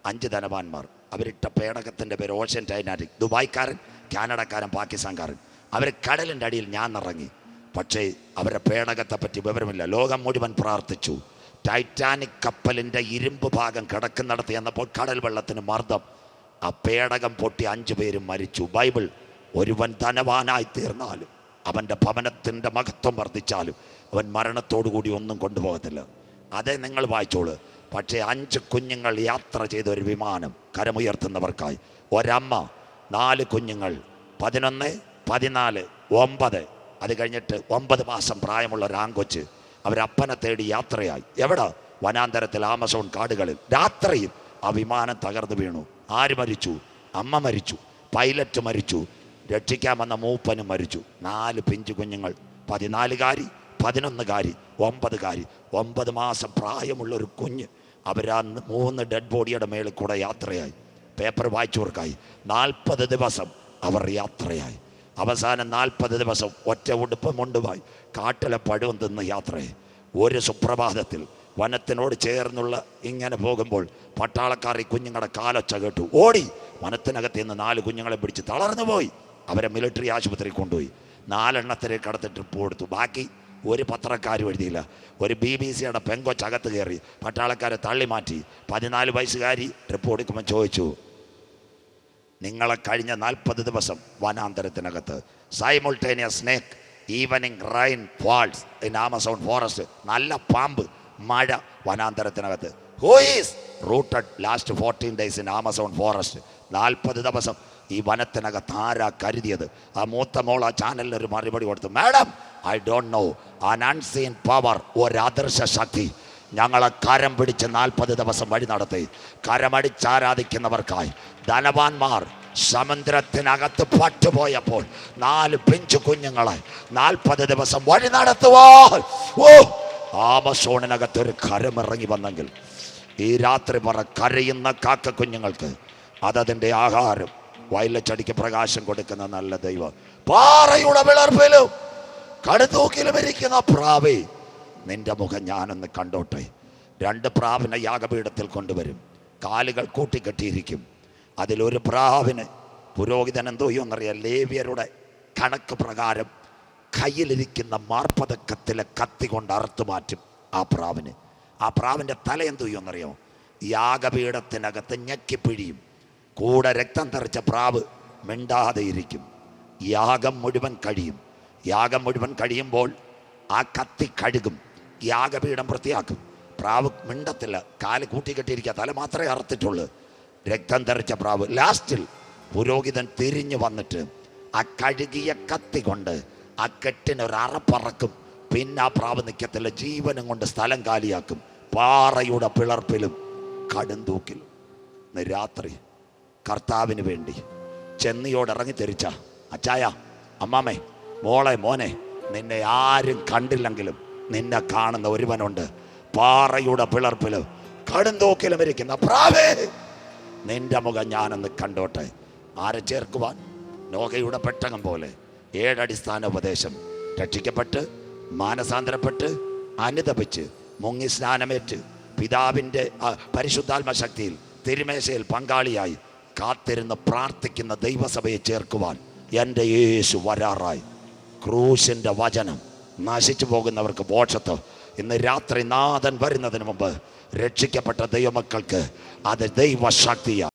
B: 5 ധനവാന്മാർ. അവരിട്ട പേടകത്തിൻ്റെ പേര് ഓഷ്യൻ ടൈറ്റാനിക്. ദുബായ്ക്കാരൻ, കാനഡക്കാരൻ, പാകിസ്ഥാൻകാരൻ. അവർ കടലിൻ്റെ അടിയിൽ ഞാൻ ഇറങ്ങി. പക്ഷേ അവരുടെ പേടകത്തെ പറ്റി വിവരമില്ല. ലോകം മുഴുവൻ പ്രാർത്ഥിച്ചു. ടൈറ്റാനിക് കപ്പലിൻ്റെ ഇരുമ്പ് ഭാഗം കിടക്കുന്നിടത്ത് ചെന്നപ്പോൾ കടൽ വെള്ളത്തിന് മർദ്ദം. ആ പേടകം പൊട്ടി 5 പേരും മരിച്ചു. ബൈബിൾ, ഒരുവൻ ധനവാനായി തീർന്നാലും അവൻ്റെ ഭവനത്തിൻ്റെ മഹത്വം വർദ്ധിച്ചാലും അവൻ മരണത്തോടുകൂടി ഒന്നും കൊണ്ടുപോകത്തില്ല. അതേ നിങ്ങൾ വായിച്ചോളൂ. പക്ഷേ 5 കുഞ്ഞുങ്ങൾ യാത്ര ചെയ്ത ഒരു വിമാനം, കരമുയർത്തുന്നവർക്കായി. ഒരമ്മ, 4 കുഞ്ഞുങ്ങൾ, 11, 14, 9. അത് കഴിഞ്ഞിട്ട് 9 മാസം പ്രായമുള്ള ഒരു ആൺകൊച്ച്. അവരപ്പനെ തേടി യാത്രയായി. എവിടെ? വനാന്തരത്തിൽ, ആമസോൺ കാടുകളിൽ. രാത്രിയിൽ ആ വിമാനം തകർന്നു വീണു. ആര് മരിച്ചു? അമ്മ മരിച്ചു, പൈലറ്റ് മരിച്ചു, രക്ഷിക്കാൻ വന്ന മൂപ്പനും മരിച്ചു. 4 പിഞ്ചു കുഞ്ഞുങ്ങൾ, 14കാരി, 11കാരി, 9കാരി. 9 മാസം പ്രായമുള്ളൊരു കുഞ്ഞ്. അവരാ 3 ഡെഡ് ബോഡിയുടെ മേളിൽ കൂടെ യാത്രയായി. പേപ്പർ വായിച്ചവർക്കായി 40 ദിവസം അവർ യാത്രയായി. അവസാനം 40 ദിവസം ഒറ്റ ഉടുപ്പം കൊണ്ടുപോയി കാട്ടിലെ പഴവും തിന്ന് യാത്രയെ. ഒരു സുപ്രഭാതത്തിൽ വനത്തിനോട് ചേർന്നുള്ള ഇങ്ങനെ പോകുമ്പോൾ പട്ടാളക്കാർ ഈ കുഞ്ഞുങ്ങളുടെ കാലൊച്ച കേട്ടു. ഓടി വനത്തിനകത്ത് നിന്ന് 4 കുഞ്ഞുങ്ങളെ പിടിച്ച് തളർന്നു പോയി. അവരെ മിലിറ്ററി ആശുപത്രി കൊണ്ടുപോയി. 4 എണ്ണത്തിനെ കടത്തിട്ട് റിപ്പോർട്ട് കൊടുത്തു. ബാക്കി ഒരു പത്രക്കാരും എഴുതിയില്ല. ഒരു BBC-യുടെ പെങ്കൊച്ചകത്ത് കയറി പട്ടാളക്കാരെ തള്ളി മാറ്റി. 14 വയസ്സുകാരി റിപ്പോർട്ട് എടുക്കുമ്പോൾ ചോദിച്ചു, നിങ്ങളെ കഴിഞ്ഞ 40 ദിവസം വനാന്തരത്തിനകത്ത് simultaneous snake, evening rain falls in Amazon forest. നല്ല പാമ്പ്, മഴ വനാന്തരത്തിനകത്ത്. Who is rooted last 14 days in Amazon forest. 40 ദിവസം ഈ വനത്തിനകത്ത് ആരാ കരുതിയത്? ആ മൂത്ത മോൾ ആ ചാനലിനൊരു മറുപടി കൊടുത്തു, madam I don't know. An unseen power, ഒരു അദൃശ്യ ശക്തി ഞങ്ങളെ കരം പിടിച്ച് 40 ദിവസം വഴി നടത്തി. കരമടിച്ചാരാധിക്കുന്നവർക്കായി ധനവാന്മാർ സമുദ്രത്തിനകത്ത് പട്ടുപോയപ്പോൾ 4 പിഞ്ചു കുഞ്ഞുങ്ങളെ 40 ദിവസം വഴി നടത്തുവാൻ ആമസോണിനകത്ത് ഒരു കരമിറങ്ങി വന്നെങ്കിൽ ഈ രാത്രി പറ, കരയുന്ന കാക്ക കുഞ്ഞുങ്ങൾക്ക് അതതിൻ്റെ ആഹാരം വയലച്ചടിക്ക് പ്രകാശം കൊടുക്കുന്ന നല്ല ദൈവം. പാറയുടെ വിളർപ്പിലും കടുതൂക്കിലും ഇരിക്കുന്ന പ്രാവേ, നിന്റെ മുഖം ഞാനൊന്ന് കണ്ടോട്ടെ. 2 പ്രാവിനെ യാഗപീഠത്തിൽ കൊണ്ടുവരും. കാലുകൾ കൂട്ടിക്കെട്ടിയിരിക്കും. അതിലൊരു പ്രാവിന് പുരോഹിതൻ എന്തോ എന്നറിയാം, ലേവ്യരുടെ കണക്ക് പ്രകാരം കയ്യിലിരിക്കുന്ന മാർപ്പതക്കത്തിലെ കത്തി കൊണ്ട് അറുത്തു മാറ്റും ആ പ്രാവിന്. ആ പ്രാവിൻ്റെ തല എന്തോ എന്നറിയാമോ? യാഗപീഠത്തിനകത്ത് ഞെക്കിപ്പിഴിയും. കൂടെ രക്തം തെറിച്ച പ്രാവ് മിണ്ടാതെ ഇരിക്കും. യാഗം മുഴുവൻ കഴിയും. യാഗം മുഴുവൻ കഴിയുമ്പോൾ ആ കത്തി കഴുകും, യാഗപീഠം വൃത്തിയാക്കും. പ്രാവ് മിണ്ടത്തില്ല, കാല് കൂട്ടിക്കെട്ടിയിരിക്കുക, തല മാത്രമേ അറുത്തിട്ടുള്ളൂ. രക്തം തെറിച്ച പ്രാവ്. ലാസ്റ്റിൽ പുരോഹിതൻ തിരിഞ്ഞു വന്നിട്ട് ആ കഴുകിയ കത്തി കൊണ്ട് ആ കെട്ടിനൊരറപ്പറക്കും. പിന്നെ ആ പ്രാവ് നിൽക്കത്തില്ല, ജീവനും കൊണ്ട് സ്ഥലം കാലിയാക്കും. പാറയുടെ പിളർപ്പിലും കടുംതൂക്കിലും. ഇന്ന് രാത്രി കർത്താവിന് വേണ്ടി ചെന്നിയോട് ഇറങ്ങി തിരിച്ച അച്ചായ, അമ്മാമേ, മോളെ, മോനെ, നിന്നെ ആരും കണ്ടില്ലെങ്കിലും നിന്നെ കാണുന്ന ഒരുവനുണ്ട്. പാറയുടെ പിളർപ്പിലും കടുംതൂക്കിലും ഇരിക്കുന്ന പ്രാവേ, നിന്റെ മുഖം ഞാനൊന്ന് കണ്ടോട്ടെ. ആരെ ചേർക്കുവാൻ? നോഹയുടെ പെട്ടകം പോലെ 7 അടിസ്ഥാന ഉപദേശം. രക്ഷിക്കപ്പെട്ട് മാനസാന്തരപ്പെട്ട് അനുതപിച്ച് മുങ്ങി സ്നാനമേറ്റ് പിതാവിൻ്റെ പരിശുദ്ധാത്മ ശക്തിയിൽ തിരുമേശയിൽ പങ്കാളിയായി കാത്തിരുന്ന് പ്രാർത്ഥിക്കുന്ന ദൈവസഭയെ ചേർക്കുവാൻ എൻ്റെ യേശു വരാറായി. ക്രൂശിൻ്റെ വചനം നശിച്ചു പോകുന്നവർക്ക് മോക്ഷത്വം. ഇന്ന് രാത്രി നാഥൻ വരുന്നതിന് മുമ്പ് രക്ഷിക്കപ്പെട്ട ദൈവമക്കൾക്ക് അത് ദൈവശക്തിയ.